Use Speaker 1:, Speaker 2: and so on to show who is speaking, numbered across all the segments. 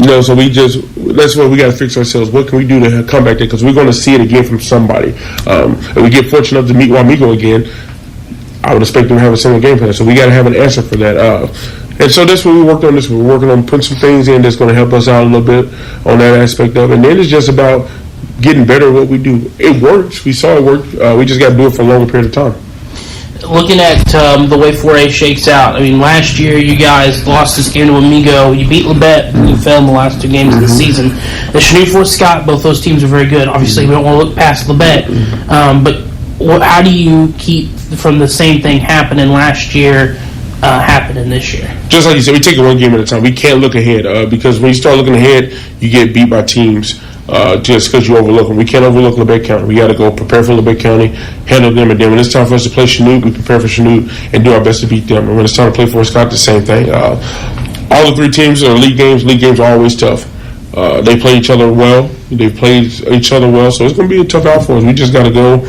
Speaker 1: So that's what we got to fix ourselves. What can we do to come back there? Because we're going to see it again from somebody. If we get fortunate enough to meet Wamego again, I would expect them to have a similar game plan. So we got to have an answer for that. And so that's what we worked on this week. We're working on putting some things in that's going to help us out a little bit on that aspect of it. And then it's just about getting better at what we do. It works. We saw it work. We just got to do it for a longer period of time.
Speaker 2: Looking at the way 4A shakes out, I mean, last year you guys lost this game to Wamego. You beat Labette, and you fell in the last two games of the season. The Chanute Fort Scott, both those teams are very good. Obviously, we don't want to look past Labette. But how do you keep from the same thing happening last year happening this year?
Speaker 1: Just like you said, we take it one game at a time. We can't look ahead because when you start looking ahead, you get beat by teams just because you overlook them. We can't overlook Labette County. We got to go prepare for Labette County, handle them, and then when it's time for us to play Chanute, we prepare for Chanute and do our best to beat them. And when it's time to play Fort Scott, the same thing. All the three teams are league games. League games are always tough. They play each other well. They played each other well, so it's going to be a tough out for us. We just got to go,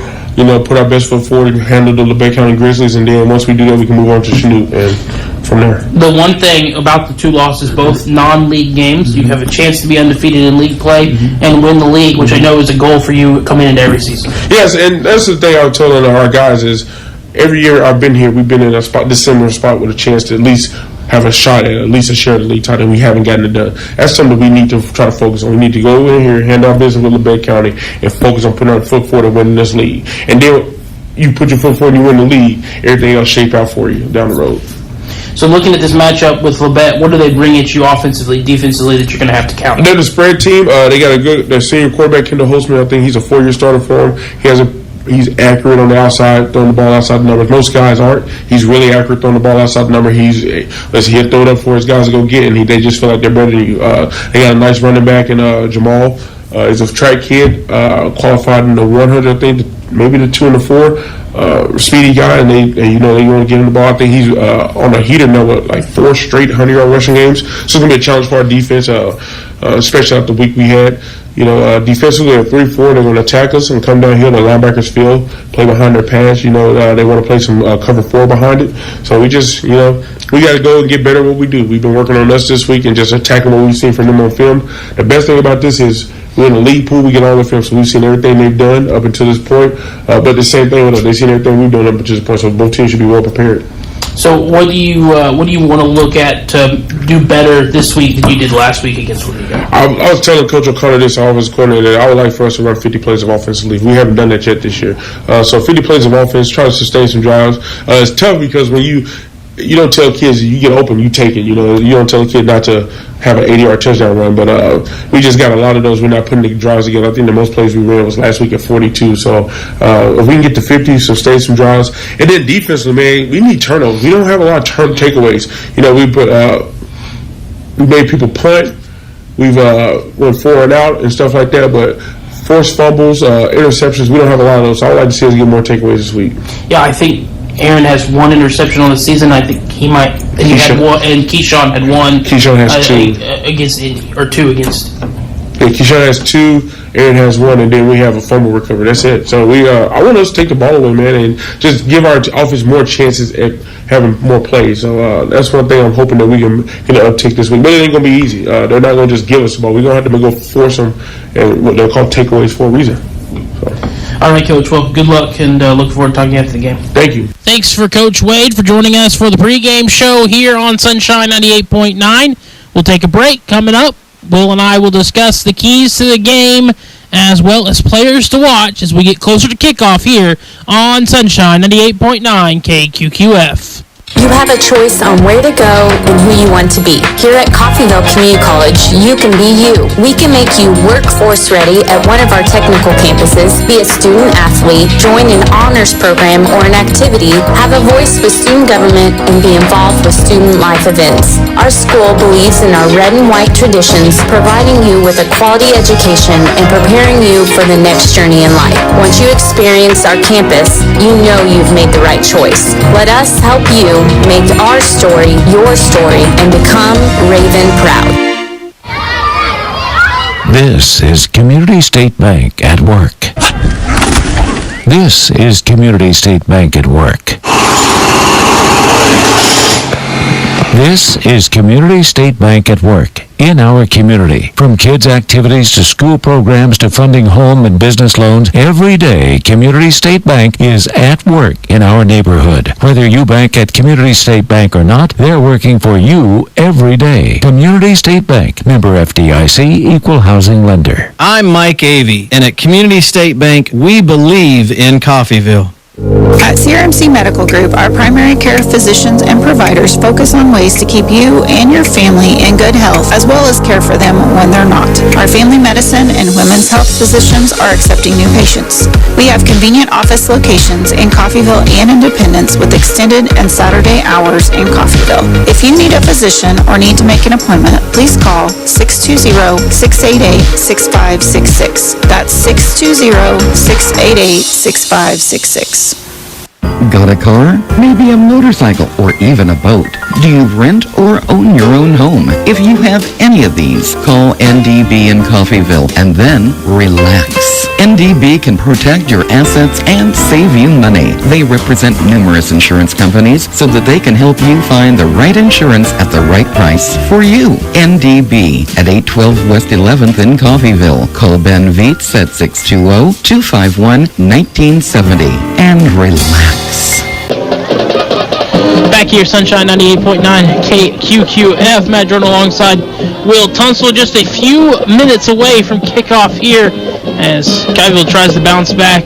Speaker 1: put our best foot forward and handle the Labette County Grizzlies, and then once we do that, we can move on to Chanute and from there.
Speaker 2: The one thing about the two losses, both non-league games, you have a chance to be undefeated in league play and win the league, which I know is a goal for you coming into every season.
Speaker 1: Yes, and that's the thing I was telling our guys is every year I've been here, we've been in this similar spot with a chance to at least have a shot at least a share of the league title, and we haven't gotten it done. That's something we need to try to focus on. We need to go in here, handle our business with Labette County, and focus on putting our foot forward and winning this league. And then you put your foot forward and you win the league, everything else shape out for you down the road.
Speaker 2: So looking at this matchup with Labette, what do they bring at you offensively, defensively that you're going to have to counter?
Speaker 1: They're the spread team. They got their senior quarterback, Kendall Holtzman. I think he's a 4-year starter for him. He's accurate on the outside, throwing the ball outside the numbers. Most guys aren't. He's really accurate throwing the ball outside the number. He'll throw it up for his guys to go get, and they just feel like they're better than you. They got a nice running back in Jamal. He's a track kid, qualified in the 100, I think, maybe the 2 and the 4. Speedy guy, and they want to get him the ball. I think he's on a heater now with like 4 straight 100-yard rushing games. So it's going to be a challenge for our defense, especially after the week we had. Defensively, they're 3-4. They're going to attack us and come down here to the linebackers field, play behind their pass. They want to play some cover 4 behind it. So we just, we got to go and get better at what we do. We've been working on us this week and just attacking what we've seen from them on film. The best thing about this is we're in the league pool. We get all the film, so we've seen everything they've done up until this point. But the same thing with us. They've seen everything we've done up until this point, so both teams should be well prepared.
Speaker 2: So what do you want to look at to do better this week than you did last week against Wamego?
Speaker 1: I was telling Coach O'Connor this, our offensive coordinator, that I would like for us to run 50 plays of offensive leave. We haven't done that yet this year. So 50 plays of offense, try to sustain some drives. It's tough because when you don't tell kids you get open, you take it. You don't tell a kid not to have an 80-yard touchdown run. But we just got a lot of those. We're not putting the drives together. I think the most plays we ran was last week at 42. So if we can get to 50, sustain some drives. And then defensively, man, we need turnovers. We don't have a lot of takeaways. We made people punt. We've went 4 and out and stuff like that. But forced fumbles, interceptions, we don't have a lot of those. So I would like to see us get more takeaways this week.
Speaker 2: Yeah, I think Aaron has 1 interception on the season. I think he might. And Keyshawn had 1.
Speaker 1: Keyshawn has 2
Speaker 2: against Indy, or 2 against.
Speaker 1: Yeah, Keyshawn has 2. Aaron has 1, and then we have a fumble recovery. That's it. So I want us to take the ball away, man, and just give our offense more chances at having more plays. So that's one thing I'm hoping that we can get an uptick this week. But it ain't gonna be easy. They're not gonna just give us the ball. We're gonna have to go force them, and what they're called takeaways for a reason. So.
Speaker 2: All right, Coach. Well, good luck, and look forward to talking after the game.
Speaker 1: Thank you.
Speaker 3: Thanks for Coach Wade for joining us for the pregame show here on Sunshine 98.9. We'll take a break. Coming up, Will and I will discuss the keys to the game as well as players to watch as we get closer to kickoff here on Sunshine 98.9 KQQF.
Speaker 4: You have a choice on where to go and who you want to be. Here at Coffeyville Community College, you can be you. We can make you workforce ready at one of our technical campuses, be a student athlete, join an honors program or an activity, have a voice with student government, and be involved with student life events. Our school believes in our red and white traditions, providing you with a quality education and preparing you for the next journey in life. Once you experience our campus, you know you've made the right choice. Let us help you make our story your story and become Raven proud.
Speaker 5: This is Community State Bank at work. This is Community State Bank at work. This is Community State Bank at work. in our community. From kids' activities to school programs to funding home and business loans, every day Community State Bank is at work in our neighborhood. Whether you bank at Community State Bank or not, they're working for you every day. Community State Bank, member FDIC, equal housing lender.
Speaker 6: I'm Mike Avey, and at Community State Bank, we believe in Coffeyville.
Speaker 7: At CRMC Medical Group, our primary care physicians and providers focus on ways to keep you and your family in good health, as well as care for them when they're not. Our family medicine and women's health physicians are accepting new patients. We have convenient office locations in Coffeyville and Independence with extended and Saturday hours in Coffeyville. If you need a physician or need to make an appointment, please call 620-688-6566. That's 620-688-6566.
Speaker 8: Got a car? Maybe a motorcycle or even a boat? Do you rent or own your own home? If you have any of these, call NDB in Coffeyville and then relax. NDB can protect your assets and save you money. They represent numerous insurance companies so that they can help you find the right insurance at the right price for you. NDB at 812 West 11th in Coffeyville. Call Ben Vietz at 620-251-1970 and relax.
Speaker 3: Back here, Sunshine 98.9 KQQF. Matt Jordan alongside Will Tunstall, just a few minutes away from kickoff here as Coffeyville tries to bounce back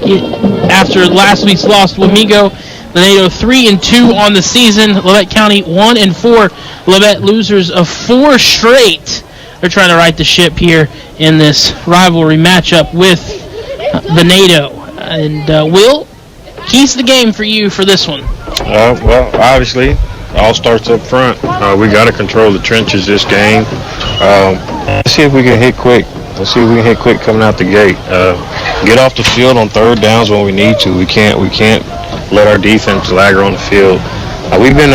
Speaker 3: after last week's loss to Wamego. The NATO 3-2 on the season. Labette County 1-4. Labette losers of 4 straight. They're trying to right the ship here in this rivalry matchup with the NATO. And Will, keys to the game for you for this one.
Speaker 9: Well, obviously, all starts up front. We got to control the trenches this game. Let's see if we can hit quick. Let's see if we can hit quick coming out the gate. Get off the field on third downs when we need to. We can't let our defense lagger on the field. We've been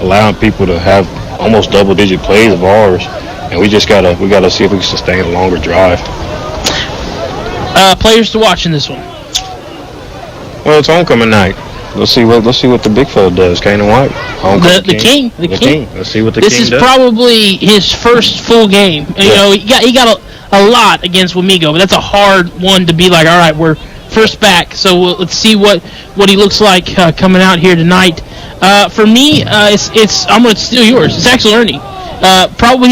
Speaker 9: allowing people to have almost double-digit plays of ours, and we gotta see if we can sustain a longer drive.
Speaker 3: Players to watch in this one.
Speaker 9: Well, it's homecoming night. Let's see what the big fella does. Kane and White.
Speaker 3: The king.
Speaker 9: Let's see what the
Speaker 3: this
Speaker 9: king
Speaker 3: is
Speaker 9: does.
Speaker 3: Probably his first full game.
Speaker 9: Yeah.
Speaker 3: You know, he got a lot against Wamego, but that's a hard one to be like, all right, we're first back, so let's see what he looks like coming out here tonight. For me, I'm going to steal yours. It's actually Ernie. Probably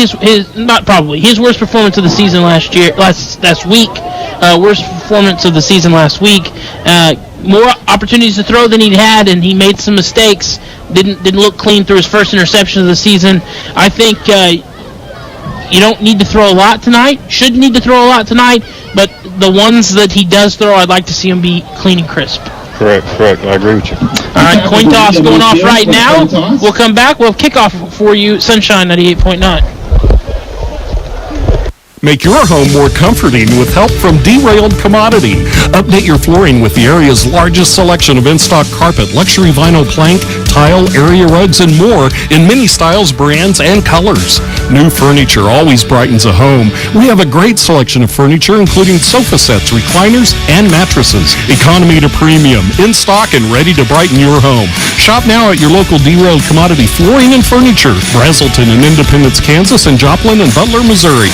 Speaker 3: his worst performance of the season last week. Worst performance of the season last week. More opportunities to throw than he had, and he made some mistakes. Didn't look clean through his first interception of the season. I think you don't need to throw a lot tonight. Shouldn't need to throw a lot tonight, but the ones that he does throw, I'd like to see him be clean and crisp.
Speaker 9: Correct. I agree with you.
Speaker 3: All right, coin toss going off right now. We'll come back. We'll have kickoff for you, Sunshine 98.9.
Speaker 10: Make your home more comforting with help from Derailed Commodity. Update your flooring with the area's largest selection of in-stock carpet, luxury vinyl plank, tile, area rugs, and more in many styles, brands, and colors. New furniture always brightens a home. We have a great selection of furniture, including sofa sets, recliners, and mattresses. Economy to premium, in stock and ready to brighten your home. Shop now at your local Derailed Commodity Flooring and Furniture, Brazelton and Independence, Kansas, and Joplin and Butler, Missouri.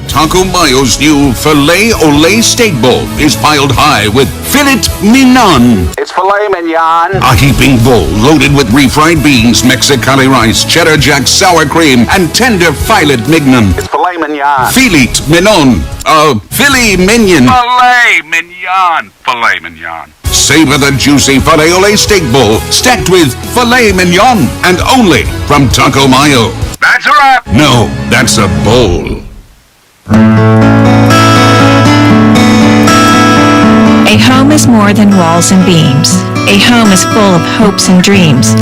Speaker 11: Taco Mayo's new Filet Olé Steak Bowl is piled high with filet mignon.
Speaker 12: It's filet mignon.
Speaker 11: A heaping bowl loaded with refried beans, Mexicali rice, cheddar jack, sour cream, and tender filet mignon.
Speaker 12: It's filet mignon.
Speaker 11: Filet mignon. Filet mignon.
Speaker 12: Filet mignon. Filet mignon.
Speaker 11: Savor the juicy Filet Olé Steak Bowl stacked with filet mignon and only from Taco Mayo.
Speaker 12: That's a wrap.
Speaker 11: No, that's a bowl.
Speaker 13: A home is more than walls and beams. A home is full of hopes and dreams.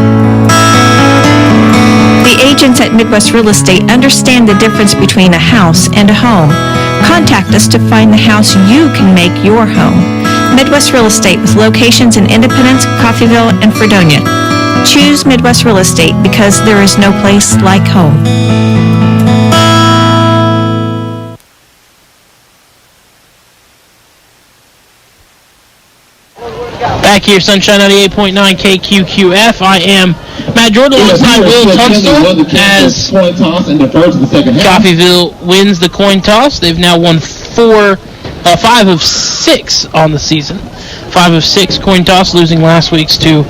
Speaker 13: The agents at Midwest Real Estate understand the difference between a house and a home. Contact us to find the house you can make your home. Midwest Real Estate with locations in Independence, Coffeyville, and Fredonia. Choose Midwest Real Estate because there is no place like home.
Speaker 3: Back here, Sunshine 98.9 KQQF. I am Matt Jordan alongside Will Tunstall as Coffeyville wins the coin toss. They've now won 5 of 6 on the season. 5 of 6 coin toss, losing last week's to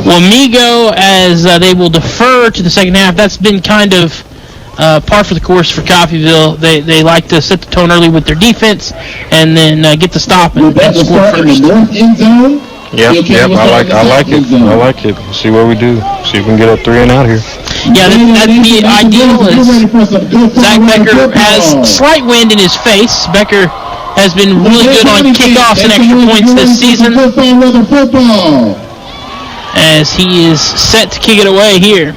Speaker 3: Wamego as they will defer to the second half. That's been kind of par for the course for Coffeyville. They like to set the tone early with their defense and then get the stop and score first.
Speaker 9: Yep, I like it. I like it. See what we do. See if we can get a 3 and out here.
Speaker 3: Yeah, that'd be ideal. Zach Becker has slight wind in his face. Becker has been really good on kickoffs and extra points this season, as he is set to kick it away here.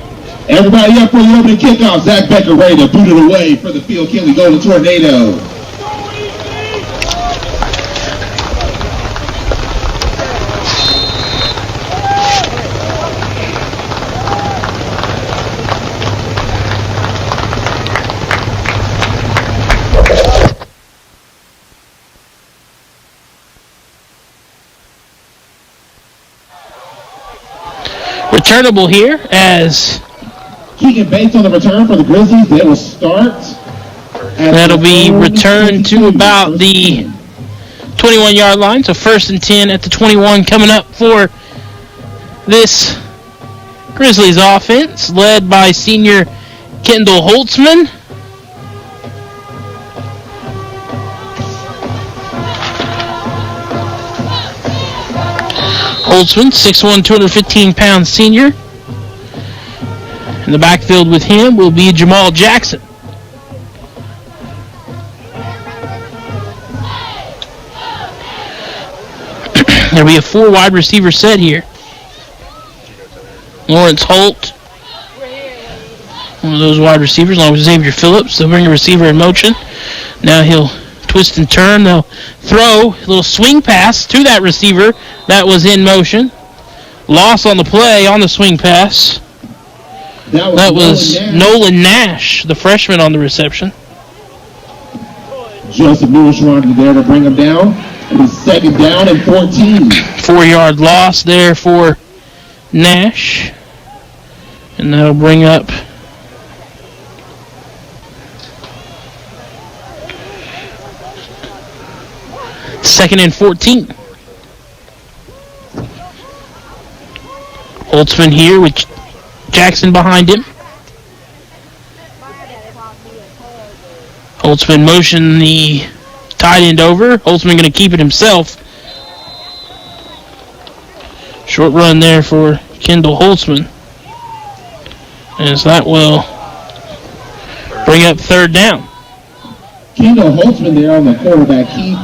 Speaker 14: Everybody up for the opening kickoff. Zach Becker ready to boot it away for the Field Kinley Golden Tornado.
Speaker 3: Returnable here as
Speaker 14: Keegan Bates on the return for the Grizzlies. They will start.
Speaker 3: That'll be returned to about the 21-yard line. So 1st and 10 at the 21 coming up for this Grizzlies offense, led by senior Kendall Holtzman. Holtzman, 6'1", 215-pound senior. In the backfield with him will be Jamal Jackson. There'll be a 4 wide receiver set here. Lawrence Holt, one of those wide receivers, along with Xavier Phillips. They'll bring a receiver in motion. Now he'll twist and turn. They'll throw a little swing pass to that receiver that was in motion. Loss on the play on the swing pass. That was Nolan Nash, the freshman, on the reception.
Speaker 14: Joseph Newishwan there to bring him down. It is 2nd down and 14.
Speaker 3: 4-yard loss there for Nash. And that'll bring up second and 14. Holtzman here with Jackson behind him. Holtzman motion the tight end over. Holtzman going to keep it himself. Short run there for Kendall Holtzman, as that will bring up 3rd down.
Speaker 14: Kendall Holtzman there on the quarterback keep.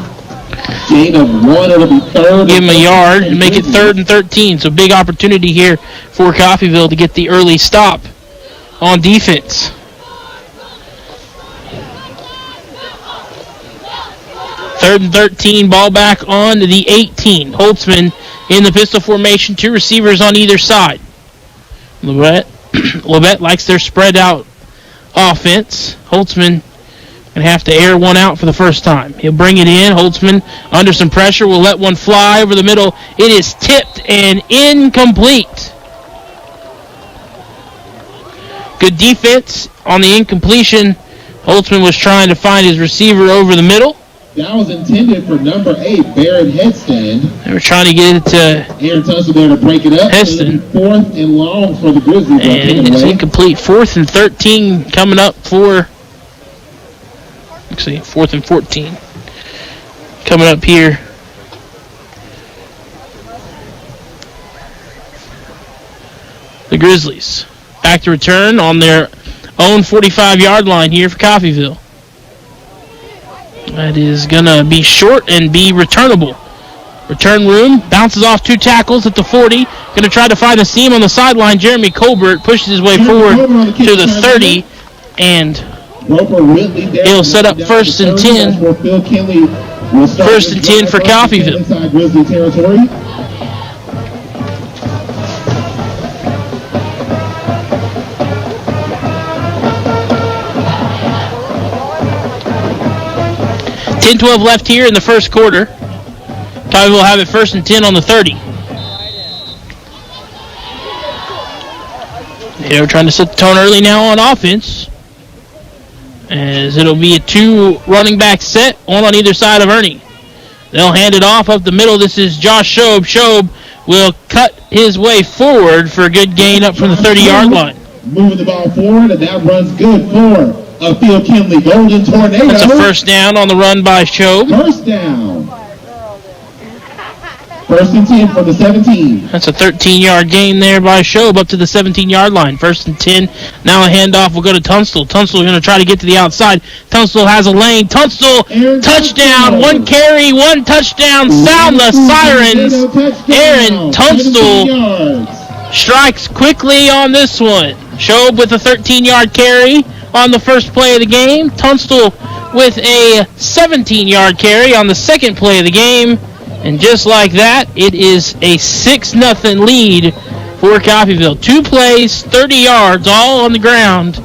Speaker 14: Gain of 1, it'll be 3rd.
Speaker 3: Give him a yard and make it 3rd and 13. So big opportunity here for Coffeyville to get the early stop on defense. 3rd and 13, ball back on to the 18. Holtzman in the pistol formation, 2 receivers on either side. Labette likes their spread out offense. Holtzman going to have to air one out for the first time. He'll bring it in. Holtzman under some pressure will let one fly over the middle. It is tipped and incomplete. Good defense on the incompletion. Holtzman was trying to find his receiver over the middle.
Speaker 14: That was intended for number 8, Barrett Headstand.
Speaker 3: They were trying to get it to
Speaker 14: Aaron Tunstall there to break it up.
Speaker 3: Heston.
Speaker 14: 4th and long for the Grizzlies.
Speaker 3: And it's incomplete. 4th and 13 coming up for, 4th and 14 coming up here. The Grizzlies back to return on their own 45-yard line here for Coffeyville. That is going to be short and be returnable. Return room, bounces off 2 tackles at the 40. Going to try to find a seam on the sideline. Jeremy Colbert pushes his way forward to the 30, and he'll set up 1st and 10. 1st and 10 for Coffeyville. 10-12 left here in the first quarter. Coffeyville will have it 1st and 10 on the 30. They're trying to set the tone early now on offense, as it'll be a 2 running back set, one on either side of Ernie. They'll hand it off up the middle. This is Josh Shobe. Shobe will cut his way forward for a good gain up from the 30-yard line.
Speaker 14: Moving the ball forward, and that runs good for a Phil Kinley Golden Tornado.
Speaker 3: That's a first down on the run by Shobe.
Speaker 14: First down. First and 10 from the 17.
Speaker 3: That's a 13-yard gain there by Shobe up to the 17-yard line. First and 10. Now a handoff will go to Tunstall. Tunstall going to try to get to the outside. Tunstall has a lane. Tunstall, touchdown. 1 carry, 1 touchdown. Sound the sirens. Aaron Tunstall strikes quickly on this one. Shobe with a 13-yard carry on the first play of the game. Tunstall with a 17-yard carry on the second play of the game. And just like that, it is a 6-0 lead for Coffeyville. 2 plays, 30 yards, all on the ground.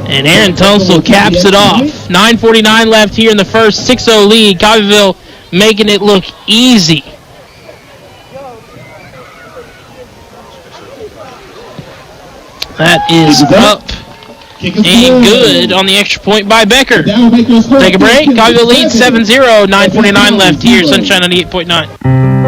Speaker 3: And Aaron Tunstall caps it off. 9:49 left here in the first, 6-0 lead. Coffeyville making it look easy. That is up and good on the extra point by Becker. Take a break. Coffeyville leads 7-0. 9:49 left here. Sunshine 98.9.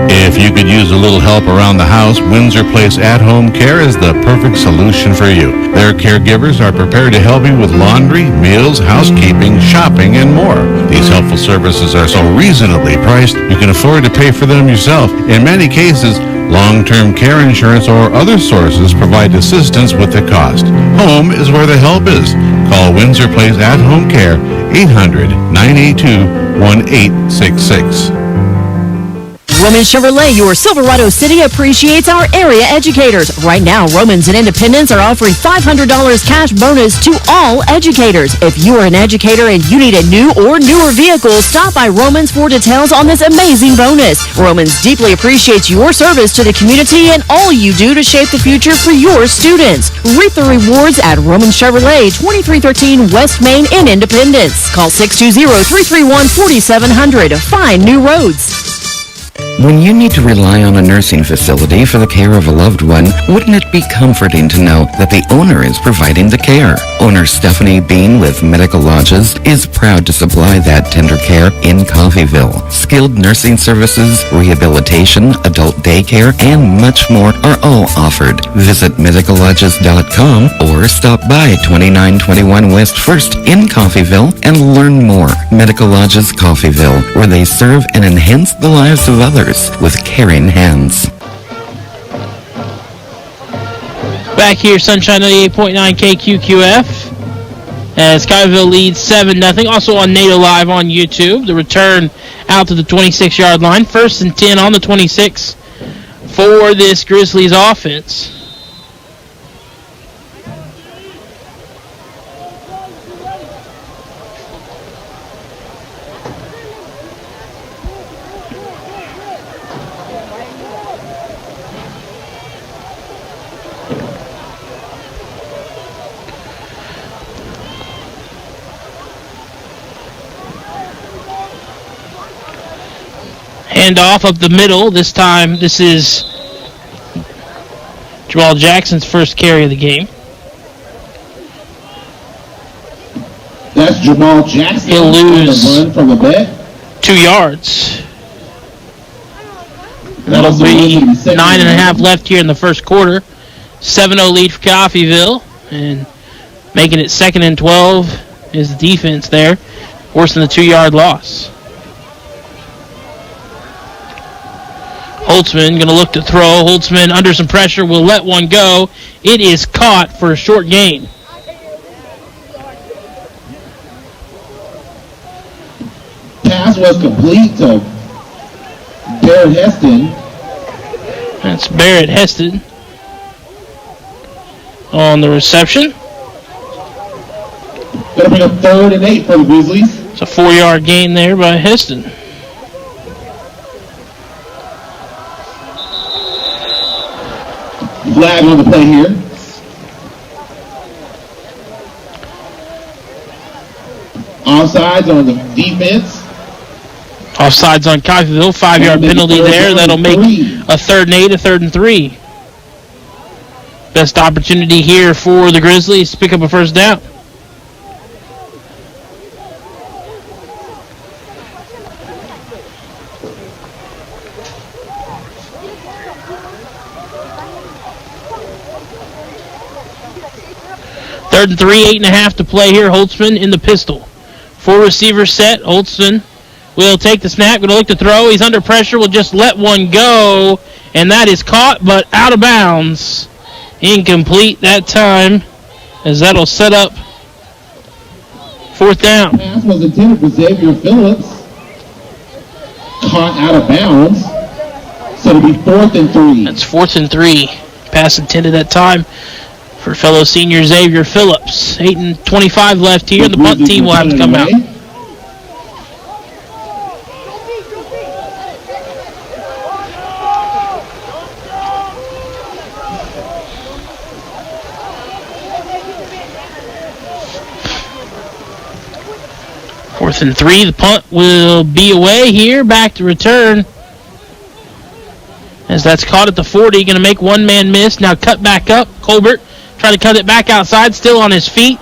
Speaker 15: If you could use a little help around the house, Windsor Place At-Home Care is the perfect solution for you. Their caregivers are prepared to help you with laundry, meals, housekeeping, shopping, and more. These helpful services are so reasonably priced, you can afford to pay for them yourself. In many cases, long-term care insurance or other sources provide assistance with the cost. Home is where the help is. Call Windsor Place At-Home Care, 800-982-1866.
Speaker 16: Roman Chevrolet, your Silverado City, appreciates our area educators. Right now, Romans and Independence are offering $500 cash bonus to all educators. If you are an educator and you need a new or newer vehicle, stop by Romans for details on this amazing bonus. Romans deeply appreciates your service to the community and all you do to shape the future for your students. Reap the rewards at Roman Chevrolet, 2313 West Main in Independence. Call 620-331-4700. Find new roads.
Speaker 8: When you need to rely on a nursing facility for the care of a loved one, wouldn't it be comforting to know that the owner is providing the care? Owner Stephanie Bean with Medical Lodges is proud to supply that tender care in Coffeyville. Skilled nursing services, rehabilitation, adult daycare, and much more are all offered. Visit medicallodges.com or stop by 2921 West 1st in Coffeyville and learn more. Medical Lodges Coffeyville, where they serve and enhance the lives of others with caring hands.
Speaker 3: Back here, Sunshine 98.9 KQQF, as Coffeyville leads 7-0. Also on NATO Live on YouTube. The return out to the 26-yard line. First and 10 on the 26 for this Grizzlies offense. Handoff up the middle. This time, this is Jamal Jackson's first carry of the game.
Speaker 14: That's Jamal Jackson.
Speaker 3: He'll lose
Speaker 14: run from Labette.
Speaker 3: 2 yards. That'll be 9.5 left here in the first quarter. 7-0 lead for Coffeyville. And making it 2nd and 12 is the defense there. Worse than the 2-yard loss. Holtzman going to look to throw. Holtzman under some pressure will let one go. It is caught for a short gain.
Speaker 14: Pass was complete to Barrett Heston.
Speaker 3: That's Barrett Heston on the reception.
Speaker 14: Going to bring up 3rd and 8 for the Grizzlies.
Speaker 3: It's a 4-yard gain there by Heston.
Speaker 14: Flag on the play here. Offsides on the defense.
Speaker 3: Offsides on Coffeyville. 5-yard penalty there. That'll make a 3rd and 8, a 3rd and 3. Best opportunity here for the Grizzlies to pick up a first down. Third and 3, 8.5 to play here. Holtzman in the pistol. 4 receivers set. Holtzman will take the snap. Going to look to throw. He's under pressure. Will just let one go. And that is caught, but out of bounds. Incomplete that time, as that'll set up fourth down.
Speaker 14: Pass was intended for Xavier Phillips. Caught out of bounds. So it'll be 4th and 3.
Speaker 3: That's 4th and 3. Pass intended that time for fellow senior Xavier Phillips. 8:25 left here. The punt team will have to come out. Fourth and 3. The punt will be away here. Back to return. As that's caught at the 40. Going to make one man miss. Now cut back up. Colbert trying to cut it back outside. Still on his feet.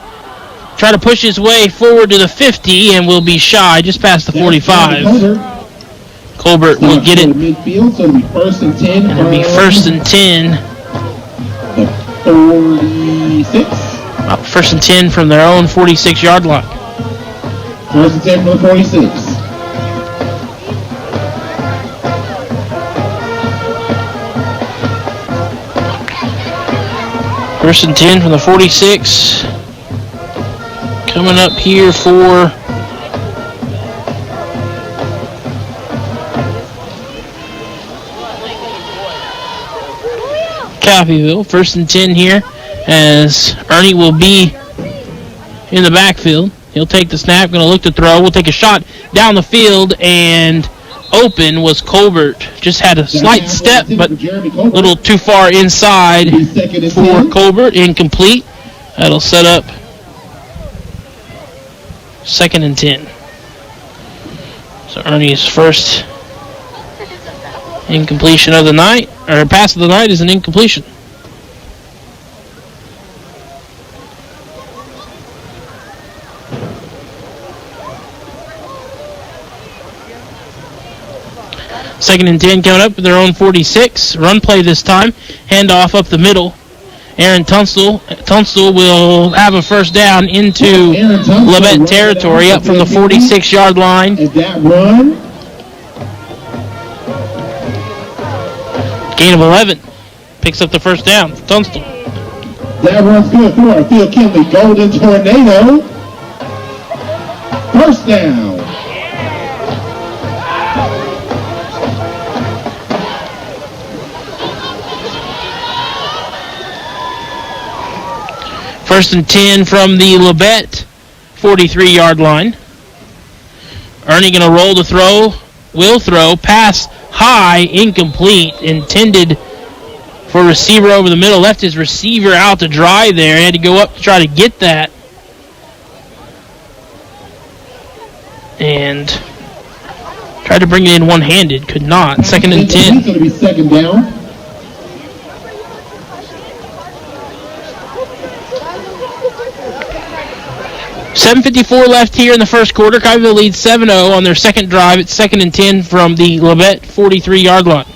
Speaker 3: Try to push his way forward to the 50 and will be shy just past the 45. Colbert will get it.
Speaker 14: Midfield, so it'll be 1st and 10.
Speaker 3: It'll be 1st and 10.
Speaker 14: The 46.
Speaker 3: 1st and 10 from their own 46-yard line.
Speaker 14: 1st and 10 from the 46.
Speaker 3: First and 10 from the 46. Coming up here for Coffeyville. 1st and 10 here, as Ernie will be in the backfield. He'll take the snap, going to look to throw. We'll take a shot down the field, and open was Colbert. Just had a slight step, but a little too far inside for Colbert. Incomplete. That'll set up 2nd and 10. So Ernie's first incompletion of the night, or pass of the night, is an incompletion. Second and 10 coming up with their own 46. Run play this time. Handoff up the middle. Aaron Tunstall will have a first down into Labette territory, up from the 46-yard line.
Speaker 14: Is that run?
Speaker 3: Gain of 11. Picks up the first down for Tunstall.
Speaker 14: That run's good for our Phil Kinley Golden Tornado. First down.
Speaker 3: First and 10 from the Labette 43-yard line. Ernie going to roll to throw. Will throw. Pass high. Incomplete. Intended for receiver over the middle. Left his receiver out to dry there. He had to go up to try to get that. And tried to bring it in one-handed. Could not. 2nd and 10.
Speaker 14: It's going to be 2nd down.
Speaker 3: $7:54 left here in the first quarter. Coffeyville leads 7-0 on their second drive. It's 2nd and 10 from the Labette 43-yard line.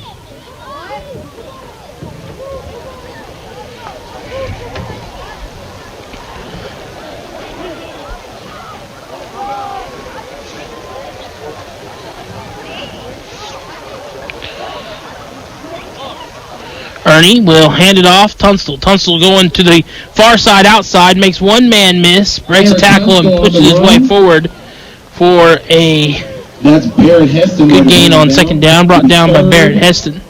Speaker 3: Ernie will hand it off. Tunstall going to the far side outside, makes one man miss, breaks a tackle and pushes his way forward for a good gain on 2nd down, brought down by Barrett Heston.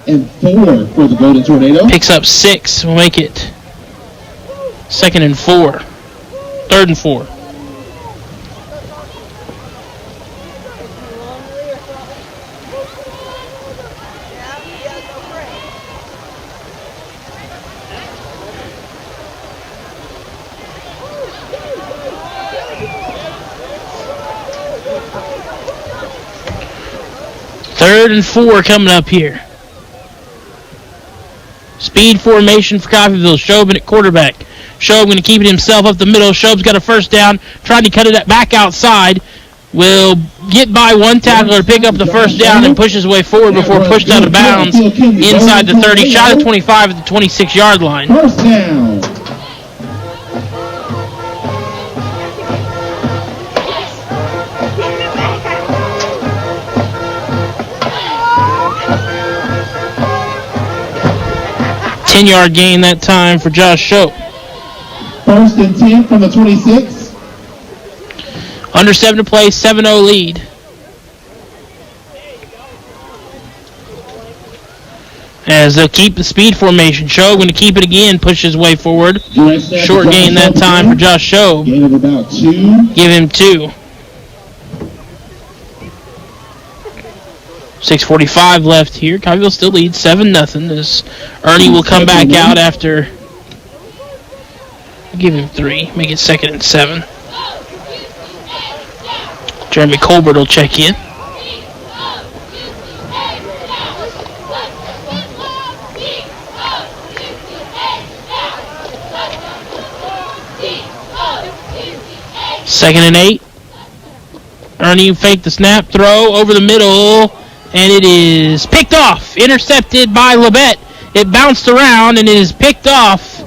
Speaker 14: And 4 for the Golden Tornado.
Speaker 3: Picks up 6, will make it 2nd and 4. 3rd and 4. Third and 4 coming up here. speed formation for Coffeyville. Shob at quarterback. Shob going to keep it himself up the middle. Shob's got a first down, trying to cut it back outside. Will get by one tackler, pick up the first down, and push his way forward before pushed out of bounds inside the 30. Shot at 25 at the 26-yard line.
Speaker 14: First down.
Speaker 3: Yard gain that time for Josh Shope.
Speaker 14: First and 10 from the 26.
Speaker 3: Under 7 to play, 7-0 lead. As they'll keep the speed formation. Shope going to keep it again, push his way forward. Short gain that time for Josh Shope.
Speaker 14: Gain of about 2.
Speaker 3: Give him 2. 6:45 left here. Coffeyville still leads 7-0 as Ernie will come back out after. I'll give him 3. Make it 2nd and 7. Jeremy Colbert will check in. Second and 8. Ernie faked the snap, throw over the middle. And it is picked off, intercepted by Labette. It bounced around, and it is picked off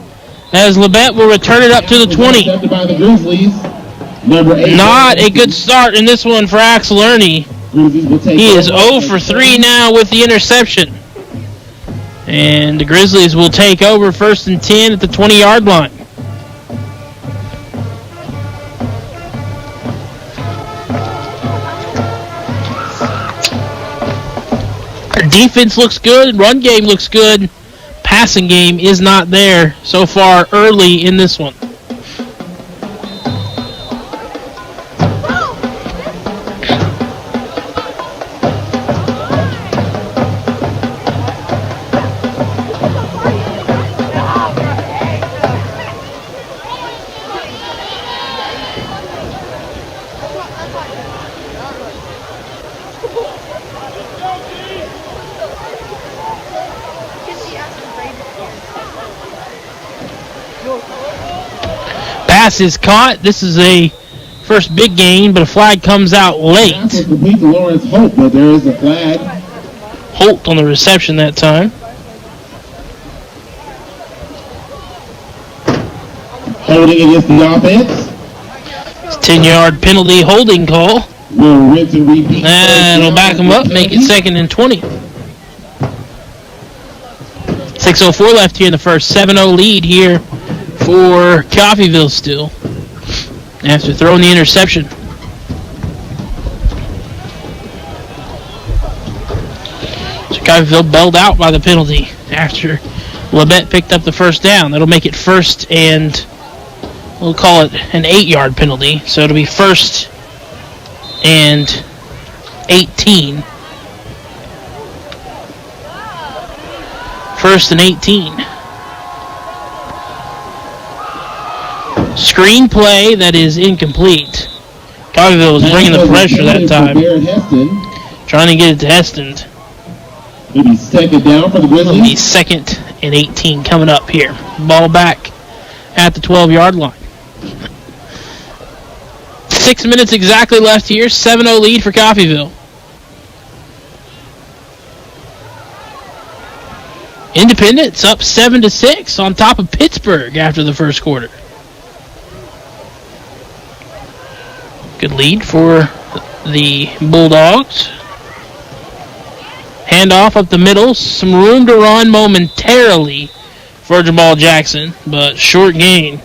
Speaker 3: as Labette will return it up to the 20.
Speaker 14: By the Grizzlies. Number 8.
Speaker 3: Not a good start in this one for Axel Ernie. He is 0 for 3 now with the interception. And the Grizzlies will take over 1st and 10 at the 20-yard line. Defense looks good, run game looks good, passing game is not there so far early in this one. Pass is caught. This is a first big gain, but a flag comes out late.
Speaker 14: Complete to Lawrence Holt, but there is a flag.
Speaker 3: Holt on the reception that time.
Speaker 14: Holding against the offense.
Speaker 3: It's a 10-yard penalty holding call.
Speaker 14: Will rinse and repeat.
Speaker 3: And it'll back him up, make it 2nd and 20. 6:04 left here in the first. 7-0 lead here for Coffeyville still after throwing the interception. So Coffeyville bailed out by the penalty after Labette picked up the first down. That'll make it 1st and we'll call it an 8-yard penalty. So it'll be 1st and 18. 1st and 18. Screenplay that is incomplete. Coffeyville was bringing the pressure that time. Trying to get it to Heston.
Speaker 14: Maybe 2nd down for the Grizzlies.
Speaker 3: It'll be 2nd and 18 coming up here. Ball back at the 12-yard line. 6 minutes exactly left here. 7-0 lead for Coffeyville. Independence up 7-6 on top of Pittsburgh after the first quarter. Good lead for the Bulldogs. Handoff up the middle. Some room to run momentarily for Jamal Jackson, but short gain,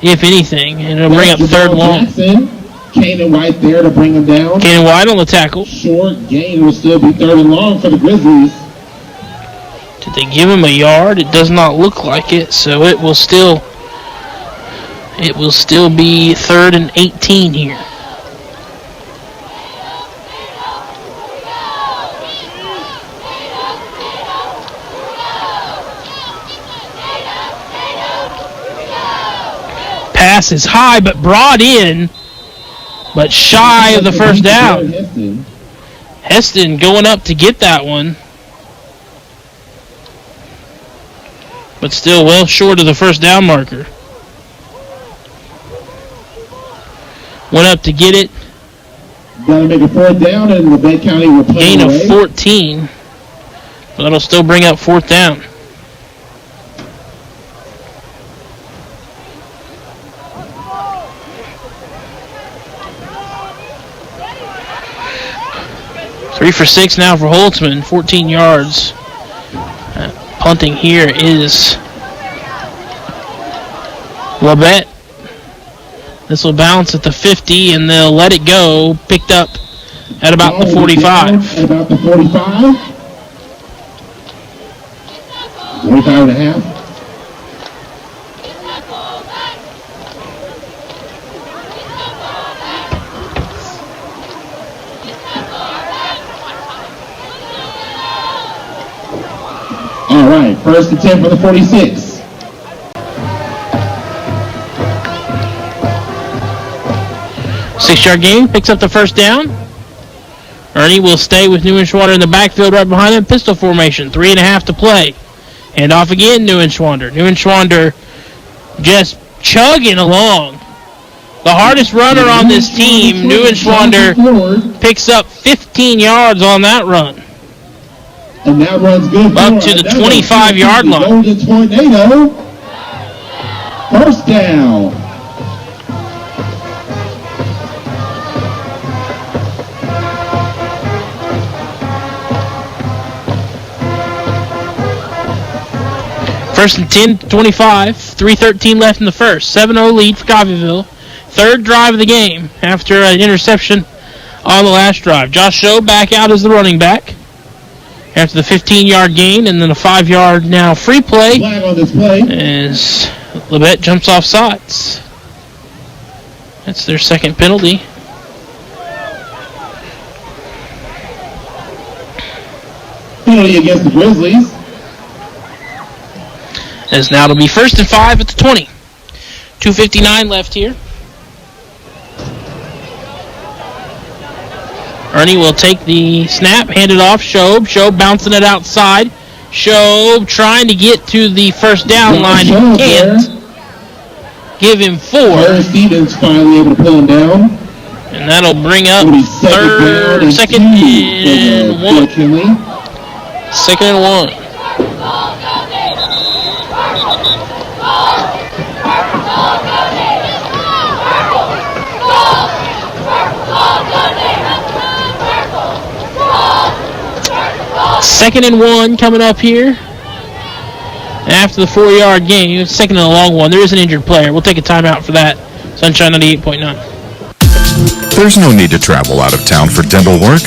Speaker 3: if anything, and it'll bring up 3rd long.
Speaker 14: Kanan White there to bring him down.
Speaker 3: Kanan White on the tackle.
Speaker 14: Short gain will still be 3rd and long for the Grizzlies.
Speaker 3: Did they give him a yard? It does not look like it, so it will still be 3rd and 18 here. Pass is high but brought in, but shy of the first down. Heston going up to get that one. but still well short of the first down marker. Went up to get it.
Speaker 14: Got to make a 4th down, and Labette County will play
Speaker 3: Gain of
Speaker 14: away.
Speaker 3: 14. But that'll still bring up 4th down. Three for 6 now for Holtzman, 14 yards. Punting here is Labette. This will bounce at the 50, and they'll let it go. Picked up at about the 45.
Speaker 14: At about the 45. 45 and a half. All right, 1st and 10 for the 46.
Speaker 3: Six-yard gain, picks up the first down. Ernie will stay with Neuenschwander in the backfield right behind him. Pistol formation, 3.5 to play. Hand off again, Neuenschwander. Neuenschwander just chugging along. The hardest runner on this team, Neuenschwander, picks up 15 yards on that run.
Speaker 14: And that runs good.
Speaker 3: Up to the 25-yard line.
Speaker 14: Golden Tornado. 1st down.
Speaker 3: First and 10, 25, 3:13 left in the first. 7-0 lead for Coffeyville. 3rd drive of the game after an interception on the last drive. Josh Show back out as the running back after the 15-yard gain, and then a 5-yard now free play.
Speaker 14: Flag on this play.
Speaker 3: As Labette jumps off sides. That's their second penalty.
Speaker 14: Penalty against the Grizzlies.
Speaker 3: As now it'll be 1st and 5 at the 20. 2:59 left here. Ernie will take the snap, hand it off. Shobe. Shobe bouncing it outside. Shobe trying to get to the first down line. He can't. Give him 4.
Speaker 14: Larry Stevens finally able to pull him down.
Speaker 3: And that'll bring up second and 1. Second and 1. Second and 1 coming up here after the 4-yard gain. Second and a long one. There is an injured player. We'll take a timeout for that. Sunshine 98.9.
Speaker 17: There's no need to travel out of town for dental work.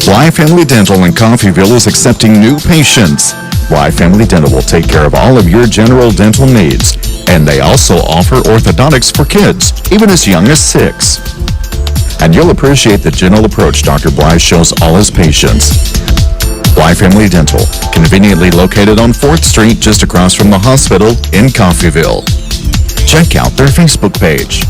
Speaker 17: Bly Family Dental in Coffeyville is accepting new patients. Bly Family Dental will take care of all of your general dental needs. And they also offer orthodontics for kids, even as young as 6. And you'll appreciate the gentle approach Dr. Bly shows all his patients. Bly Family Dental, conveniently located on 4th Street just across from the hospital in Coffeyville. Check out their Facebook page.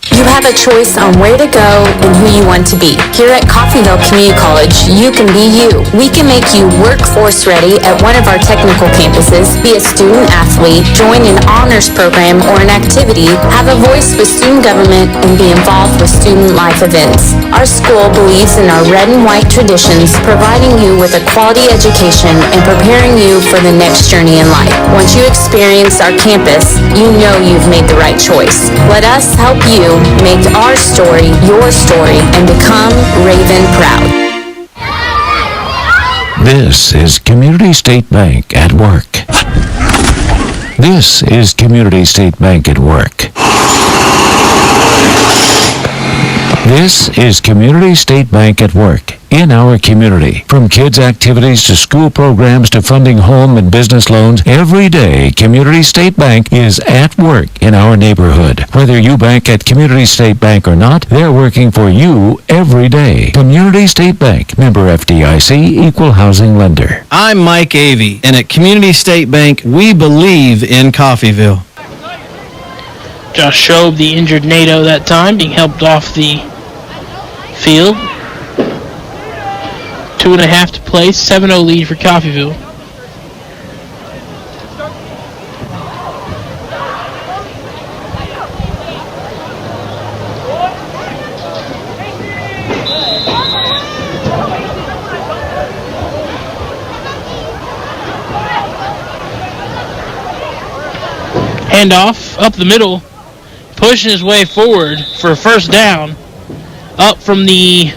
Speaker 4: You have a choice on where to go and who you want to be. Here at Coffeyville Community College, you can be you. We can make you workforce ready at one of our technical campuses, be a student athlete, join an honors program or an activity, have a voice with student government, and be involved with student life events. Our school believes in our red and white traditions, providing you with a quality education and preparing you for the next journey in life. Once you experience our campus, you know you've made the right choice. Let us help you make our story your story and become Raven proud.
Speaker 5: This is Community State Bank at work. This is Community State Bank at work. This is Community State Bank at work in our community. From kids' activities to school programs to funding home and business loans, every day Community State Bank is at work in our neighborhood. Whether you bank at Community State Bank or not, they're working for you every day. Community State Bank, member FDIC, equal housing lender.
Speaker 6: I'm Mike Avey, and at Community State Bank, we believe in Coffeyville.
Speaker 3: Josh Shobe, the injured NATO that time, being helped off the field. 2.5 to play, 7-0 lead for Coffeyville. Handoff up the middle, pushing his way forward for a first down, up from the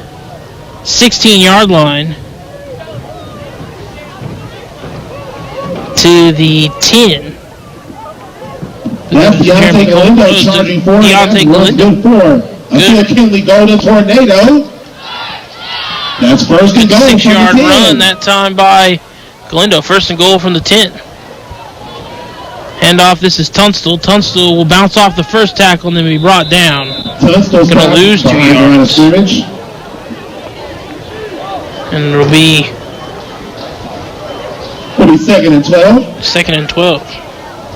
Speaker 3: 16-yard line to the 10.
Speaker 14: That's Deontay Galindo charging forward.
Speaker 3: Deontay Galindo.
Speaker 14: Good for a Kinley Golden Tornado. That's first and goal.
Speaker 3: 6-yard run that time by Galindo. First and goal from the 10. Handoff, this is Tunstall. Tunstall will bounce off the first tackle and then be brought down.
Speaker 14: Tunstall's
Speaker 3: going to lose 2 yards. And it'll be
Speaker 14: second and 12.
Speaker 3: Second and 12.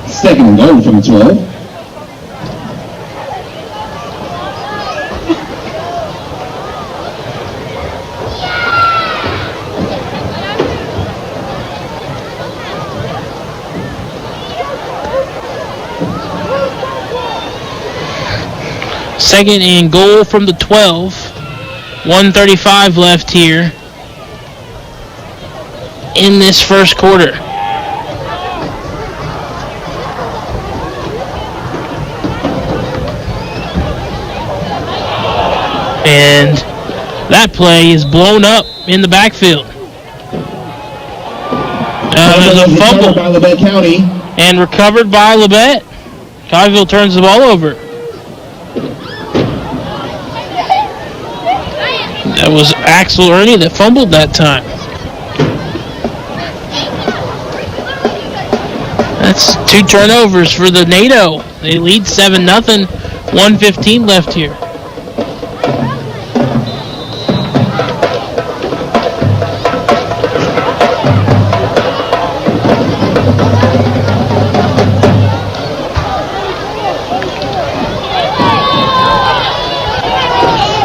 Speaker 14: Second and goal from the 12.
Speaker 3: Second and goal from the 12. 1:35 left here in this first quarter. And that play is blown up in the backfield. There's a fumble
Speaker 14: by Labette County.
Speaker 3: And recovered by Labette. Coffeyville turns the ball over. That was Axel Ernie that fumbled that time. That's 2 turnovers for the NATO. They lead 7-0. 1:15 left here.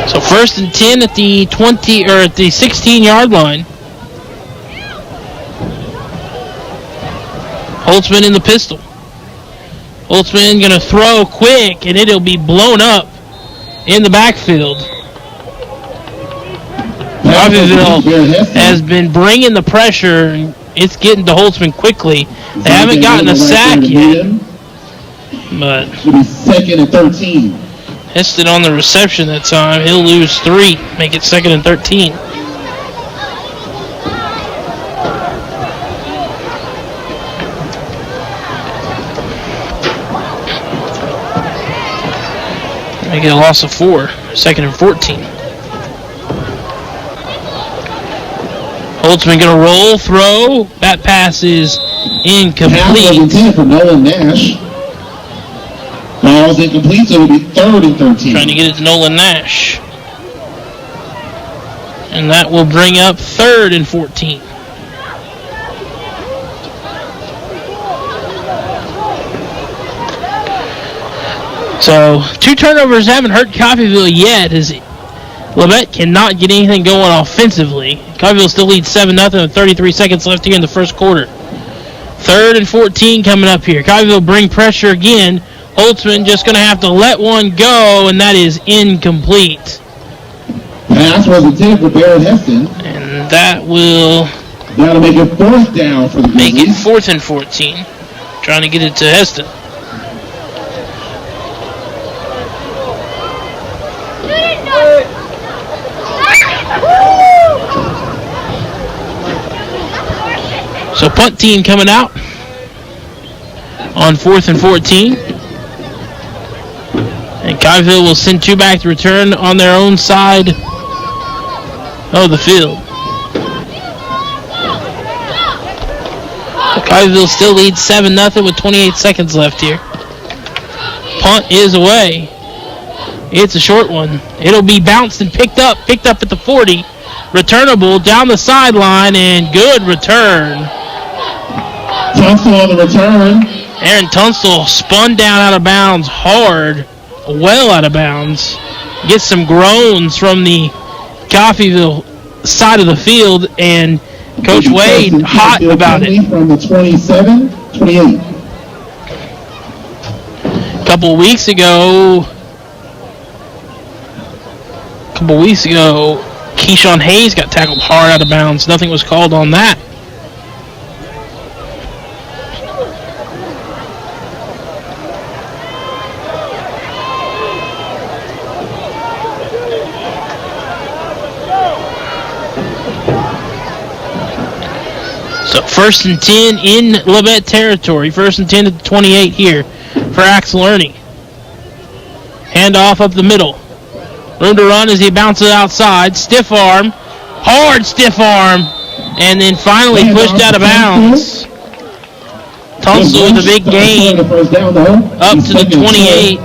Speaker 3: So first and 10 at the 20 or at the 16-yard line. Holtzman in the pistol. Holtzman going to throw quick, and it'll be blown up in the backfield. Coffeyville has been bringing the pressure, and it's getting to Holtzman quickly. They haven't gotten a sack yet. But
Speaker 14: it'll be second and 13.
Speaker 3: Heston on the reception that time. He'll lose 3, make it second and 13. Make it a loss of 4, second and 14. Holtzman gonna roll, throw. That pass is incomplete.
Speaker 14: Pass for Nolan Nash. Ball's incomplete, so it'll be third and 13.
Speaker 3: Trying to get it to Nolan Nash. And that will bring up third and 14. So, 2 turnovers haven't hurt Coffeyville yet, as Labette cannot get anything going offensively. Coffeyville still leads 7-0 with 33 seconds left here in the first quarter. Third and 14 coming up here. Coffeyville bring pressure again. Holtzman just going to have to let one go, and that is incomplete.
Speaker 14: Pass was intended for Barrett Heston.
Speaker 3: And that will...
Speaker 14: That'll make it fourth down for the Grizzlies.
Speaker 3: Make it 4th and 14. Trying to get it to Heston. So punt team coming out on 4th and 14. And Coffeyville will send 2 back to return on their own side of the field. Coffeyville still leads 7-0 with 28 seconds left here. Punt is away. It's a short one. It'll be bounced and picked up at the 40. Returnable down the sideline, and good return.
Speaker 14: Tunstall on the return.
Speaker 3: Aaron Tunstall spun down out of bounds hard, well out of bounds. Gets some groans from the Coffeyville side of the field, and Coach Wade hot about it.
Speaker 14: From the 27, 28.
Speaker 3: A couple weeks ago, Keyshawn Hayes got tackled hard out of bounds. Nothing was called on that. So 1st and 10 in Labette territory. 1st and 10 at the 28 here for Axel Ernie. Handoff up the middle. Room to run as he bounces outside. Stiff arm. Hard stiff arm. And then finally pushed out of bounds. Tunstall with a big gain. Up to the 28.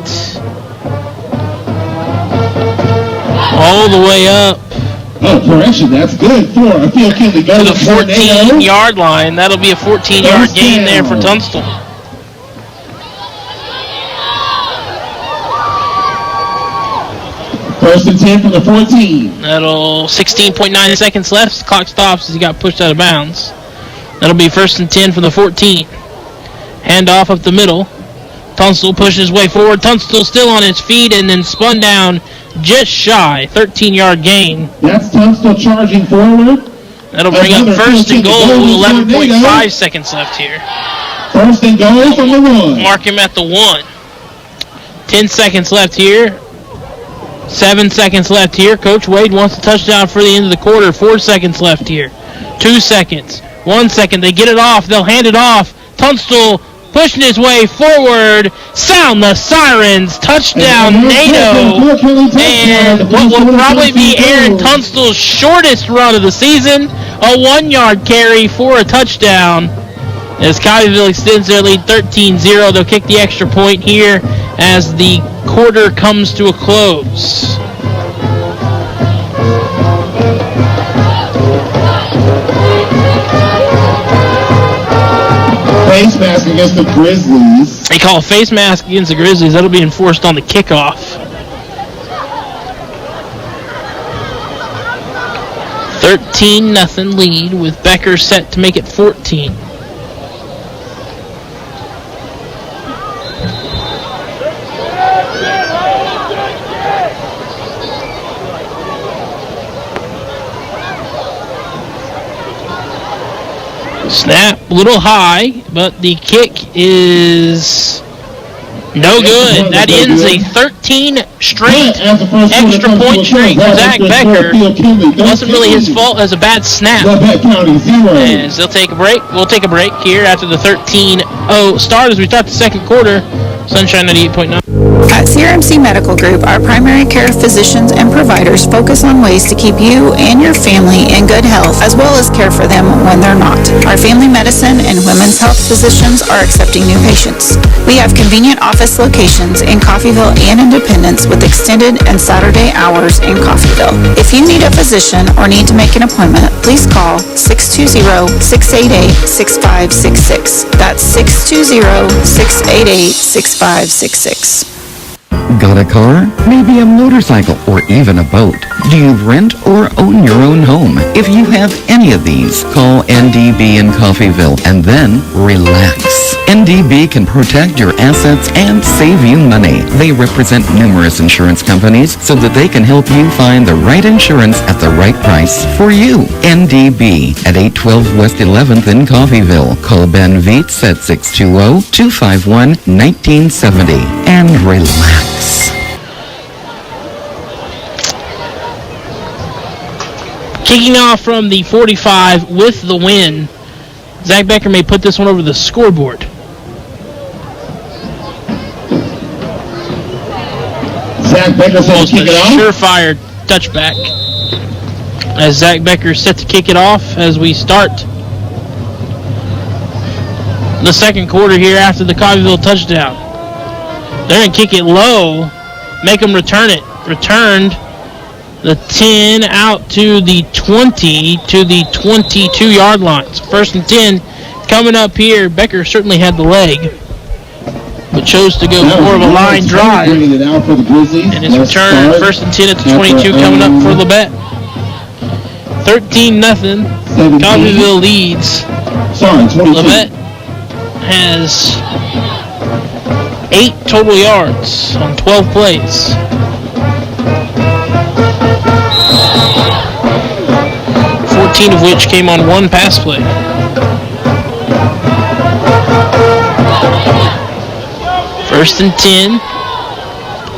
Speaker 3: All the way up.
Speaker 14: Oh, correction, that's good for a field kill to go
Speaker 3: to the 14-yard line. That'll be a 14-yard gain there for Tunstall.
Speaker 14: First and 10 from the 14.
Speaker 3: That'll 16.9 seconds left. The clock stops as he got pushed out of bounds. That'll be 1st and 10 from the 14. Handoff up the middle. Tunstall pushes his way forward. Tunstall still on his feet and then spun down just shy. 13-yard gain.
Speaker 14: That's Tunstall charging forward.
Speaker 3: That'll bring up 1st and goal. 11.5 seconds left here.
Speaker 14: 1st and goal from the 1.
Speaker 3: Mark him at the 1. 10 seconds left here. 7 seconds left here. Coach Wade wants a touchdown for the end of the quarter. 4 seconds left here. 2 seconds. 1 second. They get it off. They'll hand it off. Tunstall pushing his way forward. Sound the sirens. Touchdown, NATO. And what will probably be Aaron Tunstall's shortest run of the season. A 1-yard carry for a touchdown. As Coffeyville extends their lead 13-0. They'll kick the extra point here as the quarter comes to a close.
Speaker 14: Face mask against the Grizzlies.
Speaker 3: They call a face mask against the Grizzlies. That'll be enforced on the kickoff. 13-0 lead with Becker set to make it 14. Snap, a little high, but the kick is no good. That ends a 13 straight extra point streak for Zach Becker. It wasn't really his fault. It was a bad snap. As they'll take a break. We'll take a break here after the 13-0 start as we start the second quarter. Sunshine 98.9.
Speaker 7: At CRMC Medical Group, our primary care physicians and providers focus on ways to keep you and your family in good health, as well as care for them when they're not. Our family medicine and women's health physicians are accepting new patients. We have convenient office locations in Coffeyville and Independence with extended and Saturday hours in Coffeyville. If you need a physician or need to make an appointment, please call 620-688-6566. That's 620-688-6566.
Speaker 8: Got a car? Maybe a motorcycle or even a boat. Do you rent or own your own home? If you have any of these, call NDB in Coffeyville and then relax. NDB can protect your assets and save you money. They represent numerous insurance companies so that they can help you find the right insurance at the right price for you. NDB at 812 West 11th in Coffeyville. Call Ben Vietz at 620-251-1970 and relax.
Speaker 3: Kicking off from the 45 with the win. Zach Becker may put this one over the scoreboard.
Speaker 14: Zach Becker says kick it off.
Speaker 3: Surefire touchback. As Zach Becker set to kick it off as we start the second quarter here after the Coffeyville touchdown. They're going to kick it low, make them return it. Returned the 10 out to the 20 to the 22-yard lines. 1st and 10 coming up here. Becker certainly had the leg, but chose to go more of a line drive. And it's returned 1st and 10 at the 22 coming up for Labette. 13-0. Coffeyville leads. Labette has 8 total yards on 12 plays. 14 of which came on one pass play. First and 10.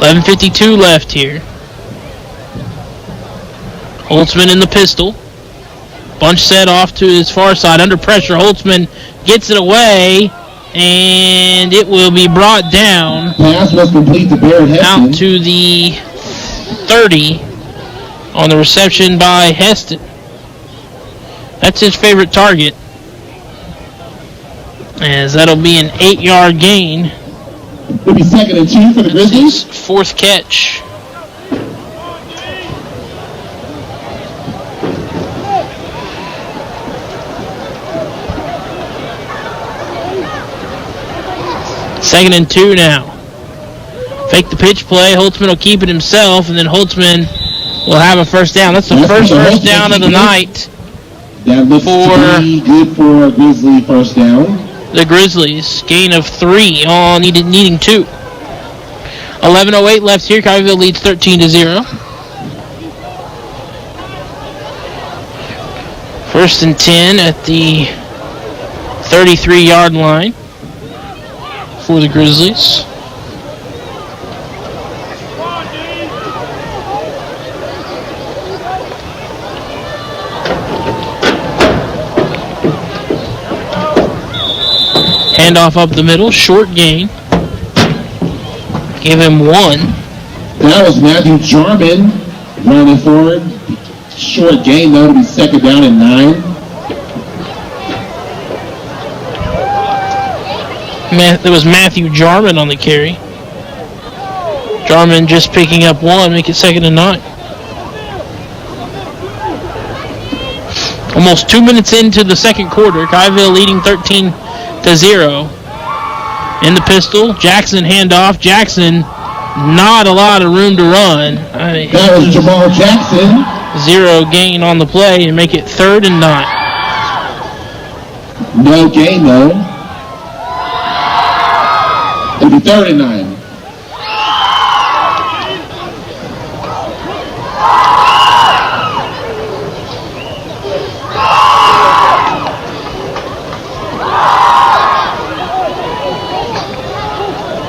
Speaker 3: 11:52 left here. Holtzman in the pistol. Bunch set off to his far side. Under pressure, Holtzman gets it away, and it will be brought down
Speaker 14: Pass was complete to Barrett Heston.
Speaker 3: out to the 30 on the reception by Heston. That's his favorite target, as that'll be an 8-yard gain.
Speaker 14: It'll be 2nd and 2 for the Grizzlies.
Speaker 3: Fourth catch. Second and 2 now. Fake the pitch play. Holtzman will keep it himself, and then Holtzman will have a first down. That's the first down of the night.
Speaker 14: That looks to be good for a Grizzly first down.
Speaker 3: The Grizzlies, gain of 3 on needing 2. 11:08 left here. Coffeyville leads 13-0. First and 10 at the 33-yard line for the Grizzlies. Handoff up the middle, short gain. Give him 1.
Speaker 14: That was Matthew Jarman running forward. Short gain, though, to be 2nd down and 9.
Speaker 3: There was Matthew Jarman on the carry. Jarman just picking up 1, make it 2nd and 9. Almost 2 minutes into the second quarter, Coffeyville leading 13-0. In the pistol, Jackson handoff. Jackson, not a lot of room to run.
Speaker 14: That was Jamal Jackson.
Speaker 3: 0 gain on the play and make it 3rd and 9.
Speaker 14: No gain, though. It'll be 3rd and 9.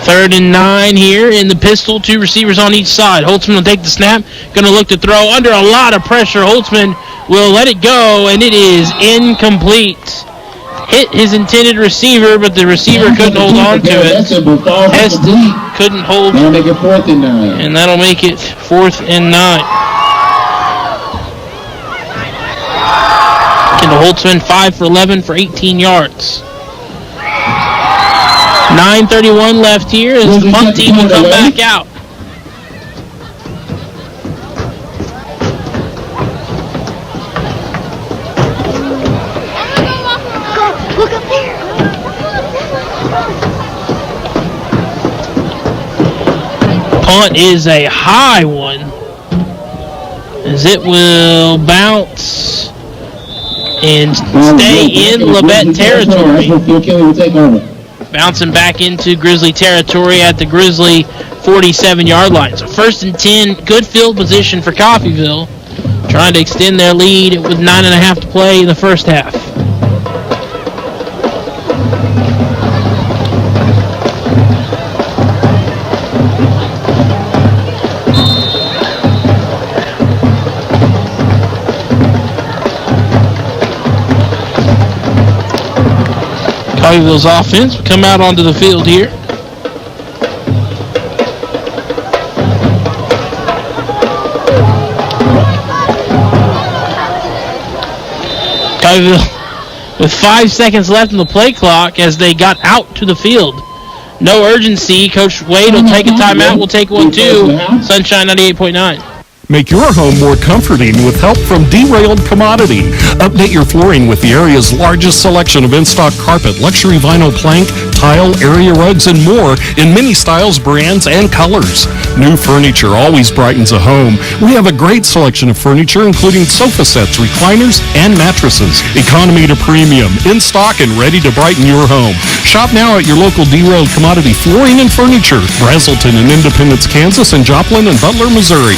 Speaker 3: Third and 9 here in the pistol. 2 receivers on each side. Holtzman will take the snap. Going to look to throw. Under a lot of pressure, Holtzman will let it go, and it is incomplete. Hit his intended receiver, but the receiver couldn't hold on to it. Hest couldn't hold.
Speaker 14: That'll make it 4th and 9.
Speaker 3: And that'll make it 4th and 9. Kendall Holtzman 5 for 11 for 18 yards. 9:31 left here as the punt team will come back out.
Speaker 18: Look up there.
Speaker 3: Punt is a high one, as it will bounce and stay in Labette territory. Bouncing back into Grizzly territory at the Grizzly 47-yard line. So 1st and 10, good field position for Coffeyville, trying to extend their lead with 9.5 to play in the first half. Coffeyville's offense will come out onto the field here. Coffeyville with 5 seconds left on the play clock as they got out to the field. No urgency. Coach Wade will take a timeout. We'll take one too. Sunshine 98.9.
Speaker 10: Make your home more comforting with help from Derailed Commodity. Update your flooring with the area's largest selection of in-stock carpet, luxury vinyl plank, tile, area rugs, and more in many styles, brands, and colors. New furniture always brightens a home. We have a great selection of furniture, including sofa sets, recliners, and mattresses. Economy to premium, in stock and ready to brighten your home. Shop now at your local Derailed Commodity Flooring and Furniture, Brazelton in Independence, Kansas, and Joplin and Butler, Missouri.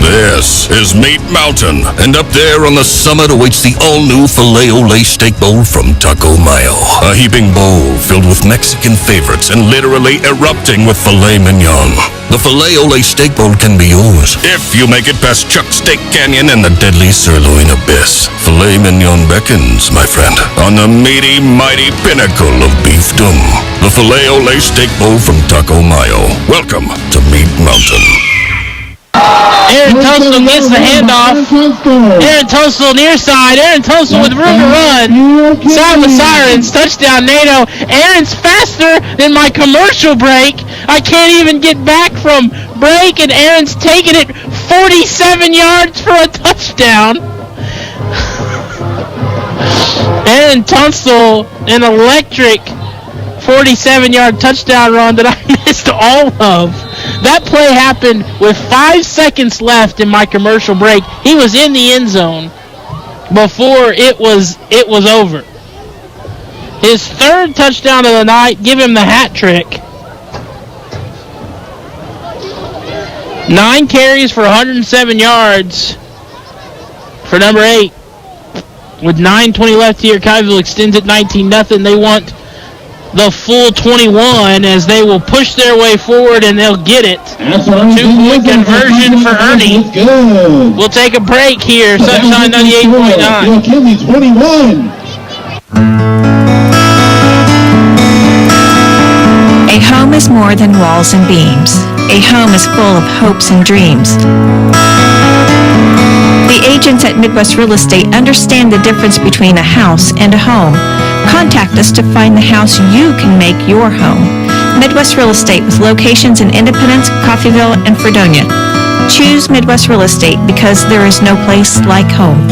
Speaker 11: This is Meat Mountain, and up there on the summit awaits the all-new Filet-O-Lay Steak Bowl from Taco Mayo. A heaping bowl filled with Mexican favorites and literally erupting with filet mignon. The Filet-O-Lay Steak Bowl can be yours if you make it past Chuck's Steak Canyon and the deadly sirloin abyss. Filet mignon beckons, my friend, on the meaty, mighty pinnacle of beefdom. The Filet-O-Lay Steak Bowl from Taco Mayo. Welcome to Meat Mountain.
Speaker 3: Aaron Tunstall gets the handoff. Aaron Tunstall near side. Aaron Tunstall with room to run. Sound the sirens. Touchdown, NATO. Aaron's faster than my commercial break. I can't even get back from break, and Aaron's taking it 47 yards for a touchdown. Aaron Tunstall, an electric 47-yard touchdown run that I missed all of. That play happened with 5 seconds left in my commercial break. He was in the end zone before it was over. His third touchdown of the night, give him the hat trick. 9 carries for 107 yards for number 8. With 9:20 left here, Coffeyville extends it 19-0. They want the full 21 as they will push their way forward and they'll get it. 2-point conversion for Ernie. We'll take a break here. Sunshine 98.9.
Speaker 14: 21.
Speaker 13: A home is more than walls and beams. A home is full of hopes and dreams. The agents at Midwest Real Estate understand the difference between a house and a home. Contact us to find the house you can make your home. Midwest Real Estate with locations in Independence, Coffeyville, and Fredonia. Choose Midwest Real Estate because there is no place like home.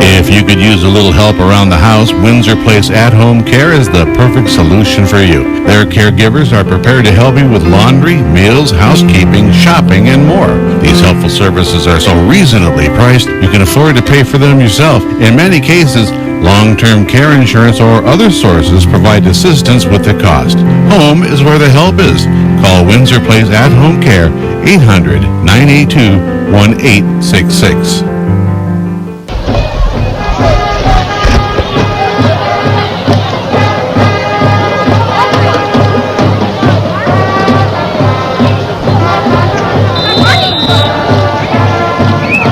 Speaker 15: If you could use a little help around the house, Windsor Place At-Home Care is the perfect solution for you. Their caregivers are prepared to help you with laundry, meals, housekeeping, shopping, and more. These helpful services are so reasonably priced, you can afford to pay for them yourself. In many cases, long-term care insurance or other sources provide assistance with the cost. Home is where the help is. Call Windsor Place At-Home Care, 800-982-1866.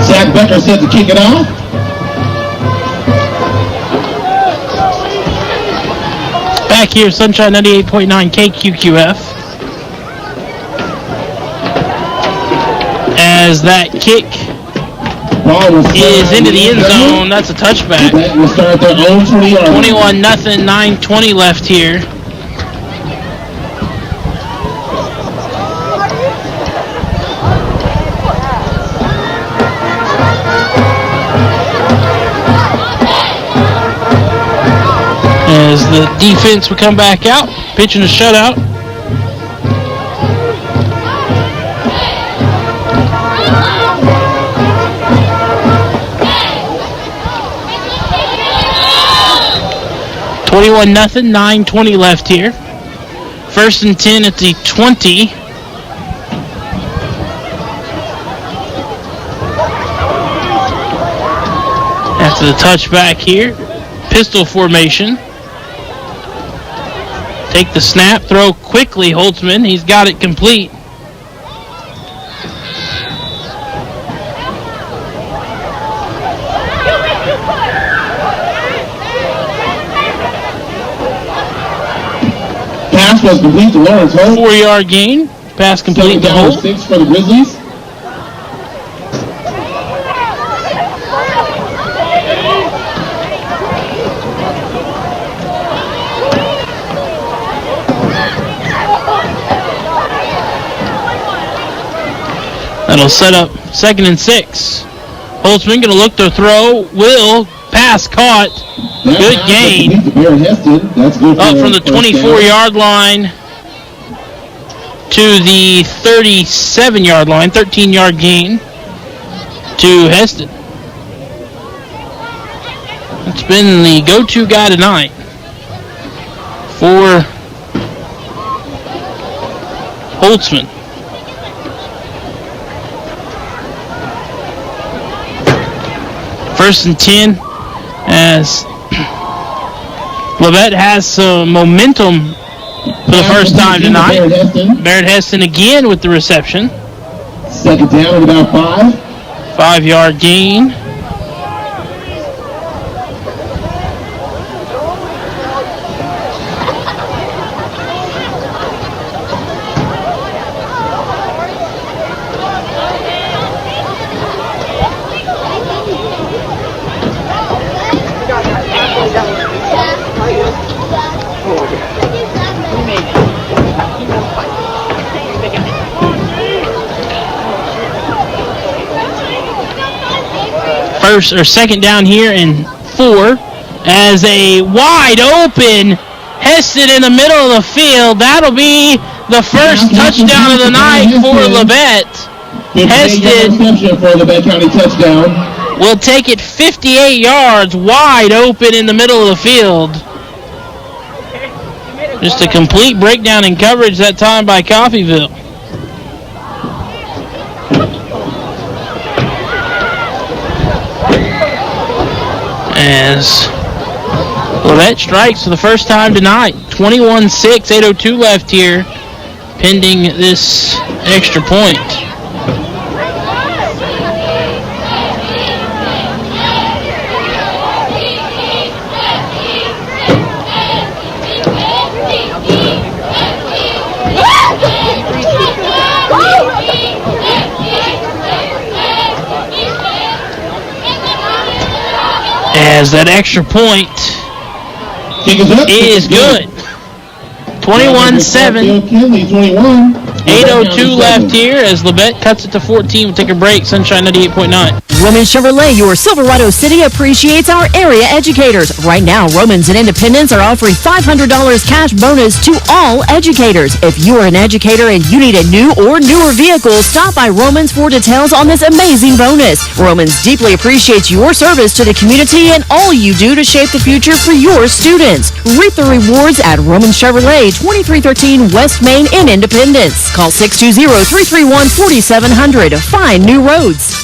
Speaker 14: Zach Becker set to kick it off.
Speaker 3: Back here, Sunshine 98.9 KQQF. As that kick is into the end zone, that's a touchback.
Speaker 14: We'll start their own 20-yard.
Speaker 3: 21-0, 9:20 left here. As the defense will come back out, pitching a shutout. $21-0, 9:20 left here. 1st and 10 at the 20. After the touchback here, pistol formation. Take the snap, throw quickly, Holtzman. He's got it complete.
Speaker 14: Pass was complete to Lawrence Holt.
Speaker 3: 4-yard gain. Pass complete to Holt.
Speaker 14: 6 for the Grizzlies.
Speaker 3: That'll set up 2nd and 6. Holtzman going to look to throw. Will. Pass caught. Good gain. Up from the 24-yard line to the 37-yard line. 13-yard gain to Heston. It's been the go-to guy tonight for Holtzman. First and 10 as Labette has some momentum for the first time tonight. Barrett Heston again with the reception.
Speaker 14: Second down at about 5.
Speaker 3: 5-yard gain. Second down here and 4 as a wide open Heston in the middle of the field. That'll be the first touchdown of the night for Labette. Heston
Speaker 14: for Labette County touchdown.
Speaker 3: Will take it 58 yards wide open in the middle of the field. Just a complete breakdown in coverage that time by Coffeyville. As Labette strikes for the first time tonight. 21-6, 8:02 left here, pending this extra point. As that extra point is good. 21-7. 8:02 left here as Labette cuts it to 14. We'll take a break. Sunshine 98.9.
Speaker 16: Roman Chevrolet, your Silverado City, appreciates our area educators. Right now, Romans and Independence are offering $500 cash bonus to all educators. If you are an educator and you need a new or newer vehicle, stop by Romans for details on this amazing bonus. Romans deeply appreciates your service to the community and all you do to shape the future for your students. Reap the rewards at Roman Chevrolet, 2313 West Main in Independence. Call 620-331-4700. Find new roads.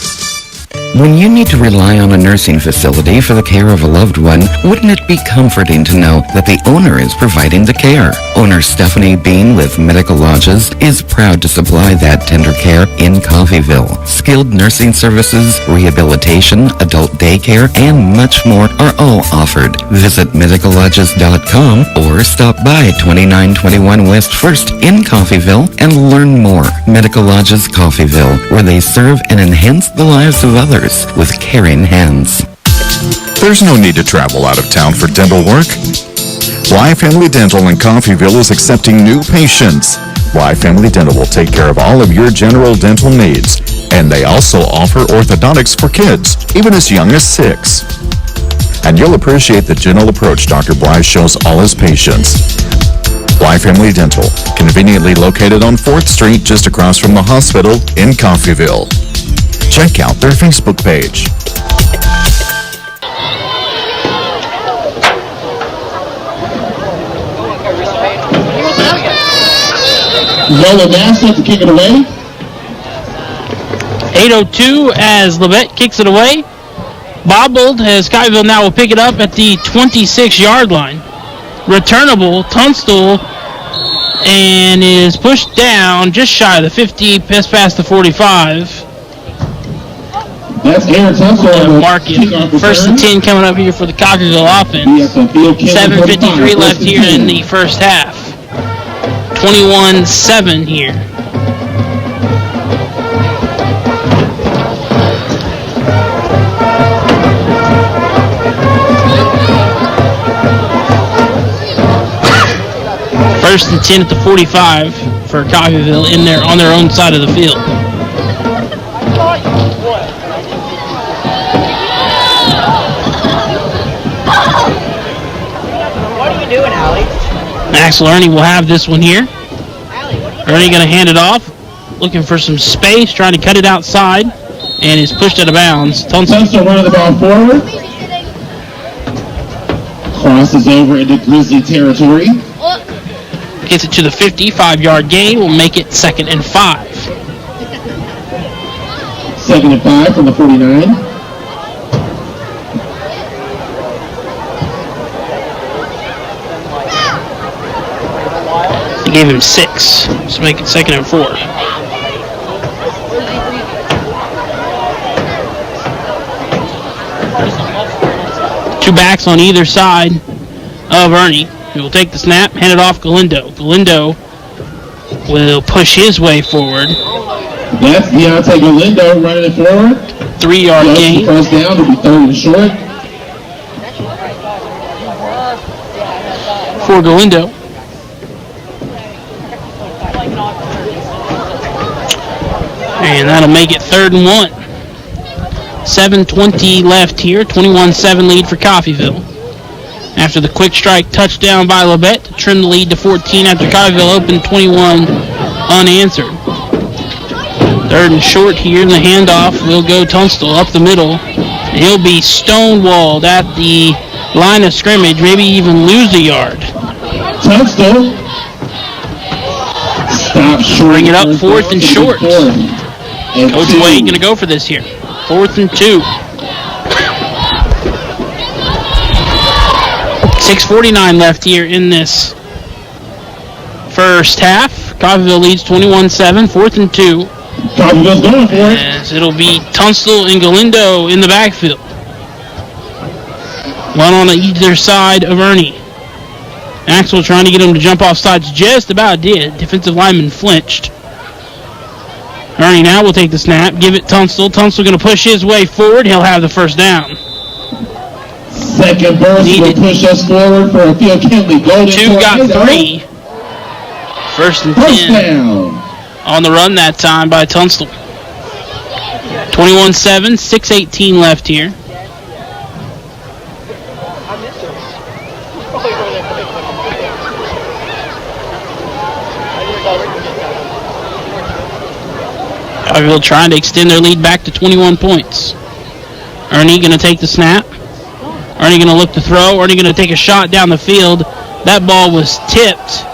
Speaker 8: When you need to rely on a nursing facility for the care of a loved one, wouldn't it be comforting to know that the owner is providing the care? Owner Stephanie Bean with Medical Lodges is proud to supply that tender care in Coffeyville. Skilled nursing services, rehabilitation, adult daycare, and much more are all offered. Visit medicallodges.com or stop by 2921 West 1st in Coffeyville and learn more. Medical Lodges Coffeyville, where they serve and enhance the lives of others with caring hands.
Speaker 17: There's no need to travel out of town for dental work. Y Family Dental in Coffeyville is accepting new patients. Y Family Dental will take care of all of your general dental needs, and they also offer orthodontics for kids, even as young as 6. And you'll appreciate the gentle approach Dr. Bly shows all his patients. Y Family Dental, conveniently located on 4th Street just across from the hospital in Coffeyville. Check out their Facebook page.
Speaker 14: Lola Master to kick it away.
Speaker 3: 8:02 as Labette kicks it away. Bobbled as Coffeyville now will pick it up at the 26-yard line. Returnable, Tunstall, and is pushed down just shy of the 50, past the 45.
Speaker 14: That's Aaron Tunstall.
Speaker 3: Marking. First and 10 coming up here for the Coffeyville offense. 7:53 left here in the first half. 21-7 here. First and 10 at the 45 for Coffeyville in there on their own side of the field.
Speaker 19: What are you doing, Allie?
Speaker 3: Axel Ernie will have this one here. Ernie going to hand it off, looking for some space, trying to cut it outside, and is pushed out of bounds.
Speaker 14: Tunstall running the ball forward. Crosses over into Grizzly territory.
Speaker 3: Gets it to the 55-yard gain. Will make it 2nd and 5.
Speaker 14: 2nd and 5 from the 49.
Speaker 2: Gave him 6. Let's make it 2nd and 4. Two backs on either side of Ernie. He will take the snap, hand it off Galindo. Galindo will push his way forward.
Speaker 14: That's Deontay Galindo running it forward.
Speaker 2: 3-yard gain.
Speaker 14: First down, it'll be 3rd and short.
Speaker 2: For Galindo. And that'll make it 3rd and 1. 7:20 left here. 21-7 lead for Coffeyville. After the quick strike touchdown by Labette to trim the lead to 14 after Coffeyville opened 21 unanswered. 3rd and short here. The handoff will go Tunstall up the middle. And he'll be stonewalled at the line of scrimmage, maybe even lose a yard.
Speaker 14: Tunstall. Stop short.
Speaker 2: Bring it up 4th and short. Coach Wade going to go for this here. 4th and 2. 6:49 left here in this first half. Coffeyville leads 21-7. 4th and 2.
Speaker 14: Coffeyville's going for it.
Speaker 2: As it'll be Tunstall and Galindo in the backfield. One on either side of Ernie. Axel trying to get him to jump off sides. Just about did. Defensive lineman flinched. Ernie now will take the snap. Give it Tunstall. Tunstall going to push his way forward. He'll have the first down.
Speaker 14: Second burst will push us forward for a field Kinley.
Speaker 2: 2 got 3. 1st and 10.
Speaker 14: First down.
Speaker 2: On the run that time by Tunstall. 21-7. 6:18 left here. Coffeyville trying to extend their lead back to 21 points. Ernie going to take the snap. Ernie going to look to throw. Ernie going to take a shot down the field. That ball was tipped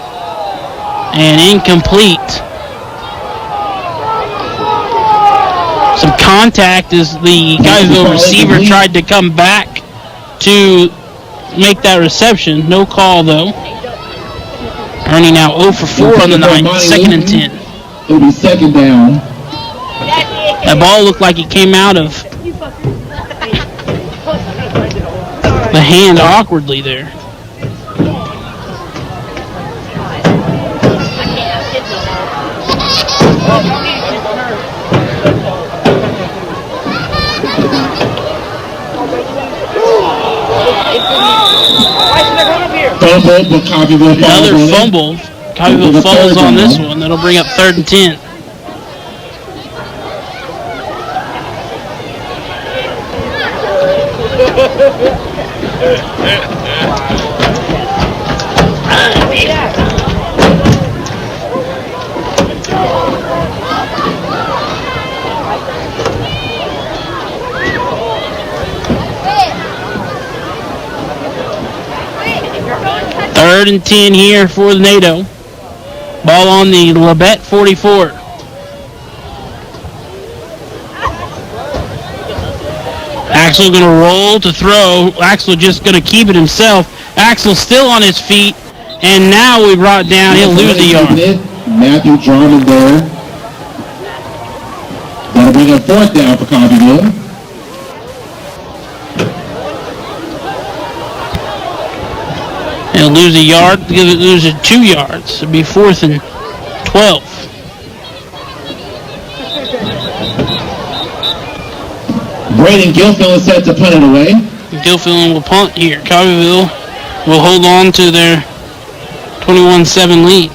Speaker 2: and incomplete. Some contact as the Coffeyville receiver tried to come back to make that reception. No call though. Ernie now 0 for 4 on the night. 2nd and 10.
Speaker 14: It'll be 2nd down.
Speaker 2: That ball looked like it came out of the hand awkwardly there. Another fumble. Coffeyville falls on this one. That'll bring up 3rd and 10. Third and 10 here for the NATO. Ball on the Labette 44. Axel going to roll to throw. Axel just going to keep it himself. Axel still on his feet. And now we brought down. He'll lose a yard.
Speaker 14: Matthew Jarman there. That'll bring a 4th down for Coffeyville.
Speaker 2: He'll lose a yard. He'll lose 2 yards. It'll be 4th and 12.
Speaker 14: Braden Gilfield is set to punt it away.
Speaker 2: Gilfield will punt here. Coffeyville will hold on to their 21-7 lead.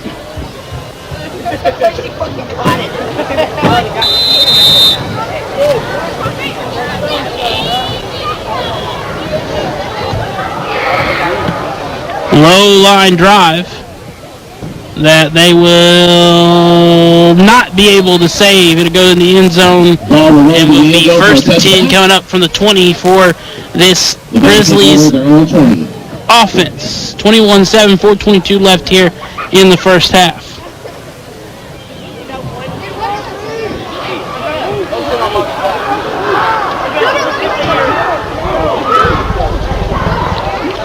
Speaker 2: Low line drive that they will not be able to save. It'll go in the end zone. It will be 1st and 10 coming up from the 20 for this Grizzlies offense. 21-7, 4:22 left here in the first half.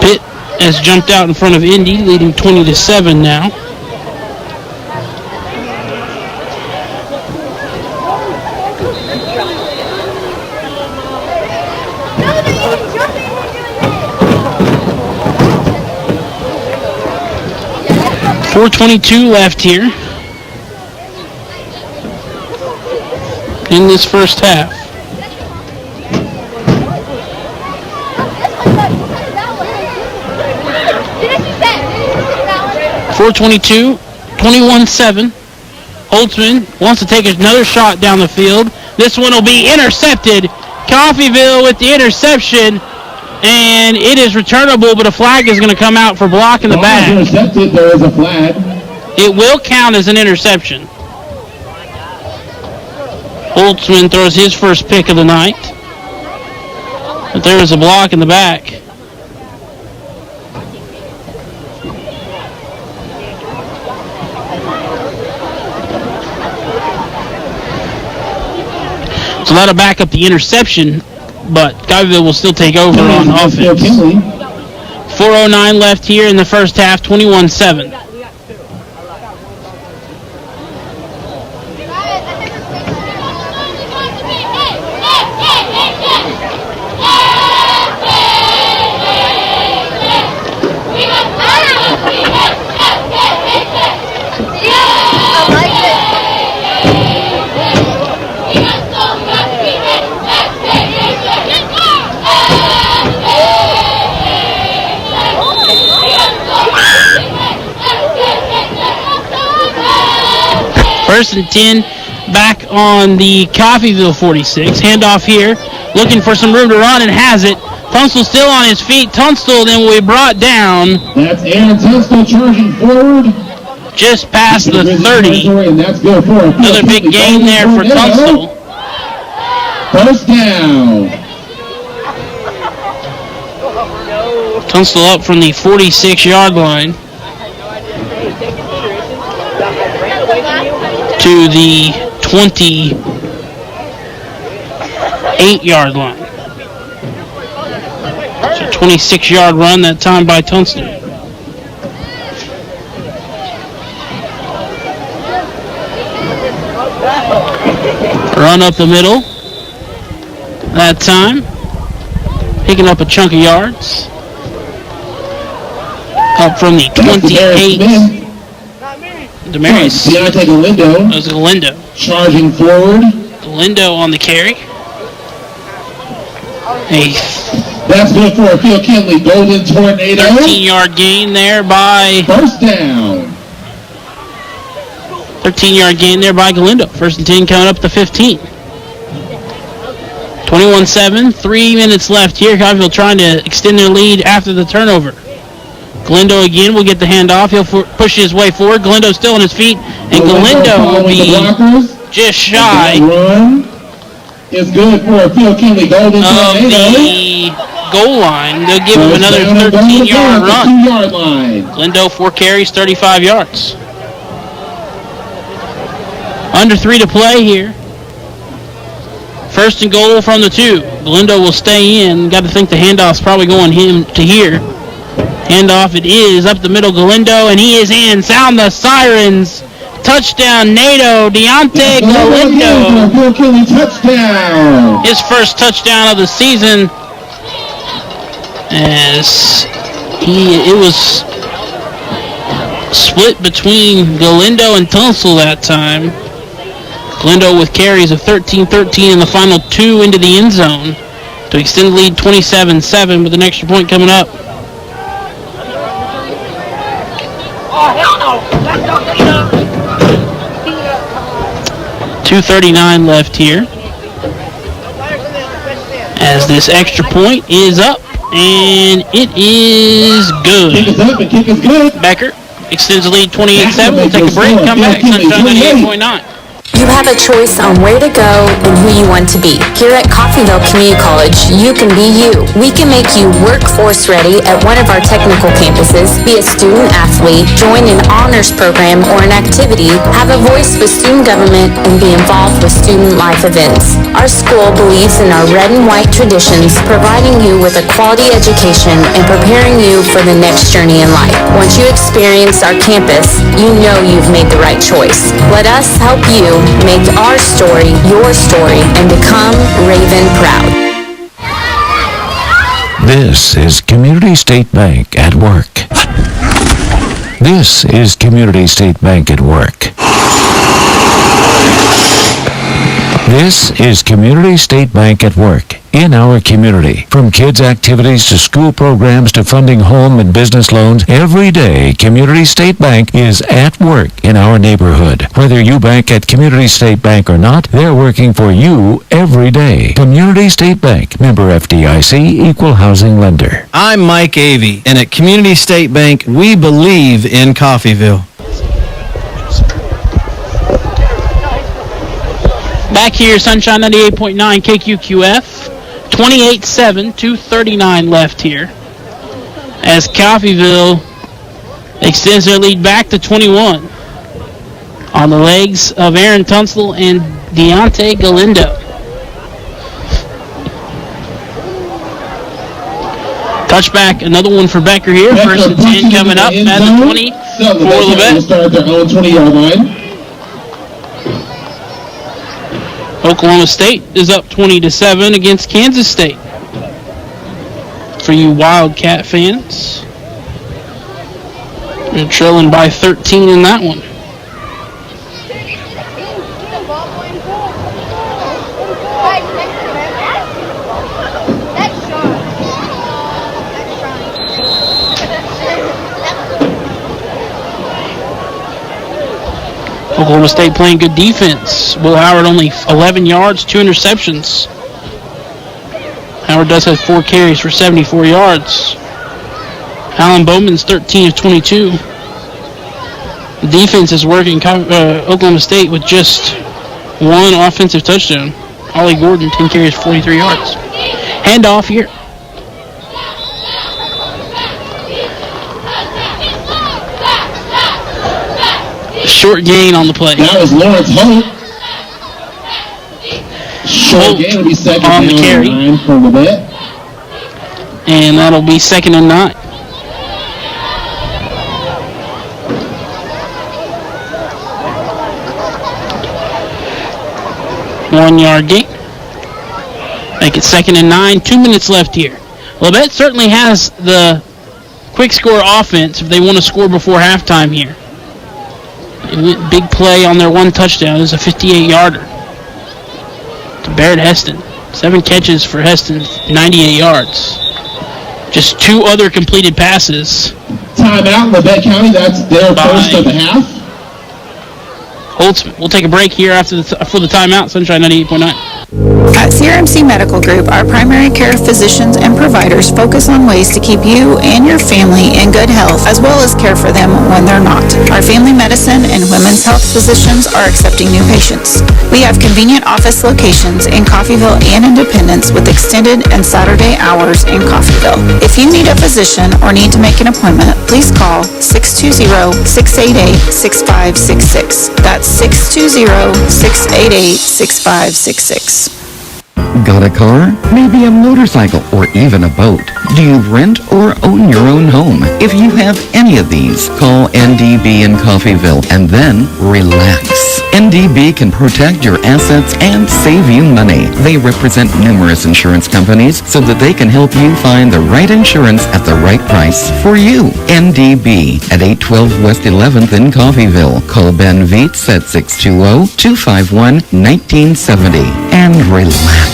Speaker 2: Pitt has jumped out in front of Indy, leading 20-7 now.
Speaker 3: 4:22 left here in this first half. .422, 21-7. Holtzman wants to take another shot down the field. This one will be intercepted. Coffeyville with the interception, and it is returnable, but a flag is going to come out for blocking the back.
Speaker 14: Intercepted, there is a flag.
Speaker 3: It will count as an interception. Holtzman throws his first pick of the night, but there is a block in the back. So that'll back up the interception, but Coffeyville will still take over on offense. 4:09 left here in the first half, 21-7. First and 10, back on the Coffeyville 46. Handoff here, looking for some room to run and has it. Tunstall still on his feet. Tunstall then will be brought down.
Speaker 14: That's Aaron Tunstall charging forward.
Speaker 3: Just past the 30.
Speaker 14: And that's good for him.
Speaker 3: Another big gain there for Tunstall.
Speaker 14: First down.
Speaker 3: Tunstall up from the 46-yard line to the 28-yard line. So 26-yard run that time by Tunstall. Run up the middle that time. Picking up a chunk of yards. Up from the 28. Demarius.
Speaker 14: Deontay Galindo.
Speaker 3: That was Galindo.
Speaker 14: Charging forward.
Speaker 3: Galindo on the carry.
Speaker 14: That's good for a Phil Kinley Golden Tornado.
Speaker 3: 13-yard gain there by...
Speaker 14: First down.
Speaker 3: 13-yard gain there by Galindo. First and 10 coming up to 15. 21-7. 3 minutes left here. Coffeyville trying to extend their lead after the turnover. Galindo again will get the handoff. He'll push his way forward. Galindo still on his feet. And Galindo will be just shy
Speaker 14: run is good for a Phil Kinley Golden Tornado.
Speaker 3: The goal line. They'll give him another 13-yard run.
Speaker 14: 2-yard line.
Speaker 3: Galindo 4 carries, 35 yards. Under 3 to play here. First and goal from the 2. Galindo will stay in. Got to think the handoff's probably going him to here. Handoff it is up the middle. Galindo, and he is in. Sound the sirens. Touchdown, NATO. Deontay Galindo.
Speaker 14: Touchdown.
Speaker 3: His first touchdown of the season. As it was split between Galindo and Tunstall that time. Galindo with carries of 13-13 in the final 2 into the end zone to extend the lead 27-7 with an extra point coming up. 2:39 left here. As this extra point is up, and it is good.
Speaker 14: Kick is up and kick is good.
Speaker 3: Becker extends the lead 28-7. We'll take a break, come back. Sunshine 98.9.
Speaker 4: You have a choice on where to go and who you want to be. Here at Coffeyville Community College, you can be you. We can make you workforce ready at one of our technical campuses, be a student athlete, join an honors program or an activity, have a voice with student government, and be involved with student life events. Our school believes in our red and white traditions, providing you with a quality education and preparing you for the next journey in life. Once you experience our campus, you know you've made the right choice. Let us help you make our story your story and become Raven proud.
Speaker 5: This is Community State Bank at work. This is Community State Bank at work. This is Community State Bank at work in our community. From kids' activities to school programs to funding home and business loans, every day Community State Bank is at work in our neighborhood. Whether you bank at Community State Bank or not, they're working for you every day. Community State Bank, member FDIC, equal housing lender.
Speaker 6: I'm Mike Avey, and at Community State Bank, we believe in Coffeyville.
Speaker 3: Back here, Sunshine 98.9 KQQF. 28-7, 2:39 left here. As Coffeyville extends their lead back to 21 on the legs of Aaron Tunstall and Deontay Galindo. Touchback, another one for Becker here. First and 10 coming up at the 20 for Labette.
Speaker 14: Will start their own 20-yard line.
Speaker 3: Oklahoma State is up 20-7 against Kansas State. For you Wildcat fans, they're trailing by 13 in that one. Oklahoma State playing good defense. Will Howard only 11 yards, 2 interceptions. Howard does have 4 carries for 74 yards. Alan Bowman's 13 of 22. The defense is working Oklahoma State with just 1 offensive touchdown. Ollie Gordon, 10 carries, 43 yards. Handoff here. Short gain on the play.
Speaker 14: That was Lawrence Holt. Short gain will be second
Speaker 3: on the carry.
Speaker 14: 9 for Labette.
Speaker 3: And that'll be 2nd and 9. One-yard gain. Make it 2nd and 9. 2 minutes left here. Labette certainly has the quick score offense if they want to score before halftime here. Big play on their 1 touchdown. It was a 58-yarder to Barrett Heston. 7 catches for Heston, 98 yards. Just 2 other completed passes.
Speaker 14: Timeout, Labette County. That's their first of the half.
Speaker 3: Holtzman. We'll take a break here for the timeout. Sunshine 98.9.
Speaker 7: At CRMC Medical Group, our primary care physicians and providers focus on ways to keep you and your family in good health, as well as care for them when they're not. Our family medicine and women's health physicians are accepting new patients. We have convenient office locations in Coffeyville and Independence with extended and Saturday hours in Coffeyville. If you need a physician or need to make an appointment, please call 620-688-6566. That's 620-688-6566.
Speaker 8: Got a car? Maybe a motorcycle or even a boat. Do you rent or own your own home? If you have any of these, call NDB in Coffeyville and then relax. NDB can protect your assets and save you money. They represent numerous insurance companies so that they can help you find the right insurance at the right price for you. NDB at 812 West 11th in Coffeyville. Call Ben Vietz at 620-251-1970 and relax.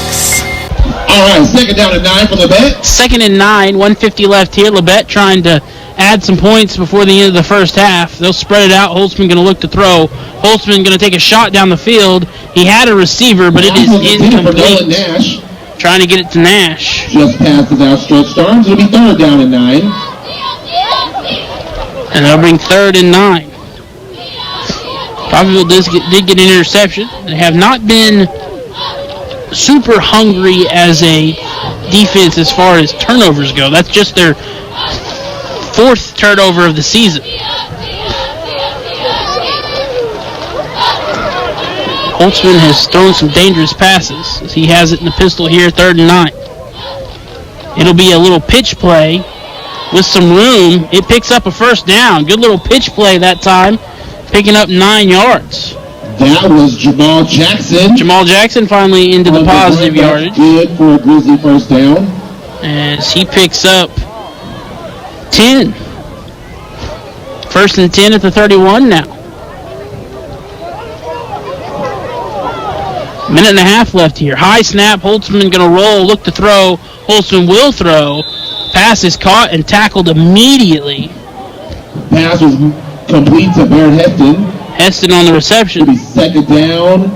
Speaker 14: All right, 2nd down and 9 for Labette.
Speaker 3: 2nd and 9, 150 left here. Labette trying to add some points before the end of the first half. They'll spread it out. Holtzman going to look to throw. Holtzman going to take a shot down the field. He had a receiver, but it is incomplete. Trying to get it to Nash.
Speaker 14: Just past his outstretched arms. It'll be 3rd down and 9.
Speaker 3: And they'll bring 3rd and 9. Coffeyville did get an interception. They have not been super hungry as a defense as far as turnovers go. That's just their 4th turnover of the season. Holtzman has thrown some dangerous passes as he has it in the pistol here, 3rd and 9. It'll be a little pitch play with some room. It picks up a 1st down. Good little pitch play that time, picking up 9 yards.
Speaker 14: That was Jamal Jackson.
Speaker 3: Jamal Jackson finally into the positive yardage.
Speaker 14: Good for a Grizzly 1st down.
Speaker 3: As he picks up 10. First and 10 at the 31 now. Minute and a half left here. High snap. Holtzman going to roll, look to throw. Holtzman will throw. Pass is caught and tackled immediately.
Speaker 14: Pass was complete to Barrett Heston.
Speaker 3: Heston on the reception.
Speaker 14: It'll be second down.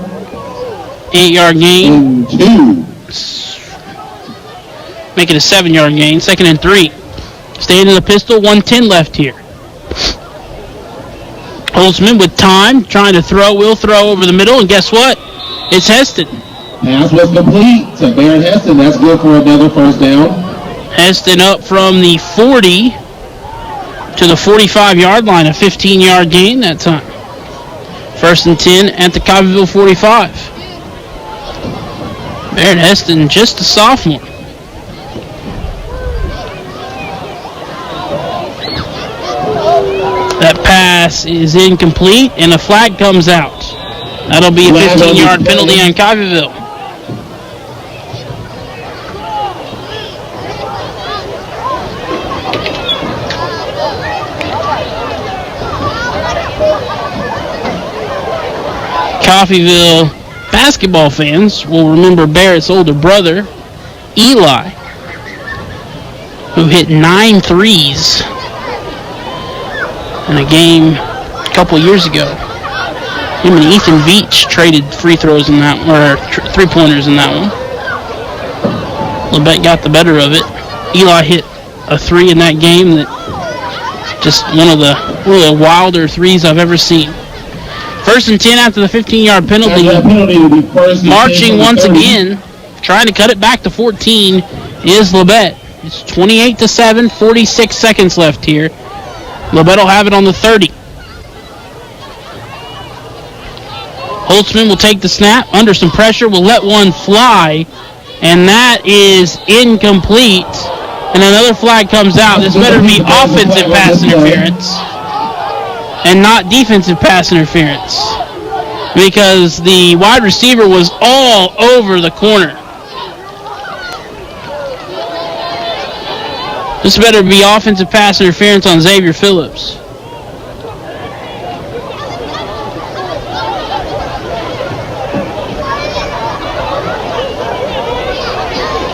Speaker 3: 8-yard gain.
Speaker 14: And 2.
Speaker 3: Make it a 7-yard gain. Second and 3. Staying in the pistol. 1:10 left here. Holtzman with time. Trying to throw. Will throw over the middle. And guess what? It's Heston.
Speaker 14: Pass was complete to Barrett Heston. That's good for another first down.
Speaker 3: Heston up from the 40 to the 45-yard line. A 15-yard gain that time. First and 10 at the Coffeyville 45. Barrett Heston, just a sophomore. That pass is incomplete, and a flag comes out. That'll be a 15-yard penalty on Coffeyville. Coffeyville basketball fans will remember Barrett's older brother, Eli, who hit 9 threes in a game a couple years ago. Him and Ethan Veach traded free throws in that one, or three-pointers in that one. Labette got the better of it. Eli hit a 3 in that game that just one of the wilder threes I've ever seen. First and 10 after the 15-yard penalty. Marching once again, trying to cut it back to 14 is Labette. It's 28-7, 46 seconds left here. Labette will have it on the 30. Holtzman will take the snap, under some pressure, will let one fly, and that is incomplete. And another flag comes out. This better be offensive pass interference and not defensive pass interference, because the wide receiver was all over the corner. This better be offensive pass interference on Xavier Phillips.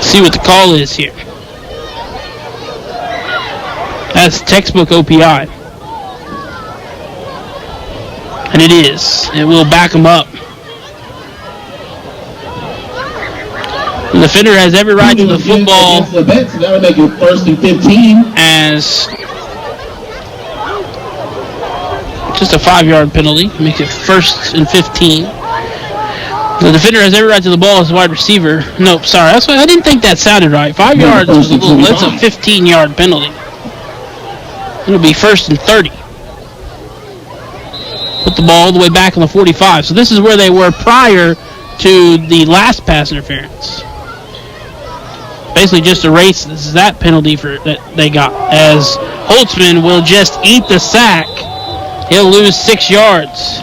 Speaker 3: See what the call is here. That's textbook OPI. And it is. It will back him up. The defender has every right to the football.
Speaker 14: So that would make it first and 15.
Speaker 3: As just a 5-yard penalty. Makes it first and 15. The defender has every right to the ball as a wide receiver. Nope, sorry. That's why I didn't think that sounded right. 5 yards was a little. That's a 15-yard penalty. It'll be first and 30. Put the ball all the way back on the 45. So this is where they were prior to the last pass interference. Basically just erase that penalty that they got, as Holtzman will just eat the sack. He'll lose 6 yards.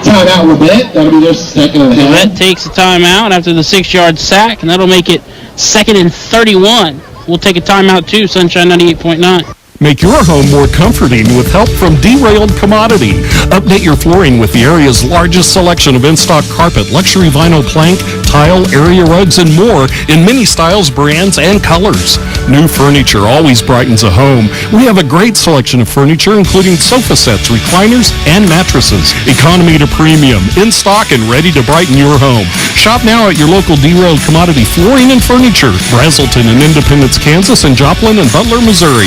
Speaker 14: Timeout, Labette. That'll be their second and a half.
Speaker 3: Labette takes a timeout after the 6-yard sack, and that'll make it second and 31. We'll take a timeout too, Sunshine 98.9.
Speaker 10: Make your home more comforting with help from Derailed Commodity. Update your flooring with the area's largest selection of in-stock carpet, luxury vinyl plank, tile, area rugs, and more in many styles, brands, and colors. New furniture always brightens a home. We have a great selection of furniture, including sofa sets, recliners, and mattresses. Economy to premium, in stock and ready to brighten your home. Shop now at your local Derailed Commodity Flooring and Furniture, Brazelton in Independence, Kansas, and Joplin and Butler, Missouri.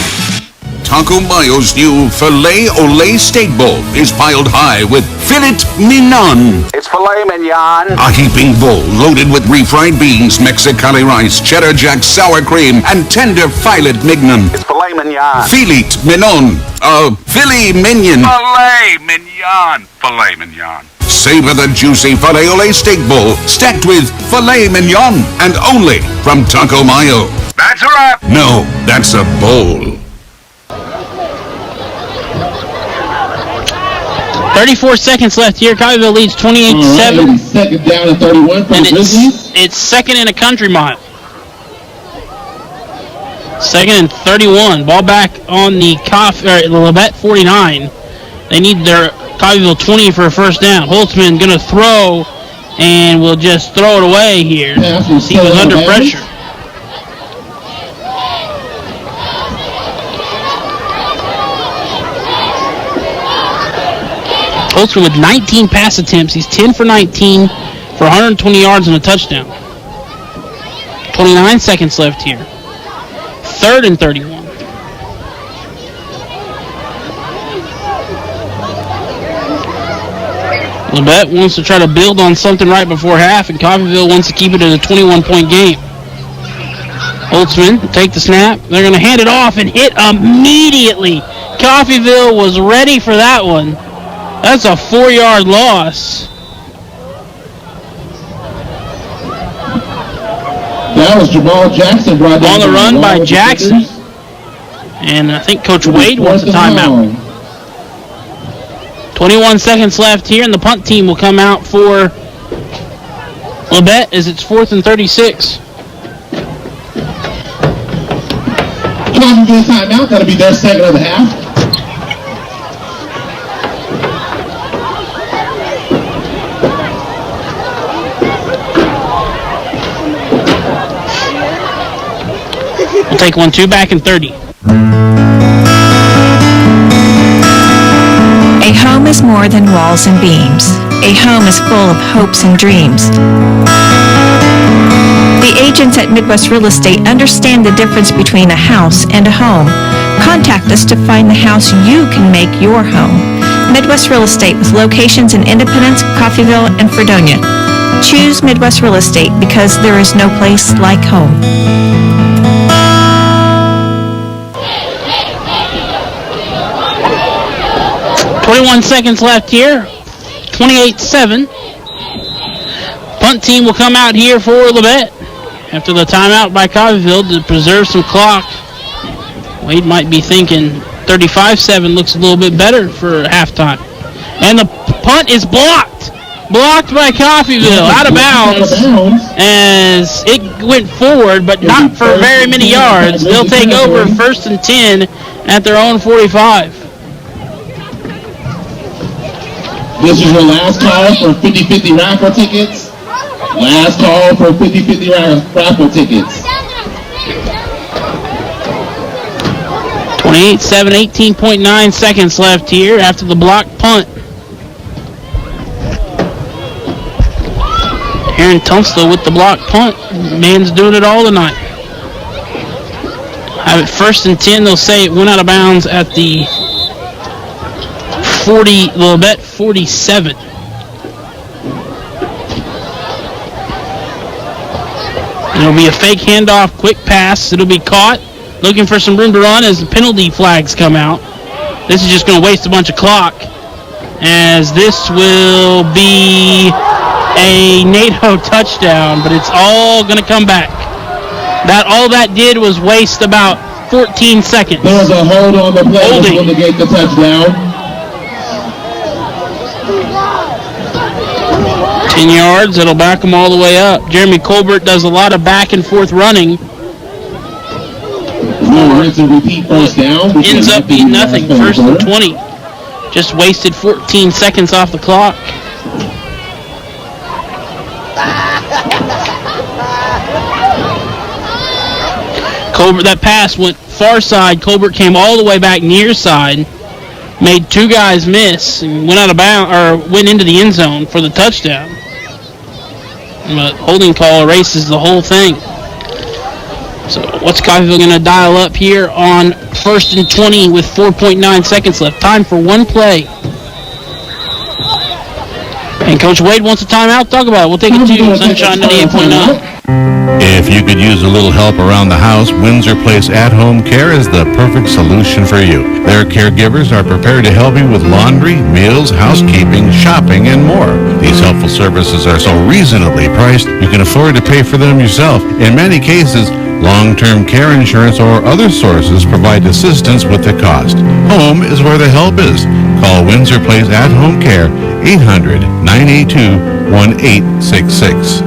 Speaker 11: Taco Mayo's new Filet Olé Steak Bowl is piled high with filet mignon.
Speaker 12: It's filet mignon.
Speaker 11: A heaping bowl loaded with refried beans, Mexicali rice, cheddar jack, sour cream, and tender filet mignon.
Speaker 12: It's filet mignon.
Speaker 11: Filet mignon. Filet mignon.
Speaker 12: Filet mignon. Filet mignon.
Speaker 11: Savor the juicy Filet Olé Steak Bowl stacked with filet mignon and only from Taco Mayo.
Speaker 12: That's a wrap.
Speaker 11: No, that's a bowl.
Speaker 3: 34 seconds left here. Coffeyville leads 28-7.
Speaker 14: Second down and 31 for
Speaker 3: and
Speaker 14: the Grizzlies.
Speaker 3: It's second and a country mile. Second and 31. Ball back on the Labette 49. They need their Coffeyville 20 for a first down. Holtzman going to throw and will just throw it away here. He was under pressure. Holtzman with 19 pass attempts. He's 10 for 19 for 120 yards and a touchdown. 29 seconds left here. Third and 31. Labette wants to try to build on something right before half, and Coffeyville wants to keep it at a 21-point game. Holtzman take the snap. They're going to hand it off and hit immediately. Coffeyville was ready for that one. That's a 4-yard loss.
Speaker 14: That was Jamal Jackson brought down
Speaker 3: on the run by Jackson. And I think Coach Wade wants a timeout. 21 seconds left here, and the punt team will come out for Labette as it's 4th and 36.
Speaker 14: Clock get a timeout. That'll be their second of the half.
Speaker 3: We'll take 1-2 back and 30.
Speaker 13: A home is more than walls and beams. A home is full of hopes and dreams. The agents at Midwest Real Estate understand the difference between a house and a home. Contact us to find the house you can make your home. Midwest Real Estate with locations in Independence, Coffeyville, and Fredonia. Choose Midwest Real Estate because there is no place like home.
Speaker 3: 21 seconds left here. 28-7. Punt team will come out here for Labette after the timeout by Coffeyville to preserve some clock. Wade might be thinking 35-7 looks a little bit better for halftime. And the punt is blocked. Blocked by Coffeyville, out of bounds, as it went forward, but not for very many yards. They'll take over 1st and 10 at their own 45.
Speaker 14: This is your last call for 50-50 raffle tickets. Last call for 50-50 raffle tickets.
Speaker 3: 28-7, 18.9 seconds left here after the blocked punt. Aaron Tunstall with the blocked punt. Man's doing it all tonight. Have it 1st and 10. They'll say it went out of bounds at the 40, Labette 47. It'll be a fake handoff, quick pass. It'll be caught. Looking for some room to run as the penalty flags come out. This is just going to waste a bunch of clock, as this will be a NATO touchdown, but it's all going to come back. All that did was waste about 14 seconds.
Speaker 14: There was a hold on the play to negate the touchdown.
Speaker 3: 10 yards, it'll back them all the way up. Jeremy Colbert does a lot of back and forth running.
Speaker 14: Rinse and repeat first down.
Speaker 3: Ends up being nothing. 1st and 20. Just wasted 14 seconds off the clock. Colbert, that pass went far side. Colbert came all the way back near side. Made 2 guys miss and went out of bounds, or went into the end zone for the touchdown. But holding call erases the whole thing. So what's Coffeyville going to dial up here on 1st and 20 with 4.9 seconds left? Time for one play. And Coach Wade wants a timeout. Talk about it. We'll take it to Sunshine 98.9.
Speaker 15: If you could use a little help around the house, Windsor Place At-Home Care is the perfect solution for you. Their caregivers are prepared to help you with laundry, meals, housekeeping, shopping, and more. These helpful services are so reasonably priced, you can afford to pay for them yourself. In many cases, long-term care insurance or other sources provide assistance with the cost. Home is where the help is. Call Windsor Place At-Home Care, 800-982-1866.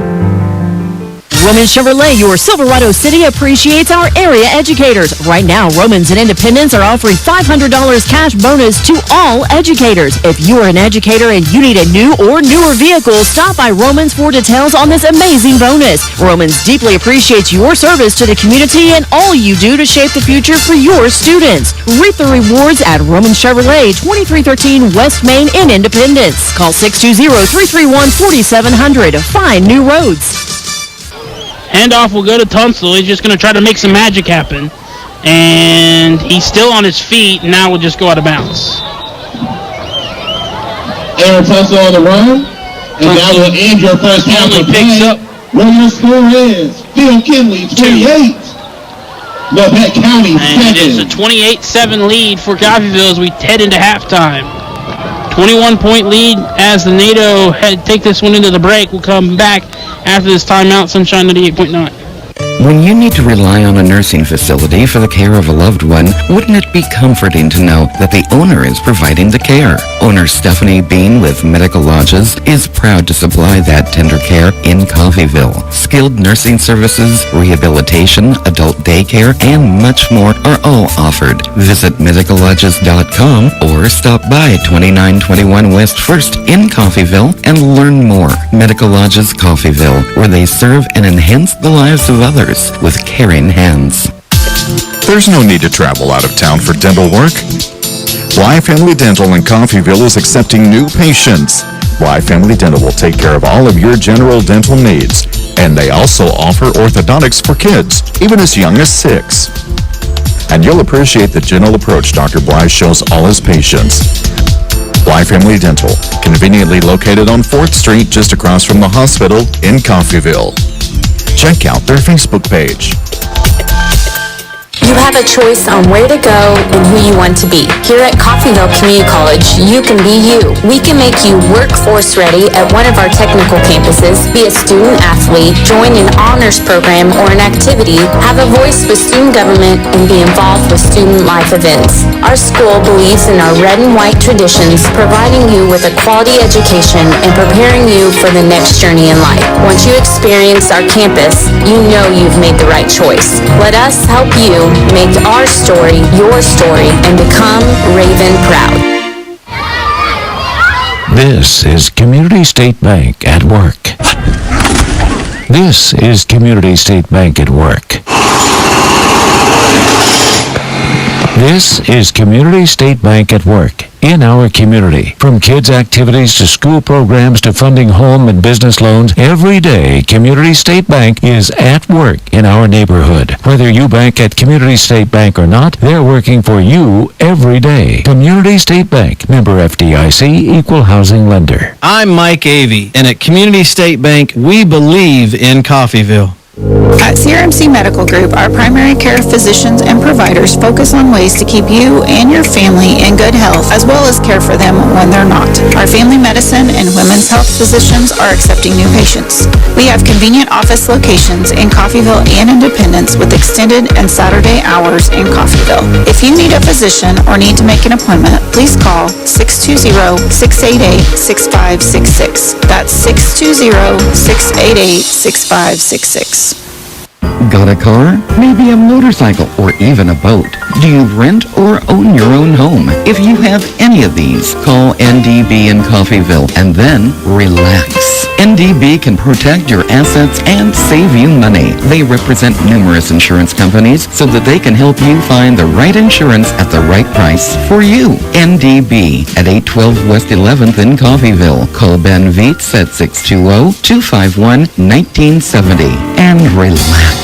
Speaker 16: Roman Chevrolet, your Silverado City, appreciates our area educators. Right now, Romans and Independence are offering $500 cash bonus to all educators. If you are an educator and you need a new or newer vehicle, stop by Romans for details on this amazing bonus. Romans deeply appreciates your service to the community and all you do to shape the future for your students. Reap the rewards at Roman Chevrolet, 2313 West Main in Independence. Call 620-331-4700 to find new roads.
Speaker 3: Handoff will go to Tunstall. He's just going to try to make some magic happen. And he's still on his feet. Now we'll just go out of bounds.
Speaker 14: Aaron Tunstall on the run. And that will end your first half of
Speaker 3: picks
Speaker 14: play.
Speaker 3: up.
Speaker 14: Where your score is Phil Kinley, 28. Labette County,
Speaker 3: And
Speaker 14: 7.
Speaker 3: it's a 28-7 lead for Coffeyville as we head into halftime. 21-point lead as the NATO take this one into the break. We'll come back after this timeout. Sunshine 98.9.
Speaker 8: When you need to rely on a nursing facility for the care of a loved one, wouldn't it be comforting to know that the owner is providing the care? Owner Stephanie Bean with Medical Lodges is proud to supply that tender care in Coffeyville. Skilled nursing services, rehabilitation, adult daycare, and much more are all offered. Visit medicallodges.com or stop by 2921 West 1st in Coffeyville and learn more. Medical Lodges Coffeyville, where they serve and enhance the lives of others with caring hands.
Speaker 17: There's no need to travel out of town for dental work. Y Family Dental in Coffeyville is accepting new patients. Y Family Dental will take care of all of your general dental needs, and they also offer orthodontics for kids, even as young as 6. And you'll appreciate the gentle approach Dr. Bly shows all his patients. Y Family Dental, conveniently located on 4th Street just across from the hospital in Coffeyville. Check out their Facebook page.
Speaker 4: You have a choice on where to go and who you want to be. Here at Coffeyville Community College, you can be you. We can make you workforce ready at one of our technical campuses, be a student athlete, join an honors program or an activity, have a voice with student government, and be involved with student life events. Our school believes in our red and white traditions, providing you with a quality education and preparing you for the next journey in life. Once you experience our campus, you know you've made the right choice. Let us help you make our story your story and become Raven proud.
Speaker 5: This is Community State Bank at work. This is Community State Bank at work. This is Community State Bank at work in our community. From kids' activities to school programs to funding home and business loans, every day Community State Bank is at work in our neighborhood. Whether you bank at Community State Bank or not, they're working for you every day. Community State Bank, member FDIC, equal housing lender.
Speaker 6: I'm Mike Avey, and at Community State Bank, we believe in Coffeyville.
Speaker 7: At CRMC Medical Group, our primary care physicians and providers focus on ways to keep you and your family in good health, as well as care for them when they're not. Our family medicine and women's health physicians are accepting new patients. We have convenient office locations in Coffeyville and Independence with extended and Saturday hours in Coffeyville. If you need a physician or need to make an appointment, please call 620-688-6566. That's 620-688-6566.
Speaker 8: Got a car? Maybe a motorcycle or even a boat. Do you rent or own your own home? If you have any of these, call NDB in Coffeyville and then relax. NDB can protect your assets and save you money. They represent numerous insurance companies so that they can help you find the right insurance at the right price for you. NDB at 812 West 11th in Coffeyville. Call Ben Vietz at 620-251-1970 and relax.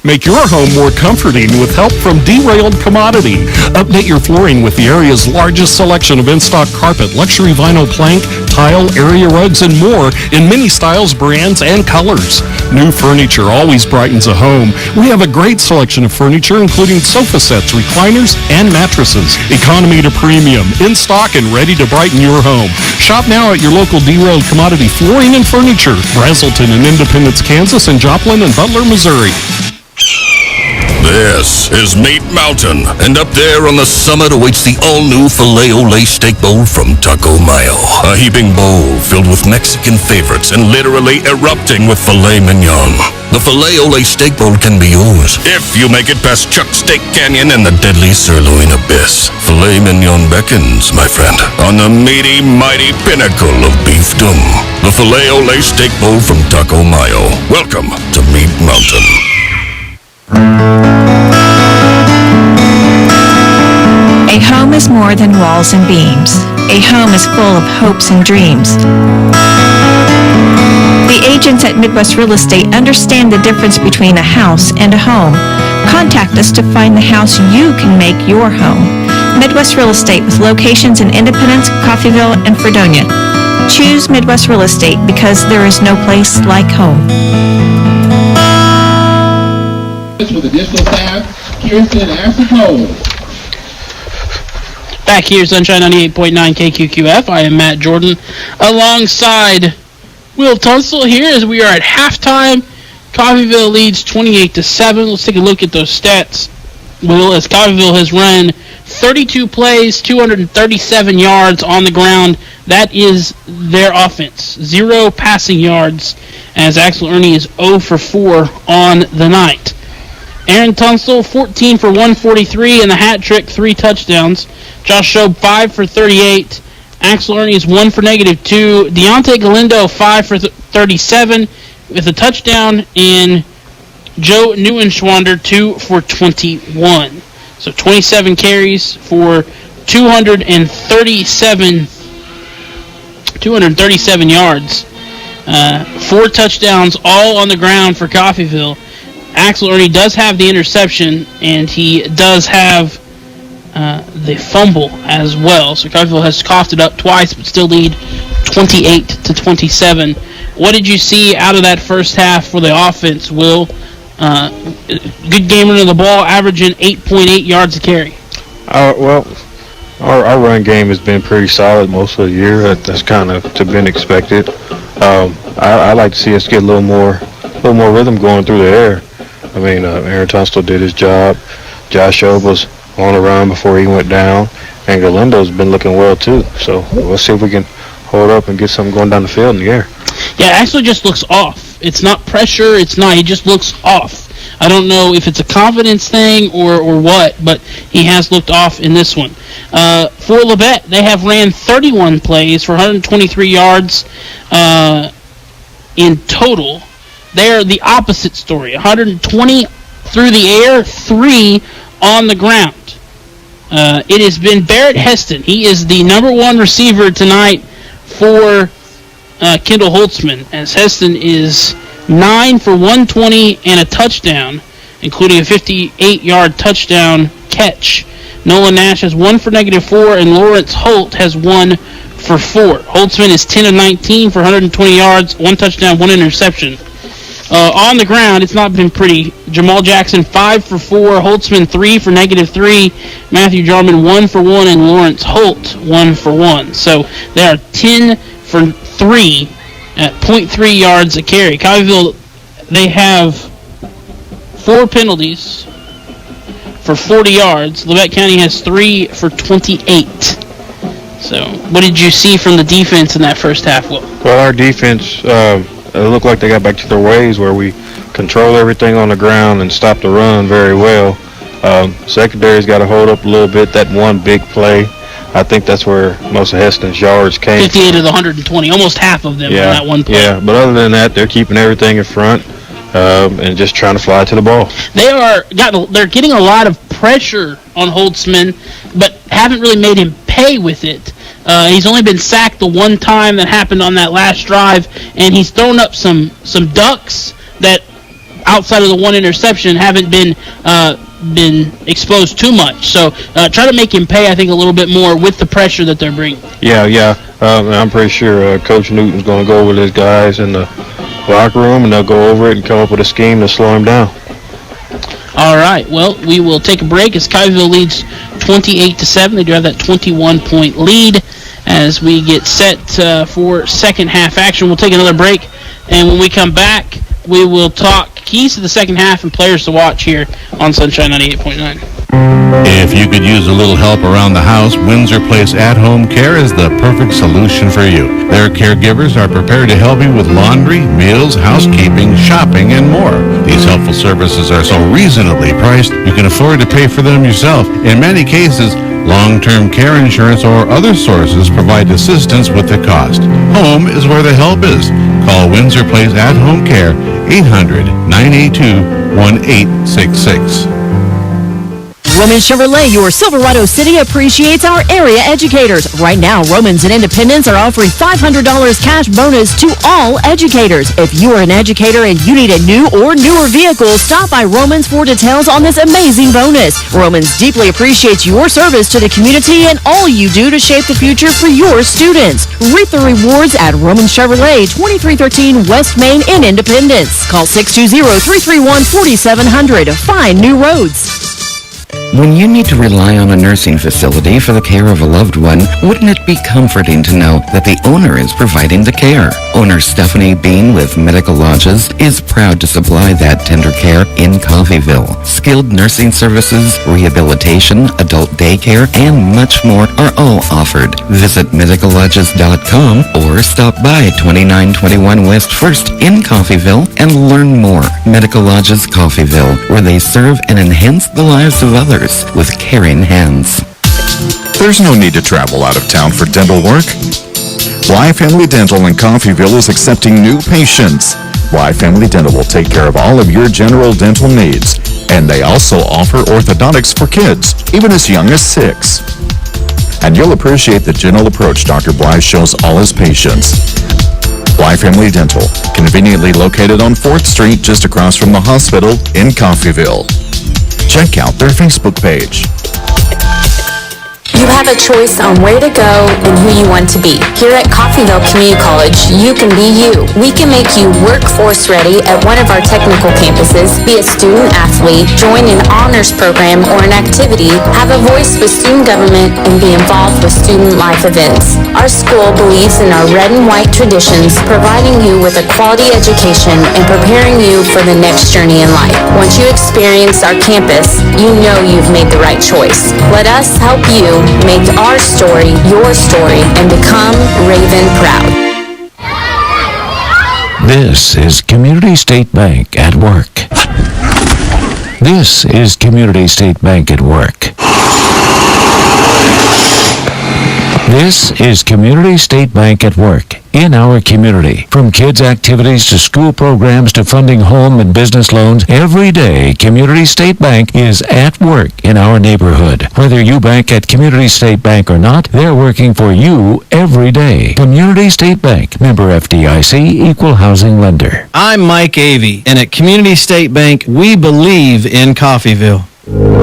Speaker 10: Make your home more comforting with help from Derailed Commodity. Update your flooring with the area's largest selection of in-stock carpet, luxury vinyl plank, tile, area rugs, and more in many styles, brands, and colors. New furniture always brightens a home. We have a great selection of furniture, including sofa sets, recliners, and mattresses. Economy to premium, in stock and ready to brighten your home. Shop now at your local Derailed Commodity Flooring and Furniture, Brazelton in Independence, Kansas, and Joplin and Butler, Missouri.
Speaker 11: This is Meat Mountain, and up there on the summit awaits the all-new Filet-O-Lay Steak Bowl from Taco Mayo. A heaping bowl filled with Mexican favorites and literally erupting with filet mignon. The Filet-O-Lay Steak Bowl can be yours if you make it past Chuck's Steak Canyon and the deadly sirloin abyss. Filet mignon beckons, my friend, on the meaty, mighty pinnacle of beefdom. The Filet-O-Lay Steak Bowl from Taco Mayo. Welcome to Meat Mountain.
Speaker 13: A home is more than walls and beams. A home is full of hopes and dreams. The agents at Midwest Real Estate understand the difference between a house and a home. Contact us to find the house you can make your home. Midwest Real Estate with locations in Independence, Coffeyville, and Fredonia. Choose Midwest Real Estate because there is no place like home.
Speaker 14: With additional staff, Kirsten Ashley Cole.
Speaker 2: Back here, Sunshine 98.9 KQQF. I am Matt Jordan alongside Will Tunstall here as we are at halftime. Coffeyville leads 28-7. Let's take a look at those stats. Will, as Coffeyville has run 32 plays, 237 yards on the ground. That is their offense. 0 passing yards as Axel Ernie is 0 for 4 on the night. Aaron Tunstall, 14 for 143 and the hat trick, 3 touchdowns. Josh Shobe, 5 for 38. Axel Ernie is 1 for -2. Deontay Galindo, 5 for 37 with a touchdown. And Joe Neuenschwander, 2 for 21. So 27 carries for 237 yards. 4 touchdowns, all on the ground for Coffeyville. Axel Ernie does have the interception, and he does have the fumble as well. So Coffeyville has coughed it up twice, but still lead 28-27. What did you see out of that first half for the offense, Will? Good game running the ball, averaging 8.8 yards a carry.
Speaker 9: Well, our run game has been pretty solid most of the year. That's kind of to been expected. I like to see us get a little more rhythm going through the air. I mean, Aaron Tunstall did his job. Josh Shobe was on the run before he went down, and Galindo's been looking well too. So let's see if we can hold up and get something going down the field in the air.
Speaker 2: Yeah, it actually just looks off. It's not pressure. It's not. He just looks off. I don't know if it's a confidence thing or what, but he has looked off in this one. For Labette, they have ran 31 plays for 123 yards in total. They're the opposite story. 120 through the air, 3 on the ground. It has been Barrett Heston. He is the number 1 receiver tonight for Kendall Holtzman, as Heston is 9 for 120 and a touchdown, including a 58-yard touchdown catch. Nolan Nash has 1 for -4, and Lawrence Holt has 1 for 4. Holtzman is 10 of 19 for 120 yards, 1 touchdown, 1 interception. On the ground, it's not been pretty. Jamal Jackson, 5 for 4. Holtzman, 3 for -3. Matthew Jarman, 1 for 1. And Lawrence Holt, 1 for 1. So they are 10 for 3 at 0.3 yards a carry. Coffeyville, they have 4 penalties for 40 yards. Labette County has 3 for 28. So what did you see from the defense in that first half, Will?
Speaker 9: Well, our defense, it looked like they got back to their ways where we control everything on the ground and stop the run very well. Secondary's got to hold up a little bit. That one big play, I think that's where most of Heston's yards came
Speaker 2: 58 of the 120, almost half of them on that one play.
Speaker 9: Yeah, but other than that, they're keeping everything in front and just trying to fly to the ball.
Speaker 2: They're getting a lot of pressure on Holtzman, but haven't really made him pay with it. He's only been sacked the one time that happened on that last drive, and he's thrown up some ducks that, outside of the 1 interception, haven't been exposed too much. So try to make him pay, I think, a little bit more with the pressure that they're bringing.
Speaker 9: Yeah. I'm pretty sure Coach Newton's going to go with his guys in the locker room, and they'll go over it and come up with a scheme to slow him down.
Speaker 2: All right. Well, we will take a break as Coffeyville leads 28-7. They do have that 21-point lead as we get set for second half action. We'll take another break, and when we come back, we will talk keys to the second half and players to watch here on Sunshine 98.9.
Speaker 15: If you could use a little help around the house, Windsor Place At-Home Care is the perfect solution for you. Their caregivers are prepared to help you with laundry, meals, housekeeping, shopping, and more. These helpful services are so reasonably priced, you can afford to pay for them yourself. In many cases, long-term care insurance or other sources provide assistance with the cost. Home is where the help is. Call Windsor Place At-Home Care, 800-982-1866.
Speaker 16: Roman Chevrolet, your Silverado City, appreciates our area educators. Right now, Romans and Independence are offering $500 cash bonus to all educators. If you are an educator and you need a new or newer vehicle, stop by Romans for details on this amazing bonus. Romans deeply appreciates your service to the community and all you do to shape the future for your students. Reap the rewards at Roman Chevrolet, 2313 West Main in Independence. Call 620-331-4700. Find new roads.
Speaker 8: When you need to rely on a nursing facility for the care of a loved one, wouldn't it be comforting to know that the owner is providing the care? Owner Stephanie Bean with Medical Lodges is proud to supply that tender care in Coffeyville. Skilled nursing services, rehabilitation, adult daycare, and much more are all offered. Visit medicallodges.com or stop by 2921 West 1st in Coffeyville and learn more. Medical Lodges Coffeyville, where they serve and enhance the lives of others with caring hands.
Speaker 17: There's no need to travel out of town for dental work. Y Family Dental in Coffeyville is accepting new patients. Y Family Dental will take care of all of your general dental needs, and they also offer orthodontics for kids, even as young as 6. And you'll appreciate the gentle approach Dr. Bly shows all his patients. Y Family Dental, conveniently located on 4th Street just across from the hospital in Coffeyville. Check out their Facebook page.
Speaker 4: You have a choice on where to go and who you want to be. Here at Coffeyville Community College, you can be you. We can make you workforce ready at one of our technical campuses, be a student athlete, join an honors program or an activity, have a voice with student government, and be involved with student life events. Our school believes in our red and white traditions, providing you with a quality education and preparing you for the next journey in life. Once you experience our campus, you know you've made the right choice. Let us help you make our story your story and become Raven proud.
Speaker 5: This is Community State Bank at work. This is Community State Bank at work. This is Community State Bank at work in our community. From kids' activities to school programs to funding home and business loans, every day Community State Bank is at work in our neighborhood. Whether you bank at Community State Bank or not, they're working for you every day. Community State Bank, member FDIC, equal housing lender.
Speaker 6: I'm Mike Avey, and at Community State Bank, we believe in Coffeyville.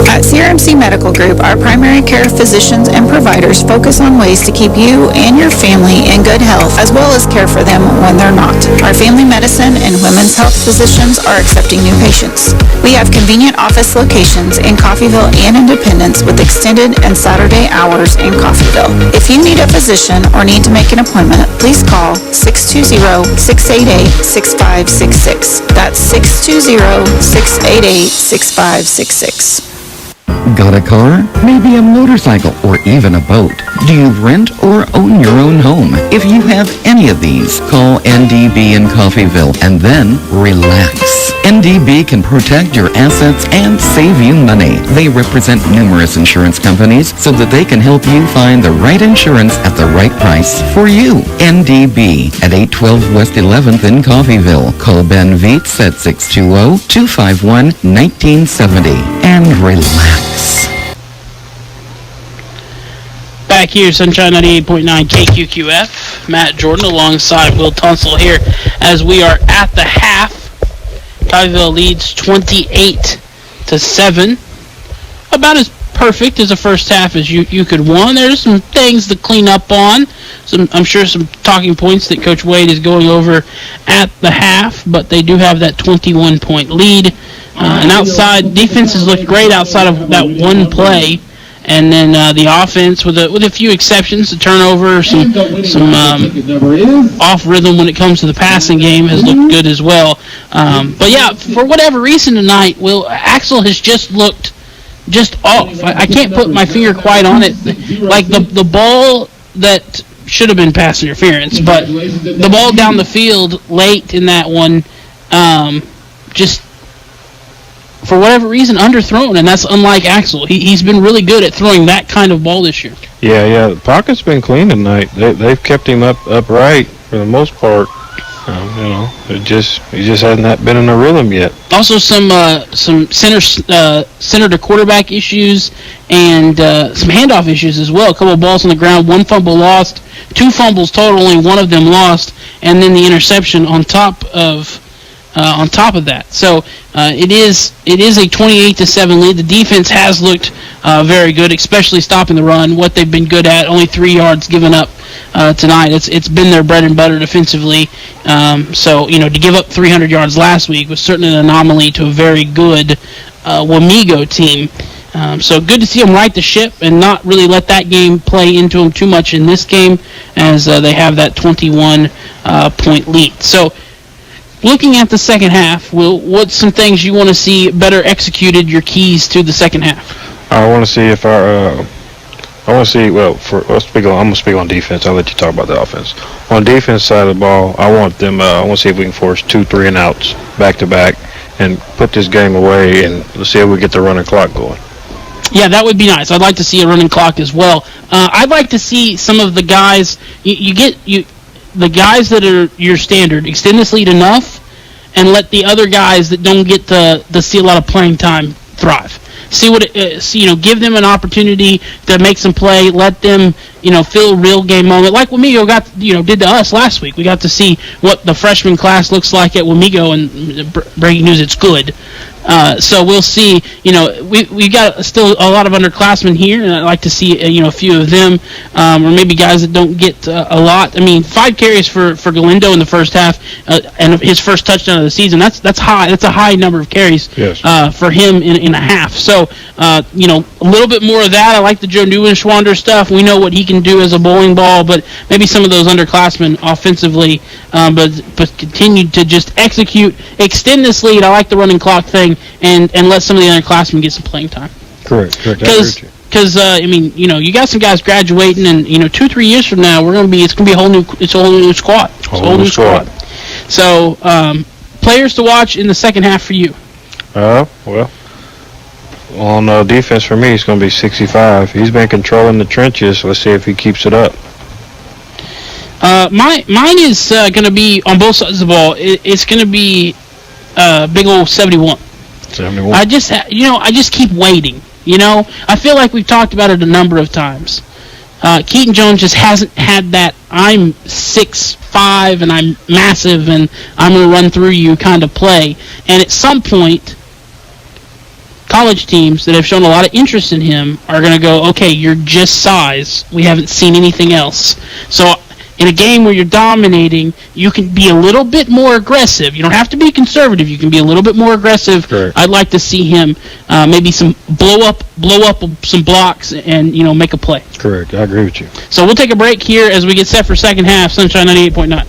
Speaker 7: At CRMC Medical Group, our primary care physicians and providers focus on ways to keep you and your family in good health, as well as care for them when they're not. Our family medicine and women's health physicians are accepting new patients. We have convenient office locations in Coffeyville and Independence with extended and Saturday hours in Coffeyville. If you need a physician or need to make an appointment, please call 620-688-6566. That's 620-688-6566.
Speaker 8: Got a car? Maybe a motorcycle or even a boat. Do you rent or own your own home? If you have any of these, call NDB in Coffeyville and then relax. NDB can protect your assets and save you money. They represent numerous insurance companies so that they can help you find the right insurance at the right price for you. NDB at 812 West 11th in Coffeyville. Call Ben Vietz at 620-251-1970 and relax.
Speaker 2: Back here, Sunshine 98.9 KQQF. Matt Jordan alongside Will Tunsil here as we are at the half. Coffeyville leads 28-7. About as perfect as a first half as you could want. There's some things to clean up on. I'm sure some talking points that Coach Wade is going over at the half, but they do have that 21-point lead. And outside, defenses looked great outside of that one play.
Speaker 3: and then the offense with a few exceptions, the turnover, some off rhythm when it comes to the passing game has looked good as well. But yeah, for whatever reason tonight, Axel has just looked just off. I can't put my finger quite on it. Like the ball that should have been pass interference, but the ball down the field late in that one, just for whatever reason underthrown, and that's unlike Axel. He's been really good at throwing that kind of ball this year.
Speaker 9: Yeah. The pocket's been clean tonight. They've kept him upright for the most part. He just hasn't been in a rhythm yet.
Speaker 3: Also, some center to quarterback issues and some handoff issues as well. A couple of balls on the ground, one fumble lost, 2 fumbles total, only one of them lost, and then the interception on top of that. So it is a 28-7 lead. The defense has looked very good, especially stopping the run. What they've been good at, only 3 yards given up tonight. It's been their bread and butter defensively. So to give up 300 yards last week was certainly an anomaly to a very good Wamego team. So good to see them right the ship and not really let that game play into them too much in this game, as they have that 21-point lead. So looking at the second half, what's some things you want to see better executed, your keys to the second half?
Speaker 9: I want to see if I'm going to speak on defense. I'll let you talk about the offense. On the defense side of the ball, I want to see if we can force 2 3-and-outs back-to-back and put this game away, and let's see if we get the running clock going.
Speaker 3: Yeah, that would be nice. I'd like to see a running clock as well. I'd like to see some of the guys, the guys that are your standard, extend this lead enough and let the other guys that don't get to see a lot of playing time thrive. Give them an opportunity to make some play. Let them, feel a real game moment, like Wamego did to us last week. We got to see what the freshman class looks like at Wamego, and breaking news, it's good. So we'll see. We got still a lot of underclassmen here, and I'd like to see a few of them, or maybe guys that don't get a lot. 5 carries for Galindo in the first half, and his first touchdown of the season. That's high. That's a high number of carries for him in a half. So a little bit more of that. I like the Joe Neuenschwander stuff. We know what he can do as a bowling ball, but maybe some of those underclassmen offensively, but continue to just execute, extend this lead. I like the running clock thing. And let some of the underclassmen get some playing time.
Speaker 9: Correct.
Speaker 3: Because you got some guys graduating, and 2-3 years from now, it's gonna be a whole new squad. Whole new squad. So players to watch in the second half for you.
Speaker 9: On defense for me, it's gonna be 65. He's been controlling the trenches. Let's see if he keeps it up.
Speaker 3: Mine is gonna be on both sides of the ball. It's gonna be big old 71.
Speaker 9: 71.
Speaker 3: I just keep waiting. I feel like we've talked about it a number of times. Keaton Jones just hasn't had that I'm 6'5" and I'm massive and I'm going to run through you kind of play. And at some point, college teams that have shown a lot of interest in him are going to go, okay, you're just size. We haven't seen anything else. So in a game where you're dominating, you can be a little bit more aggressive. You don't have to be conservative. You can be a little bit more aggressive.
Speaker 9: Correct.
Speaker 3: I'd like to see him maybe some blow up some blocks and make a play.
Speaker 9: Correct. I agree with you.
Speaker 3: So we'll take a break here as we get set for second half. Sunshine 98.9.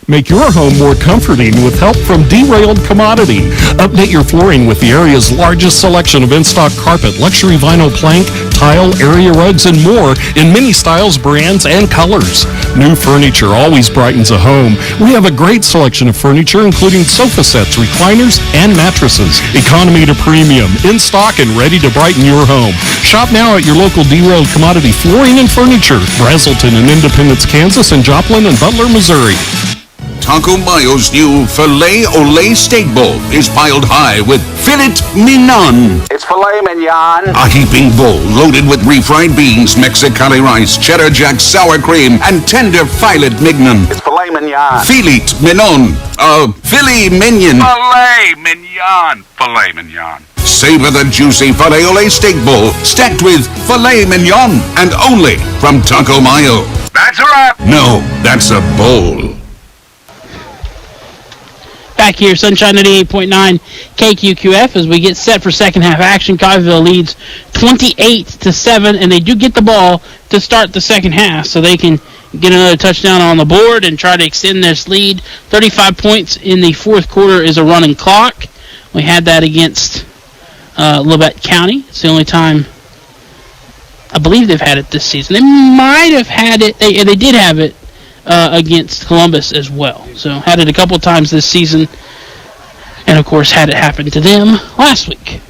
Speaker 10: Make your home more comforting with help from Derailed Commodity. Update your flooring with the area's largest selection of in-stock carpet, luxury vinyl plank, tile, area rugs, and more in many styles, brands, and colors. New furniture always brightens a home. We have a great selection of furniture, including sofa sets, recliners, and mattresses. Economy to premium, in stock and ready to brighten your home. Shop now at your local Derailed Commodity Flooring and Furniture, Brazelton in Independence, Kansas, and Joplin and Butler, Missouri.
Speaker 11: Taco Mayo's new Filet Olé Steak Bowl is piled high with filet mignon.
Speaker 12: It's filet mignon.
Speaker 11: A heaping bowl loaded with refried beans, Mexicali rice, cheddar jack, sour cream, and tender filet mignon.
Speaker 12: It's filet mignon.
Speaker 11: Filet mignon. Filet mignon.
Speaker 12: Filet mignon. Filet mignon.
Speaker 11: Savor the juicy Filet Olé Steak Bowl stacked with filet mignon and only from Taco Mayo.
Speaker 12: That's a wrap.
Speaker 11: No, that's a bowl.
Speaker 3: Back here, Sunshine 98.9 KQQF as we get set for second half action. Coffeyville leads 28-7, and they do get the ball to start the second half, so they can get another touchdown on the board and try to extend this lead. 35 points in the fourth quarter is a running clock. We had that against Labette County. It's the only time I believe they've had it this season. They might have had it. They did have it against Columbus as well. So had it a couple of times this season, and of course had it happen to them last week.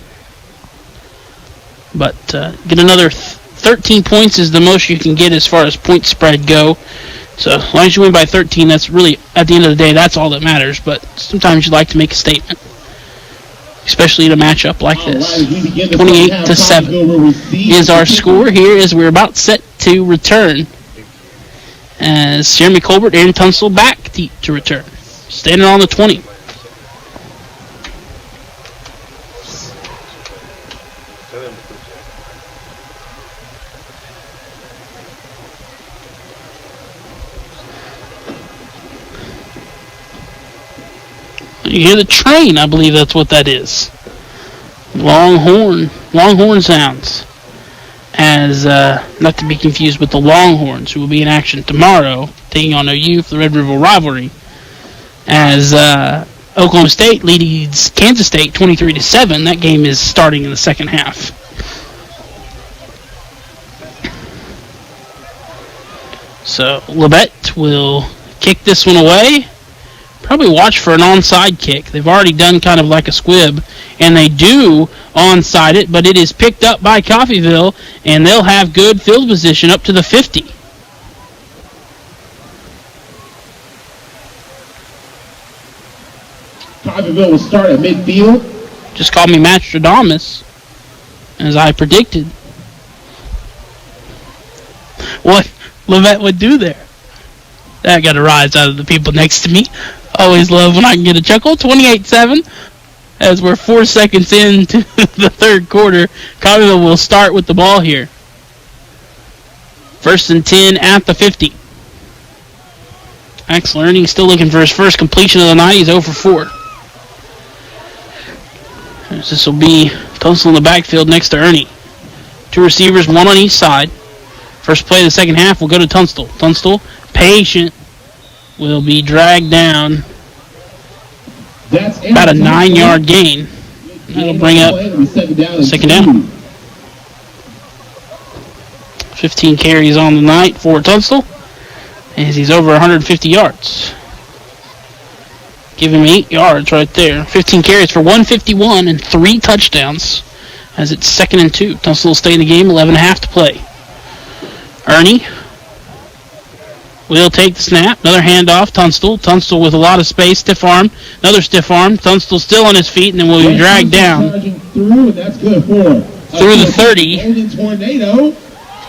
Speaker 3: But get another 13 points is the most you can get as far as point spread go. So as long as you win by 13, that's really, at the end of the day, that's all that matters. But sometimes you like to make a statement, especially in a matchup like this. 28-7 is our score here as we're about set to return. As Jeremy Colbert and Tunstall back to return. Standing on the 20. You hear the train, I believe that's what that is. Longhorn sounds. As, not to be confused with the Longhorns, who will be in action tomorrow, taking on OU for the Red River rivalry. As Oklahoma State leads Kansas State 23-7. That game is starting in the second half. So Labette will kick this one away. Probably watch for an onside kick. They've already done kind of like a squib, and they do onside it, but it is picked up by Coffeyville, and they'll have good field position up to the 50.
Speaker 14: Coffeyville will start at midfield.
Speaker 3: Just call me Mastradamus, as I predicted. What Labette would do there. That got a rise out of the people next to me. Always love when I can get a chuckle. 28-7 as we're 4 seconds into the third quarter. Coffeyville will start with the ball here. 1st and 10 at the 50. Axel Ernie still looking for his first completion of the night. He's 0 for 4. This will be Tunstall in the backfield next to Ernie. 2 receivers, 1 on each side. First play of the second half will go to Tunstall. Tunstall, patient, will be dragged down. About a 9-yard gain. That'll bring up second down. 15 carries on the night for Tunstall, as he's over 150 yards. Give him 8 yards right there. 15 carries for 151 and 3 touchdowns, as it's 2nd and 2. Tunstall will stay in the game, 11.5 to play. Ernie will take the snap. Another handoff. Tunstall. Tunstall with a lot of space. Stiff arm. Another stiff arm. Tunstall still on his feet, and then will be dragged down through the 30.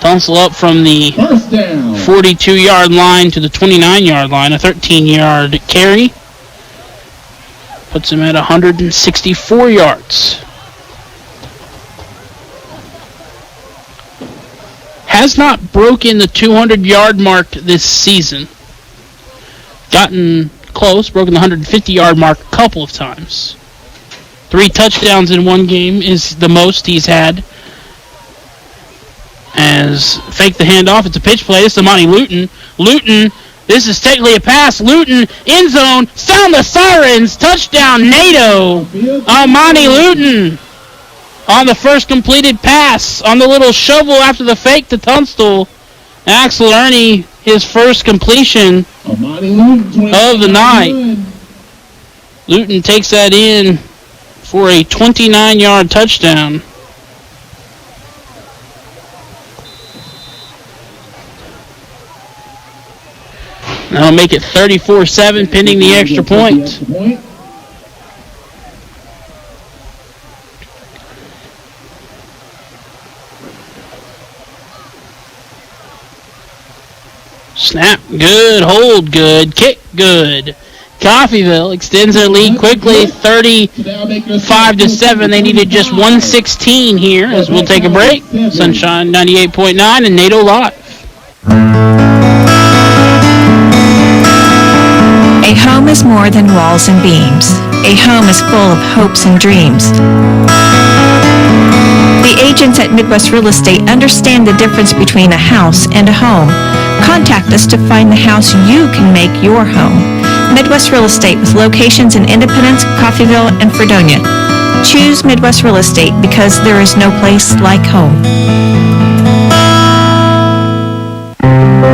Speaker 3: Tunstall up from the 42-yard line to the 29-yard line. A 13-yard carry. Puts him at 164 yards. Has not broken the 200-yard mark this season. Gotten close, broken the 150-yard mark a couple of times. 3 touchdowns in one game is the most he's had. As fake the handoff, it's a pitch play. This is Amani Luton. Luton, this is technically a pass. Luton, end zone, sound the sirens, touchdown, NATO. Amani Luton on the first completed pass, on the little shovel after the fake to Tunstall. Axel Ernie, his first completion of the night. Luton takes that in for a 29-yard touchdown. That'll make it 34-7 pending the extra point. Snap, good. Hold, good. Kick, good. Coffeyville extends their lead quickly, 35-7. They needed just 116 here as we'll take a break. Sunshine 98.9 and NATO Live.
Speaker 13: A home is more than walls and beams. A home is full of hopes and dreams. The agents at Midwest Real Estate understand the difference between a house and a home. Contact us to find the house you can make your home. Midwest Real Estate with locations in Independence, Coffeyville, and Fredonia. Choose Midwest Real Estate because there is no place like home.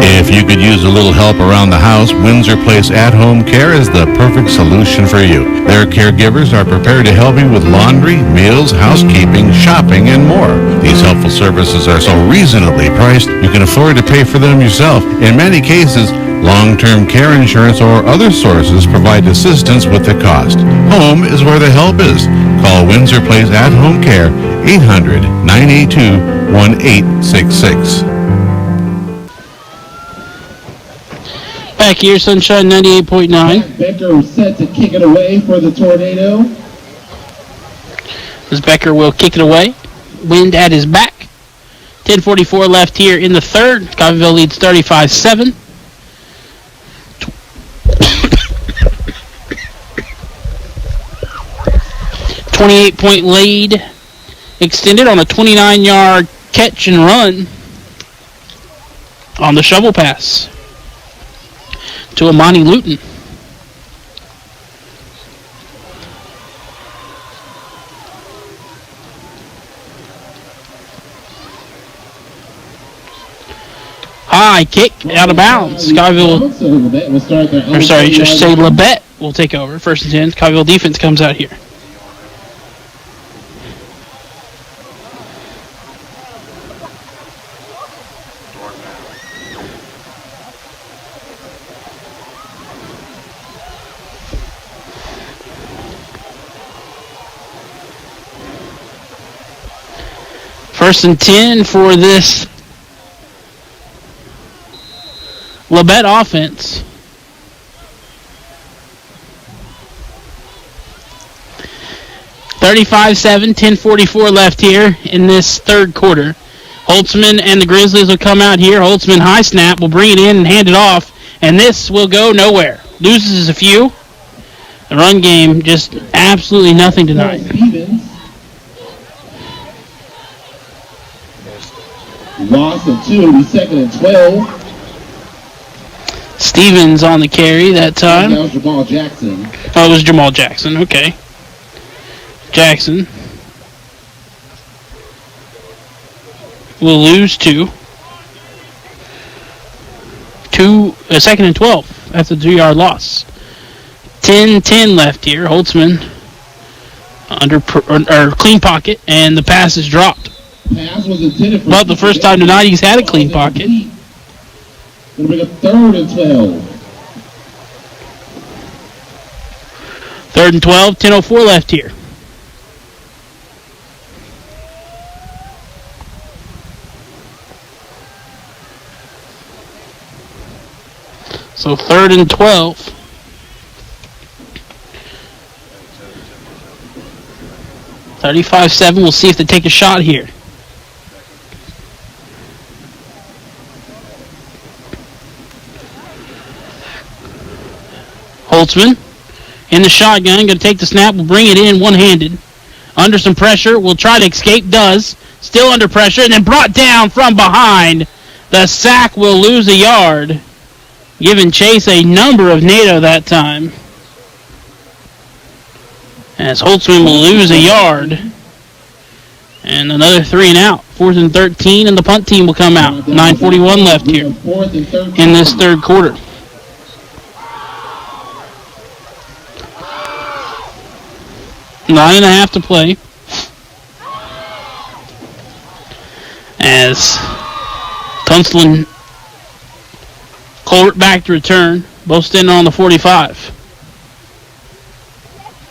Speaker 15: If you could use a little help around the house, Windsor Place At-Home Care is the perfect solution for you. Their caregivers are prepared to help you with laundry, meals, housekeeping, shopping, and more. These helpful services are so reasonably priced, you can afford to pay for them yourself. In many cases, long-term care insurance or other sources provide assistance with the cost. Home is where the help is. Call Windsor Place At-Home Care, 800-982-1866.
Speaker 3: Back here, Sunshine 98.9.
Speaker 14: Becker set to kick it away for the Tornado.
Speaker 3: As Becker will kick it away. Wind at his back. 10:44 left here in the third. Coffeyville leads 35-7. .28 lead extended on a 29-yard catch and run on the shovel pass to Amani Luton. High kick out of bounds. Coffeyville, or sorry, I should say Labette will take over. First and 10. Coffeyville defense comes out here. First and 10 for this Labette offense. (35-7), 10:44 left here in this third quarter. Holtzman and the Grizzlies will come out here. Holtzman high snap will bring it in and hand it off, and this will go nowhere. Loses a few. The run game just absolutely nothing tonight.
Speaker 14: Loss of 2, it'll be second and 12.
Speaker 3: Stevens on the carry that time.
Speaker 14: That was Jamal Jackson.
Speaker 3: Oh, it was Jamal Jackson. Okay. Jackson will lose 2. Second and 12 after the 2-yard loss. 10-10 left here. Holtzman under clean pocket, and the pass is dropped.
Speaker 14: Pass was intended for...
Speaker 3: But the first time tonight he's had a clean pocket.
Speaker 14: It'll be a third and 12.
Speaker 3: Third and 12, 10:04 left here. So third and 12. (35-7). We'll see if they take a shot here. Holtzman in the shotgun, going to take the snap, will bring it in one-handed. Under some pressure, will try to escape, does. Still under pressure, and then brought down from behind. The sack will lose a yard, giving Chase a number of NATO that time. As Holtzman will lose a yard. And another 3 and out. 4th and 13, and the punt team will come out. 9:41 left here in this third quarter. Nine and a half to play. As Tunstall, Colbert back to return. Both standing on the 45.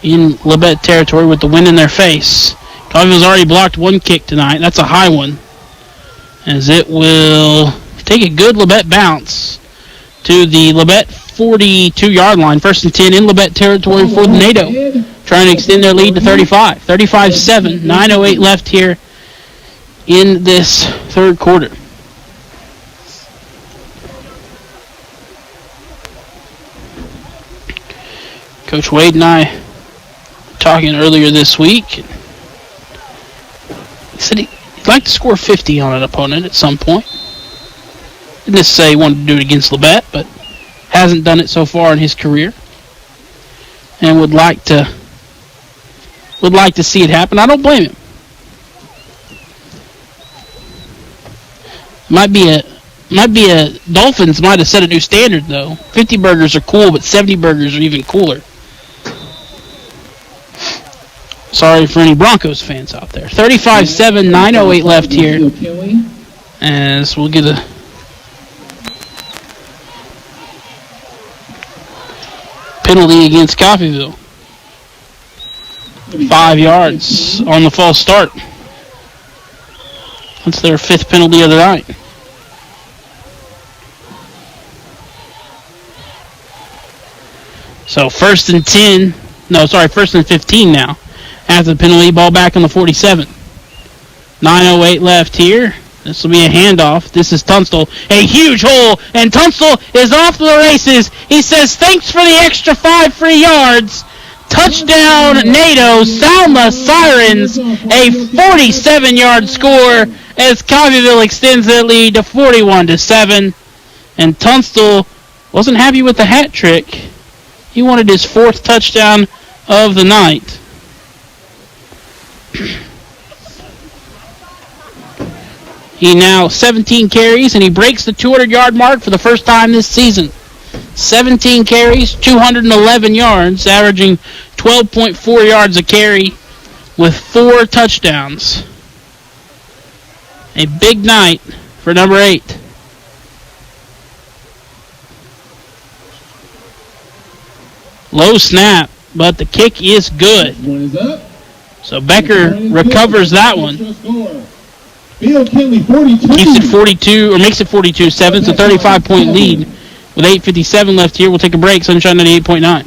Speaker 3: In Labette territory with the wind in their face. Coffeyville's already blocked one kick tonight. That's a high one. As it will take a good Labette bounce to the Labette 42-yard line. First and 10 in Labette territory for the NATO. Trying to extend their lead to 35. 35-7. 9:08 left here in this third quarter. Coach Wade and I were talking earlier this week. He said he'd like to score 50 on an opponent at some point. Didn't say he wanted to do it against Labette, but hasn't done it so far in his career. And would like to see it happen. I don't blame him. Might be a Dolphins might have set a new standard though. 50 burgers are cool, but 70 burgers are even cooler. Sorry for any Broncos fans out there. 35-7, 9:08 left here. As we'll get a penalty against Coffeyville. 5 yards on the false start. That's their 5th penalty of the night. So first and 15 now. After the penalty, ball back on the 47. 9:08 left here. This will be a handoff. This is Tunstall. A huge hole, and Tunstall is off to the races. He says, thanks for the extra 5 free yards. Touchdown, NATO. Sound the sirens. A 47-yard score as Coffeyville extends their lead to 41-7. And Tunstall wasn't happy with the hat trick. He wanted his 4th touchdown of the night. He now 17 carries, and he breaks the 200-yard mark for the first time this season. 17 carries, 211 yards, averaging 12.4 yards a carry with 4 touchdowns. A big night for number 8. Low snap, but the kick is good. So Becker recovers that one. Keeps it 42, or makes it 42-7. It's a 35-point lead. With 8:57 left here, we'll take a break. Sunshine 98.9.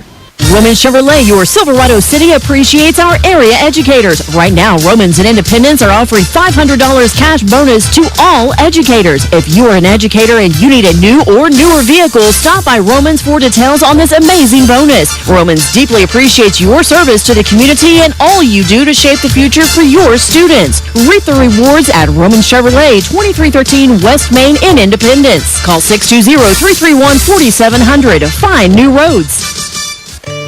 Speaker 16: Roman Chevrolet, your Silverado City, appreciates our area educators. Right now, Romans and Independence are offering $500 cash bonus to all educators. If you are an educator and you need a new or newer vehicle, stop by Romans for details on this amazing bonus. Romans deeply appreciates your service to the community and all you do to shape the future for your students. Reap the rewards at Roman Chevrolet, 2313 West Main in Independence. Call 620-331-4700. Find new roads.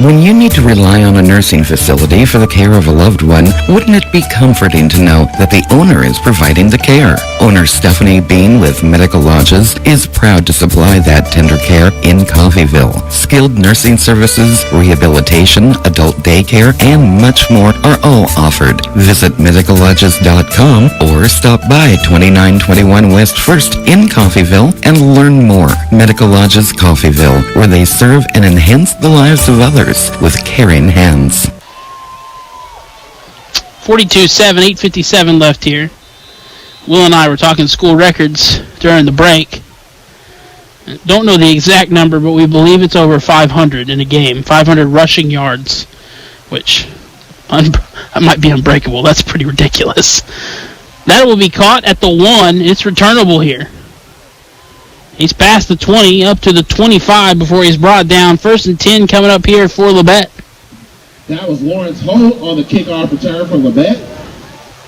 Speaker 8: When you need to rely on a nursing facility for the care of a loved one, wouldn't it be comforting to know that the owner is providing the care? Owner Stephanie Bean with Medical Lodges is proud to supply that tender care in Coffeyville. Skilled nursing services, rehabilitation, adult daycare, and much more are all offered. Visit medicallodges.com or stop by 2921 West 1st in Coffeyville and learn more. Medical Lodges Coffeyville, where they serve and enhance the lives of others with caring hands.
Speaker 3: 42-7, 8:57 left here. Will and I were talking school records during the break. Don't know the exact number, but we believe it's over 500 in a game. 500 rushing yards, which might be unbreakable. That's pretty ridiculous. That will be caught at the 1. It's returnable here. He's past the 20, up to the 25 before he's brought down. 1st and 10 coming up here for Labette.
Speaker 14: That was Lawrence Holt on the kickoff return from Labette.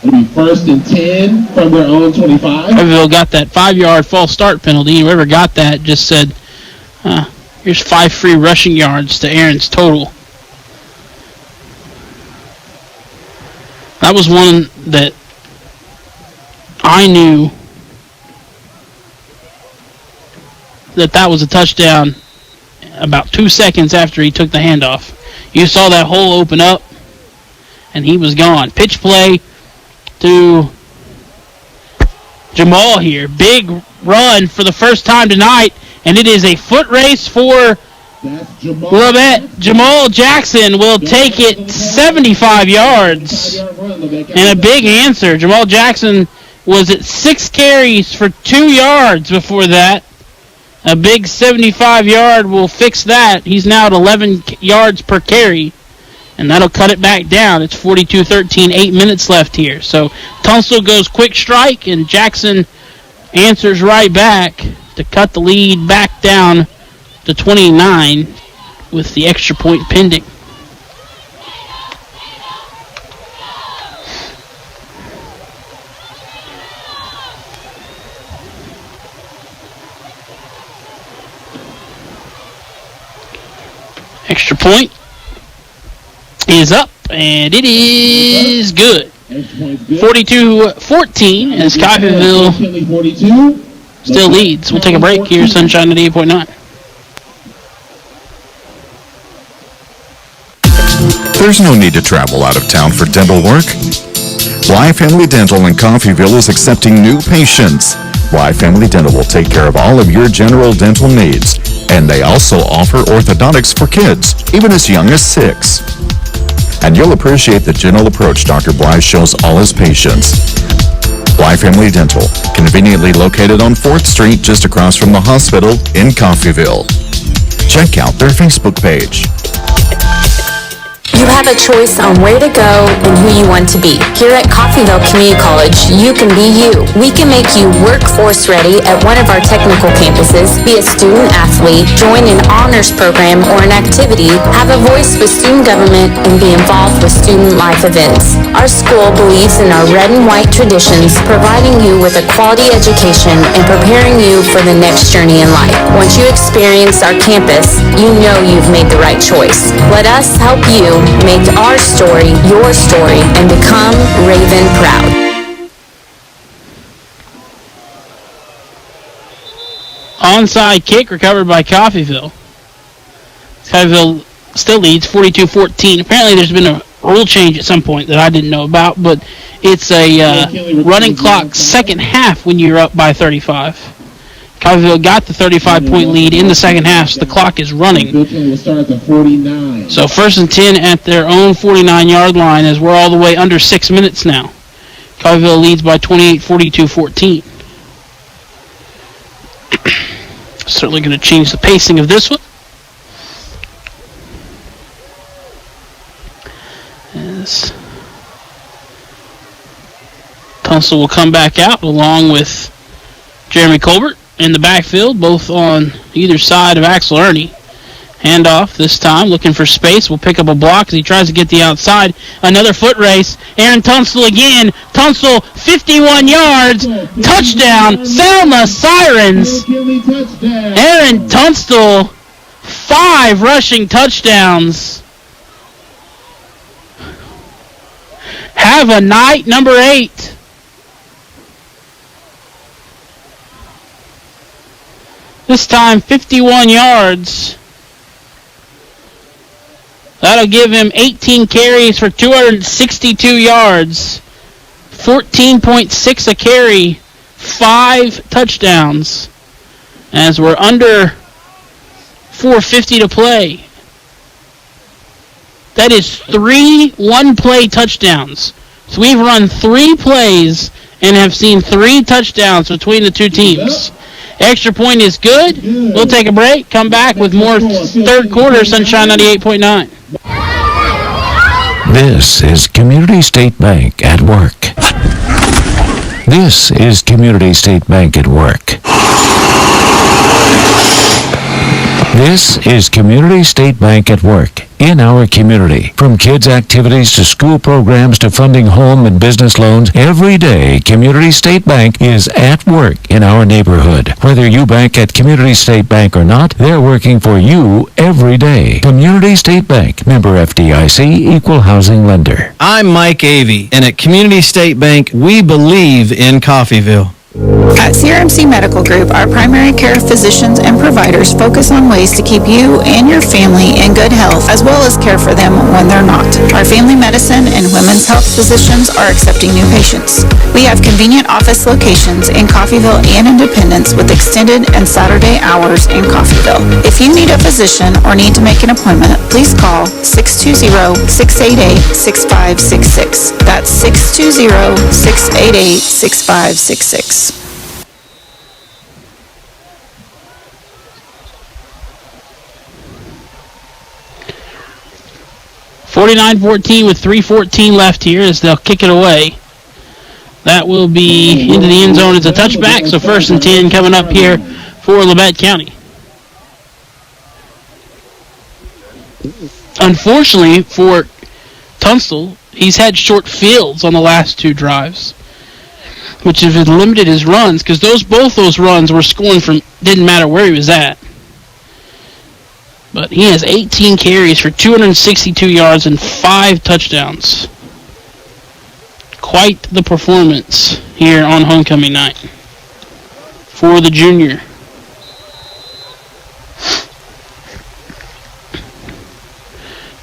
Speaker 14: It'll be 1st and 10 from their own 25.
Speaker 3: Coffeyville got that 5-yard false start penalty. Whoever got that just said, here's 5 free rushing yards to Aaron's total. That was one that I knew that was a touchdown about 2 seconds after he took the handoff. You saw that hole open up, and he was gone. Pitch play to Jamal here. Big run for the first time tonight, and it is a foot race for Labette. Jamal Jackson will take it 75 yards, and a big answer. Jamal Jackson was at 6 carries for 2 yards before that. A big 75-yard will fix that. He's now at 11 yards per carry, and that'll cut it back down. It's 42-13, 8 minutes left here. So Tunstall goes quick strike, and Jackson answers right back to cut the lead back down to 29 with the extra point pending. Extra point is up, and it is good. 42-14 as Coffeyville still leads. We'll take a break here, Sunshine at 8.9.
Speaker 17: There's no need to travel out of town for dental work. Y Family Dental in Coffeyville is accepting new patients. Y Family Dental will take care of all of your general dental needs, and they also offer orthodontics for kids, even as young as 6. And you'll appreciate the gentle approach Dr. Bly shows all his patients. Y Family Dental, conveniently located on 4th Street just across from the hospital in Coffeyville. Check out their Facebook page.
Speaker 4: You have a choice on where to go and who you want to be. Here at Coffeyville Community College, you can be you. We can make you workforce ready at one of our technical campuses, be a student athlete, join an honors program or an activity, have a voice with student government, and be involved with student life events. Our school believes in our red and white traditions, providing you with a quality education and preparing you for the next journey in life. Once you experience our campus, you know you've made the right choice. Let us help you make our story your story and become Raven proud.
Speaker 3: Onside kick recovered by Coffeyville. Coffeyville still leads 42-14. Apparently there's been a rule change at some point that I didn't know about, but it's a running clock second half when you're up by 35. Coffeyville got the 35-point lead in the second half, so the clock is running. So 1st and 10 at their own 49-yard line as we're all the way under 6 minutes now. Coffeyville leads by 28, 42-14. Certainly going to change the pacing of this one. As Tunstall will come back out along with Jeremy Colbert in the backfield, both on either side of Axel Ernie. Handoff this time, looking for space. Will pick up a block as he tries to get the outside. Another foot race. Aaron Tunstall again. Tunstall, 51 yards. Touchdown. Sound the sirens. Aaron Tunstall, 5 rushing touchdowns. Have a night, number 8. This time, 51 yards. That'll give him 18 carries for 262 yards. 14.6 a carry. 5 touchdowns. As we're under 4:50 to play. That is 3 one-play touchdowns. So we've run 3 plays and have seen 3 touchdowns between the two teams. Extra point is good. We'll take a break. Come back with more third quarter Sunshine 98.9.
Speaker 5: This is Community State Bank at work. This is Community State Bank at work. This is Community State Bank at work in our community. From kids' activities to school programs to funding home and business loans, every day Community State Bank is at work in our neighborhood. Whether you bank at Community State Bank or not, they're working for you every day. Community State Bank, member FDIC, equal housing lender.
Speaker 6: I'm Mike Avey, and at Community State Bank, we believe in Coffeyville.
Speaker 7: At CRMC Medical Group, our primary care physicians and providers focus on ways to keep you and your family in good health, as well as care for them when they're not. Our family medicine and women's health physicians are accepting new patients. We have convenient office locations in Coffeyville and Independence with extended and Saturday hours in Coffeyville. If you need a physician or need to make an appointment, please call 620-688-6566. That's 620-688-6566.
Speaker 3: 49-14 with 3:14 left here as they'll kick it away. That will be into the end zone as a touchback, so 1st and 10 coming up here for Labette County. Unfortunately for Tunstall, he's had short fields on the last 2 drives, which have limited his runs, because both those runs were scoring from, didn't matter where he was at. But he has 18 carries for 262 yards and 5 touchdowns. Quite the performance here on homecoming night for the junior.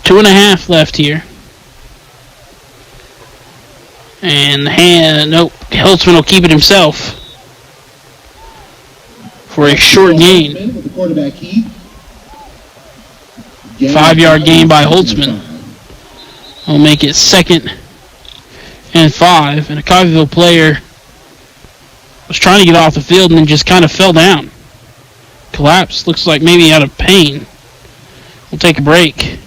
Speaker 3: Two and a half left here. And Holtzman will keep it himself for a short gain. 5-yard gain by Holtzman. Will make it 2nd and 5. And a Coffeyville player was trying to get off the field and then just kind of fell down. Collapsed. Looks like maybe out of pain. We'll take a break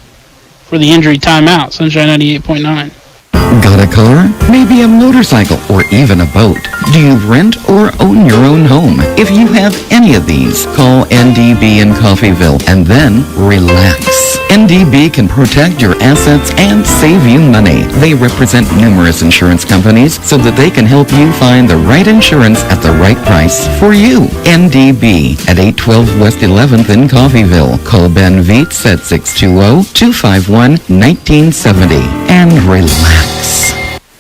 Speaker 3: for the injury timeout. Sunshine 98.9.
Speaker 8: Got a car? Maybe a motorcycle or even a boat. Do you rent or own your own home? If you have any of these, call NDB in Coffeyville and then relax. NDB can protect your assets and save you money. They represent numerous insurance companies so that they can help you find the right insurance at the right price for you. NDB at 812 West 11th in Coffeyville. Call Ben Vietz at 620-251-1970 and relax.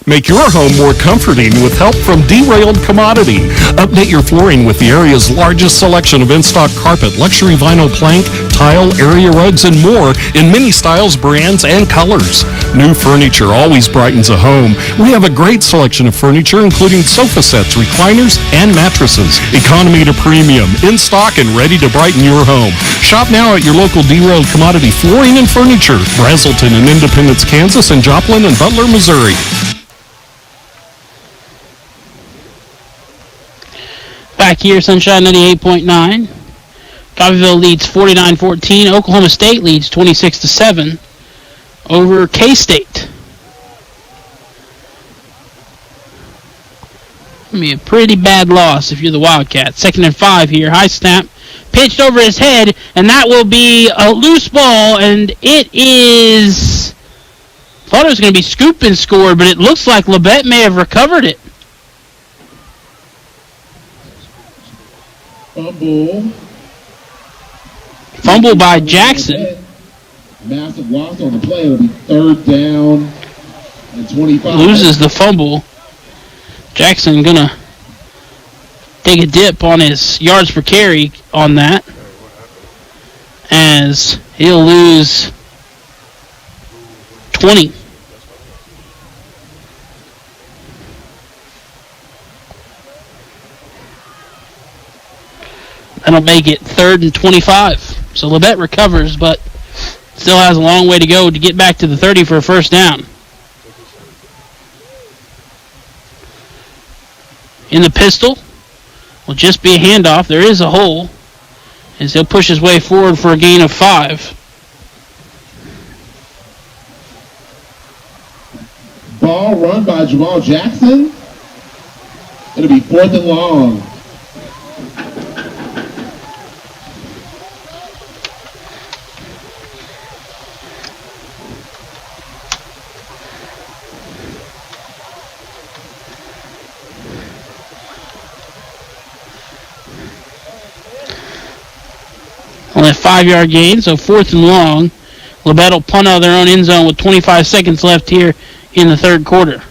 Speaker 10: Make your home more comforting with help from Derailed Commodity. Update your flooring with the area's largest selection of in-stock carpet, luxury vinyl plank, tile, area rugs, and more in many styles, brands, and colors. New furniture always brightens a home. We have a great selection of furniture, including sofa sets, recliners, and mattresses. Economy to premium, in stock and ready to brighten your home. Shop now at your local Derailed Commodity Flooring and Furniture, Brazelton in Independence, Kansas, and Joplin and Butler, Missouri.
Speaker 3: Back here, Sunshine 98.9. Coffeyville leads 49-14. Oklahoma State leads 26-7 over K-State. Gonna be a pretty bad loss if you're the Wildcats. 2nd and 5 here. High snap. Pitched over his head, and that will be a loose ball, and it is... Thought it was going to be scoop and score, but it looks like Labette may have recovered it. Fumble by Jackson.
Speaker 14: Massive loss on the play. It'll be 3rd down and 25.
Speaker 3: Loses the fumble. Jackson gonna take a dip on his yards per carry on that, as he'll lose 20. That'll make it 3rd and 25. So Labette recovers, but still has a long way to go to get back to the 30 for a first down. In the pistol will just be a handoff. There is a hole, as he'll push his way forward for a gain of 5.
Speaker 14: Ball run by Jamal Jackson. It'll be 4th and long.
Speaker 3: Only a 5-yard gain, so 4th and long. Labette will punt out of their own end zone with 25 seconds left here in the 3rd quarter.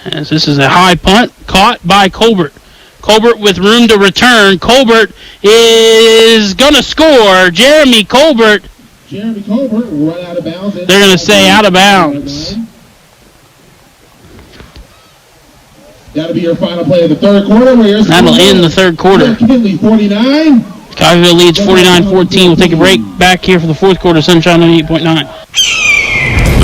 Speaker 3: As this is a high punt caught by Colbert. Colbert with room to return. Colbert is going to score. Jeremy Colbert.
Speaker 14: Run out of bounds.
Speaker 3: They're going to say out of bounds.
Speaker 14: That'll be your final play of the 3rd quarter.
Speaker 3: That'll end the 3rd quarter.
Speaker 14: Kinley, 49.
Speaker 3: Coffeyville leads 49-14. We'll take a break back here for the 4th quarter. Sunshine 98.9.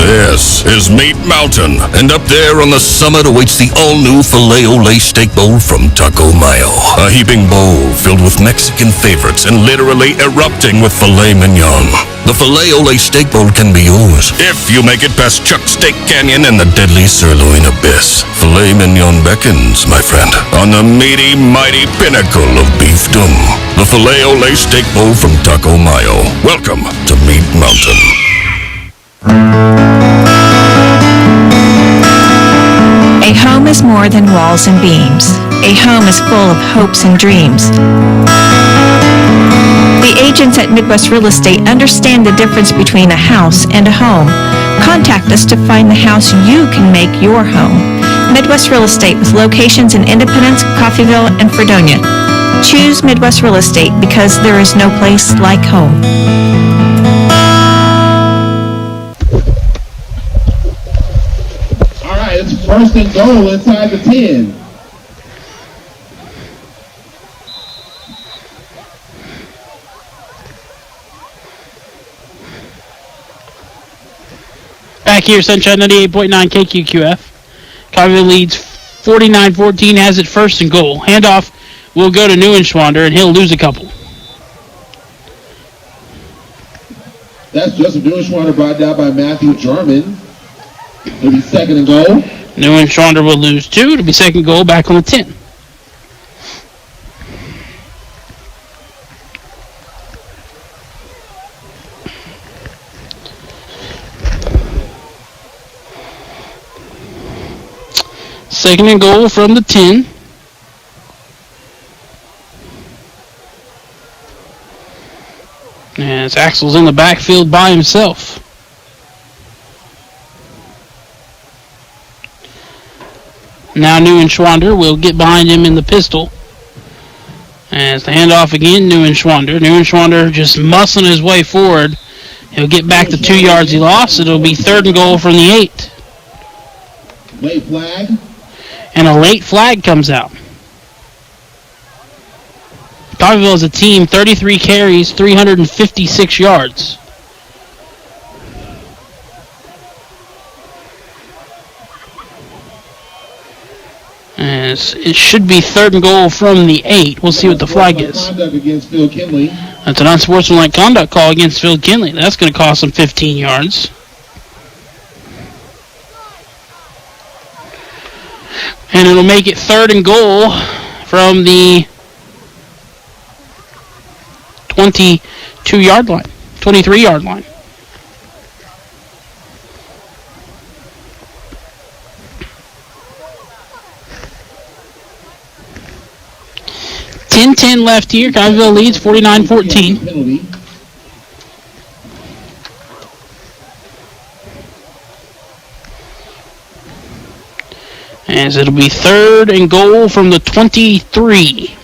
Speaker 11: This is Meat Mountain, and up there on the summit awaits the all-new Filet-O-Lay Steak Bowl from Taco Mayo. A heaping bowl filled with Mexican favorites and literally erupting with filet mignon. The Filet-O-Lay Steak Bowl can be yours if you make it past Chuck Steak Canyon and the deadly sirloin abyss. Filet mignon beckons, my friend, on the meaty, mighty pinnacle of beefdom. The Filet-O-Lay Steak Bowl from Taco Mayo. Welcome to Meat Mountain.
Speaker 13: A home is more than walls and beams. A home is full of hopes and dreams. The agents at Midwest Real Estate understand the difference between a house and a home. Contact us to find the house you can make your home. Midwest Real Estate with locations in Independence, Coffeyville, and Fredonia. Choose Midwest Real Estate because there is no place like home.
Speaker 14: All right, it's first and goal inside the 10.
Speaker 3: Back here, Sunshine 98.9 KQQF. Coffeyville leads 49-14, has it first and goal. Handoff will go to Neuenschwander, and he'll lose a couple.
Speaker 14: That's Joseph Neuenschwander brought down by Matthew Jarman. It'll be second and goal.
Speaker 3: Neuenschwander will lose 2. It'll be second goal back on the 10. Second and goal from the 10. As Axel's in the backfield by himself. Now Neuenschwander will get behind him in the pistol. As the handoff again, Neuenschwander. Neuenschwander just muscling his way forward. He'll get back the 2 yards he lost. It'll be third and goal from the 8.
Speaker 14: Late flag.
Speaker 3: And a late flag comes out. Coffeyville as a team, 33 carries, 356 yards. As it should be third and goal from the 8. We'll see what the flag is.
Speaker 14: Conduct against Phil Kinley.
Speaker 3: That's an unsportsmanlike conduct call against Phil Kinley. That's going to cost him 15 yards. And it'll make it third and goal from the 23-yard line. .10 left here. Coffeyville leads 49-14. As it'll be third and goal from the 23.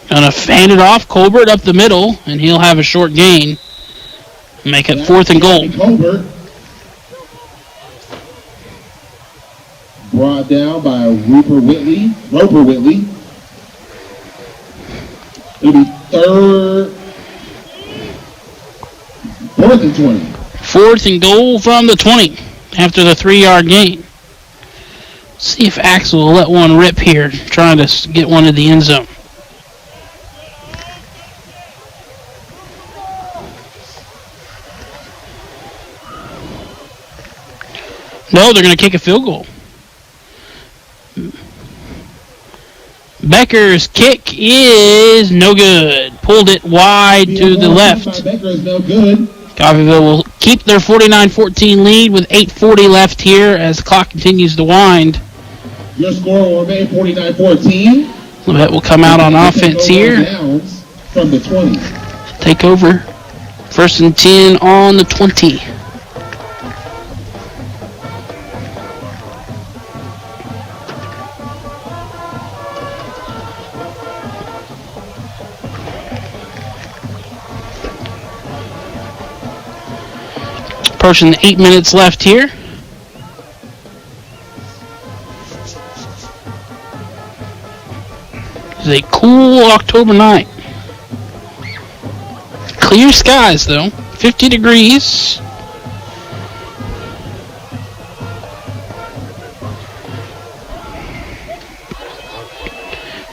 Speaker 3: Gonna fan it off. Colbert up the middle, and he'll have a short gain. Make it fourth and goal.
Speaker 14: Colbert brought down by Roper Whitley. It'll be fourth and 20.
Speaker 3: Fourth and goal from the 20 after the 3-yard gain. See if Axel will let one rip here, trying to get one to the end zone. No, they're going to kick a field goal. Becker's kick is no good. Pulled it wide to the left.
Speaker 14: Becker is no good.
Speaker 3: Coffeyville will keep their 49-14 lead with 8:40 left here as the clock continues to wind.
Speaker 14: Your score will remain 49-14.
Speaker 3: Labette will come out on offense here.
Speaker 14: Downs from the 20.
Speaker 3: Take over. First and 10 on the 20. Approaching 8 minutes left here. It's a cool October night. Clear skies though, 50 degrees.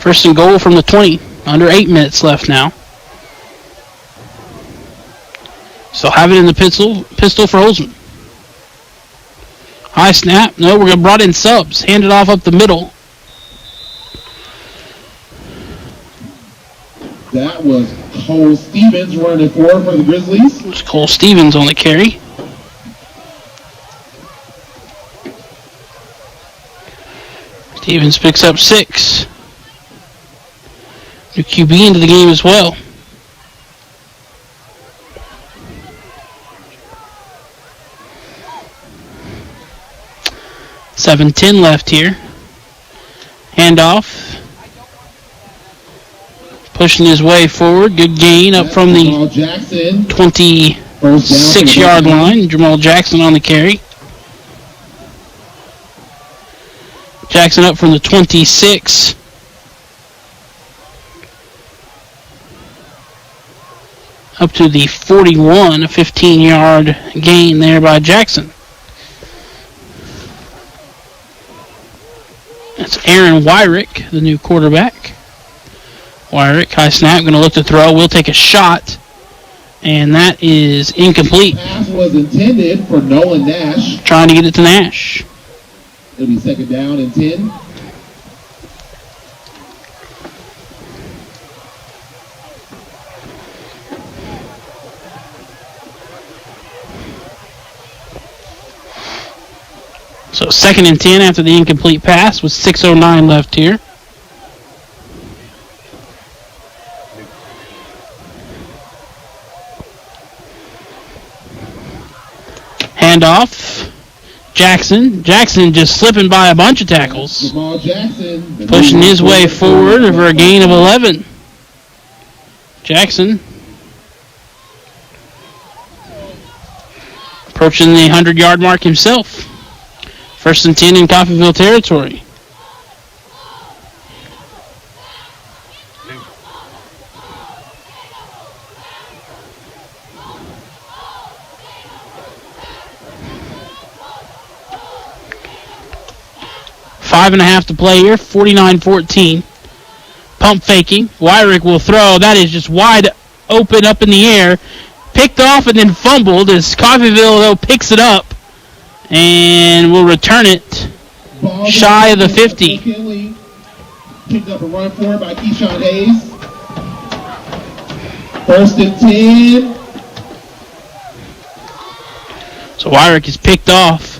Speaker 3: First and goal from the 20. Under 8 minutes left now. So have it in the pistol for Holzman. High snap. No, we're going to brought in subs. Hand it off up the middle.
Speaker 14: That was Cole Stevens running forward for the Grizzlies.
Speaker 3: It was Cole Stevens on the carry. Stevens picks up 6. New QB into the game as well. $7:10 left here. Handoff. Pushing his way forward. Good gain up from the 26-yard line. Jamal Jackson on the carry. Jackson up from the 26. Up to the 41, a 15-yard gain there by Jackson. That's Aaron Wyrick, the new quarterback. Wyrick, high snap, going to look to throw. Will take a shot, and that is incomplete.
Speaker 14: Pass was intended for Nolan Nash.
Speaker 3: Trying to get it to Nash.
Speaker 14: It'll be second down and 10.
Speaker 3: So 2nd and 10 after the incomplete pass with 6:09 left here. Handoff. Jackson just slipping by a bunch of tackles. Pushing his way forward for a gain of 11. Jackson approaching the 100-yard mark himself. 1st and 10 in Coffeyville territory. Five and a half to play here. 49-14. Pump faking. Wyrick will throw. That is just wide open up in the air. Picked off and then fumbled as Coffeyville, though, picks it up and will return it shy of the 50.
Speaker 14: Picked up a run forward by Keyshawn Hayes. 1st and 10.
Speaker 3: So Wyrick is picked off.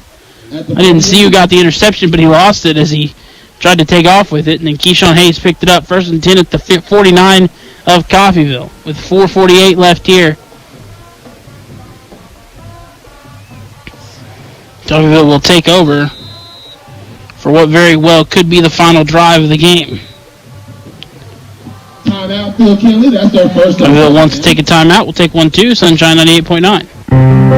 Speaker 3: I didn't see who got the interception, but he lost it as he tried to take off with it, and then Keyshawn Hayes picked it up. 1st and 10 at the 49 of Coffeyville with 4:48 left here. Coffeyville will take over for what very well could be the final drive of the game.
Speaker 14: Timeout, Phil Kinley. That's their first.
Speaker 3: Coffeyville wants to take a timeout. We'll take one too. Sunshine 98.9.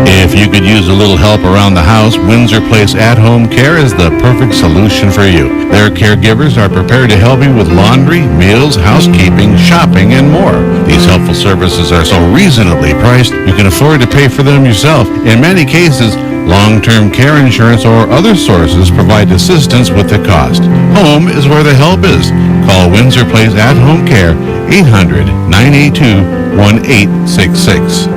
Speaker 15: If you could use a little help around the house, Windsor Place At-Home Care is the perfect solution for you. Their caregivers are prepared to help you with laundry, meals, housekeeping, shopping, and more. These helpful services are so reasonably priced, you can afford to pay for them yourself. In many cases, long-term care insurance or other sources provide assistance with the cost. Home is where the help is. Call Windsor Place At-Home Care, 800-982-1866.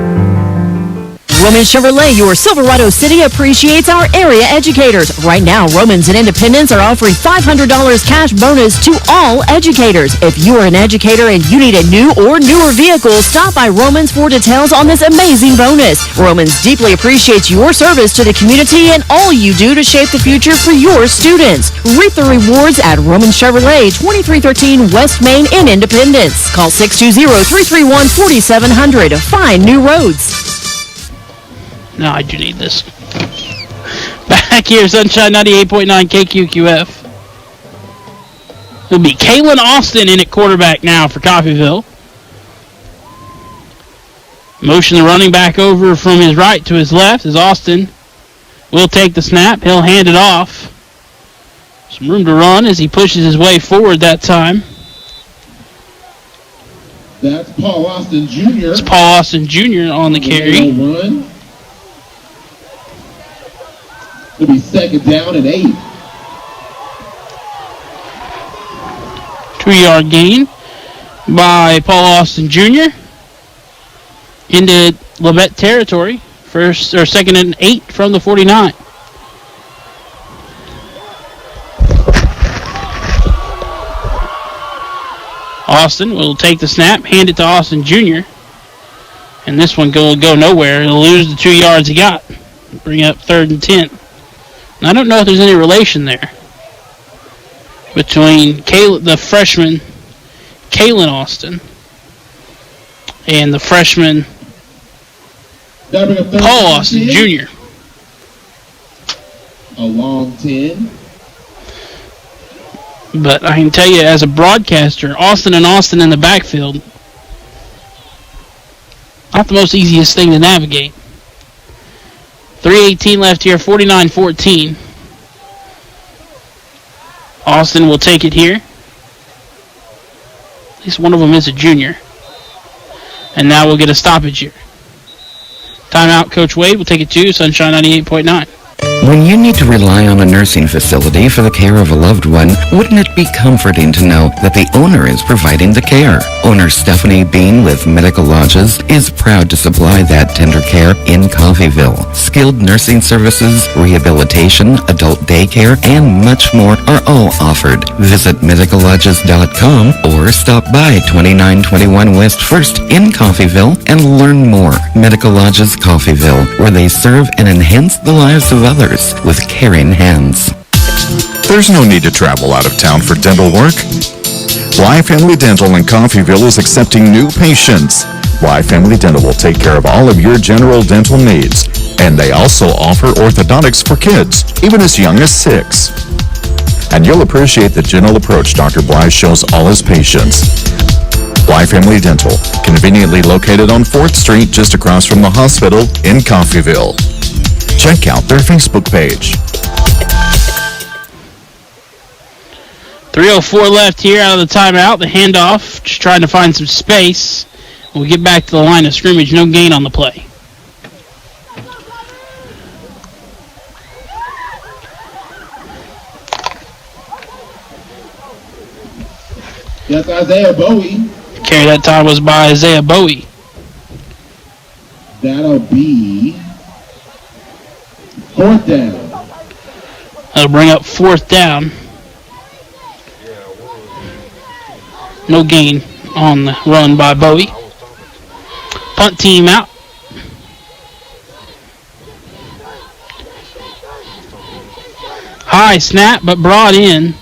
Speaker 16: Roman Chevrolet, your Silverado City, appreciates our area educators. Right now, Romans and Independence are offering $500 cash bonus to all educators. If you are an educator and you need a new or newer vehicle, stop by Romans for details on this amazing bonus. Romans deeply appreciates your service to the community and all you do to shape the future for your students. Reap the rewards at Roman Chevrolet, 2313 West Main in Independence. Call 620-331-4700. Find new roads.
Speaker 3: No, I do need this. Back here, Sunshine 98.9 KQQF. It'll be Kalen Austin in at quarterback now for Coffeyville. Motion the running back over from his right to his left as Austin will take the snap. He'll hand it off. Some room to run as he pushes his way forward that time.
Speaker 14: That's Paul Austin Jr.
Speaker 3: It's Paul Austin Jr. on the carry.
Speaker 14: Run. It'll be second down and 8.
Speaker 3: 2-yard gain by Paul Austin Jr. into Labette territory. 2nd and 8 from the 49. Austin will take the snap, hand it to Austin Jr., and this one will go nowhere. He'll lose the 2 yards he got. Bring up 3rd and 10. And I don't know if there's any relation there between the freshman Kalen Austin and the freshman Paul Austin Jr.
Speaker 14: A long 10.
Speaker 3: But I can tell you, as a broadcaster, Austin and Austin in the backfield, not the most easiest thing to navigate. 3:18 left here, 49-14. Austin will take it here. At least one of them is a junior. And now we'll get a stoppage here. Timeout, Coach Wade will take it to Sunshine 98.9.
Speaker 8: When you need to rely on a nursing facility for the care of a loved one, wouldn't it be comforting to know that the owner is providing the care? Owner Stephanie Bean with Medical Lodges is proud to supply that tender care in Coffeyville. Skilled nursing services, rehabilitation, adult daycare, and much more are all offered. Visit medicallodges.com or stop by 2921 West 1st in Coffeyville and learn more. Medical Lodges Coffeyville, where they serve and enhance the lives of others with caring hands.
Speaker 17: There's no need to travel out of town for dental work. Y Family Dental in Coffeyville is accepting new patients. Y Family Dental will take care of all of your general dental needs. And they also offer orthodontics for kids, even as young as 6. And you'll appreciate the gentle approach Dr. Bly shows all his patients. Y Family Dental, conveniently located on 4th Street just across from the hospital in Coffeyville. Check out their Facebook page.
Speaker 3: 3:04 left here out of the timeout. The handoff, just trying to find some space. We'll get back to the line of scrimmage. No gain on the play.
Speaker 14: That's Isaiah Bowie.
Speaker 3: Carry that time was by Isaiah Bowie.
Speaker 14: That'll be 4th down.
Speaker 3: That'll bring up 4th down. No gain on the run by Bowie. Punt team out. High snap, but brought in.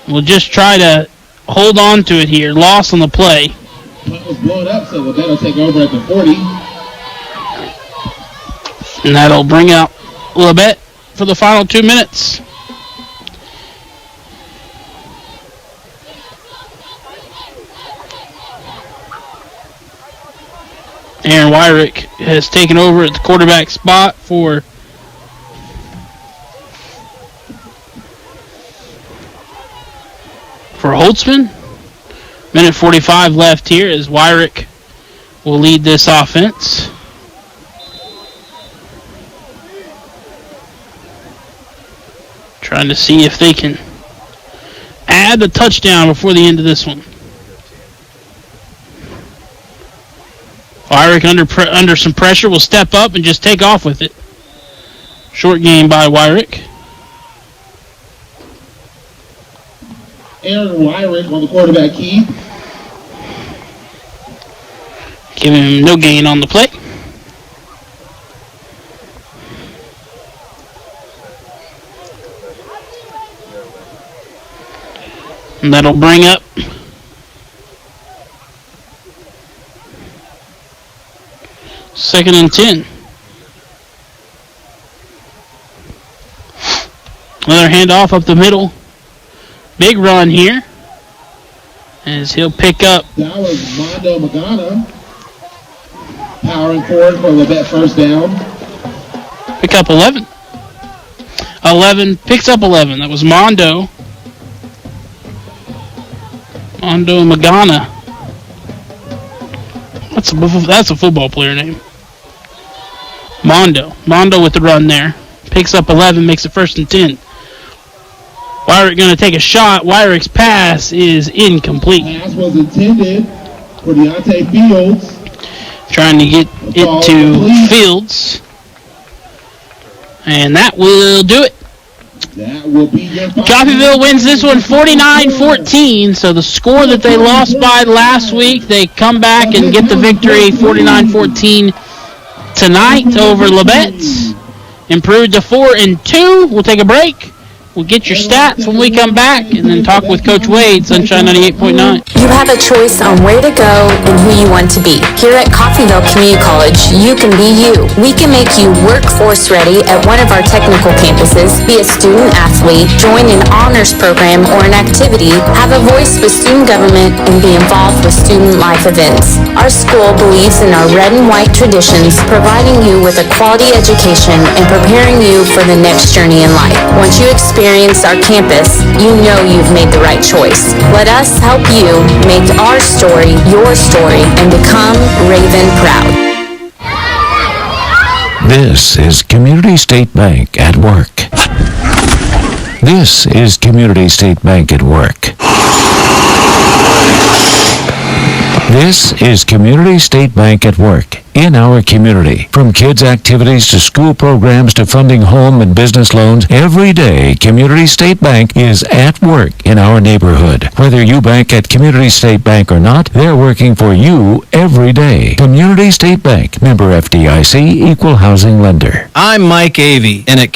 Speaker 3: We'll just try to hold on to it here. Loss on the play.
Speaker 14: Punt was blown up, so Labette will take over at the 40.
Speaker 3: And that'll bring out Labette for the final 2 minutes. Aaron Wyrick has taken over at the quarterback spot for Holtzman. Minute 45 left here as Wyrick will lead this offense. Trying to see if they can add a touchdown before the end of this one. Wyrick under some pressure will step up and just take off with it. Short game by Wyrick.
Speaker 14: Aaron Wyrick on the quarterback key.
Speaker 3: Give him no gain on the play. And that'll bring up second and 10. Another handoff up the middle. Big run here. As he'll pick up.
Speaker 14: That was Mondo Magana. Powering forward for Labette first down.
Speaker 3: Pick up 11. 11. Picks up 11. That was Mondo. Mondo Magana. That's a football player name. Mondo. Mondo with the run there. Picks up 11, makes it first and 10. Wyrick going to take a shot. Wyrick's pass is incomplete.
Speaker 14: Pass was intended for Deontay Fields.
Speaker 3: Trying to get it to Fields. And that will do it.
Speaker 14: That will be your
Speaker 3: Coffeyville wins this one 49-14, so the score that they lost by last week, they come back and get the victory 49-14 tonight over Labette. Improved to 4-2. We'll take a break. We'll get your stats when we come back and then talk with Coach Wade, Sunshine 98.9.
Speaker 4: You have a choice on where to go and who you want to be. Here at Coffeyville Community College, you can be you. We can make you workforce ready at one of our technical campuses, be a student athlete, join an honors program or an activity, have a voice with student government, and be involved with student life events. Our school believes in our red and white traditions, providing you with a quality education and preparing you for the next journey in life. Once you experience our campus, you know you've made the right choice. Let us help you make our story your story and become Raven proud.
Speaker 5: This is Community State Bank at work. This is Community State Bank at work. This is Community State Bank at work. In our community, from kids' activities to school programs to funding home and business loans, every day Community State Bank is at work in our neighborhood. Whether you bank at Community State Bank or not, they're working for you every day. Community State Bank, member FDIC, equal housing lender.
Speaker 6: I'm Mike Avey, and at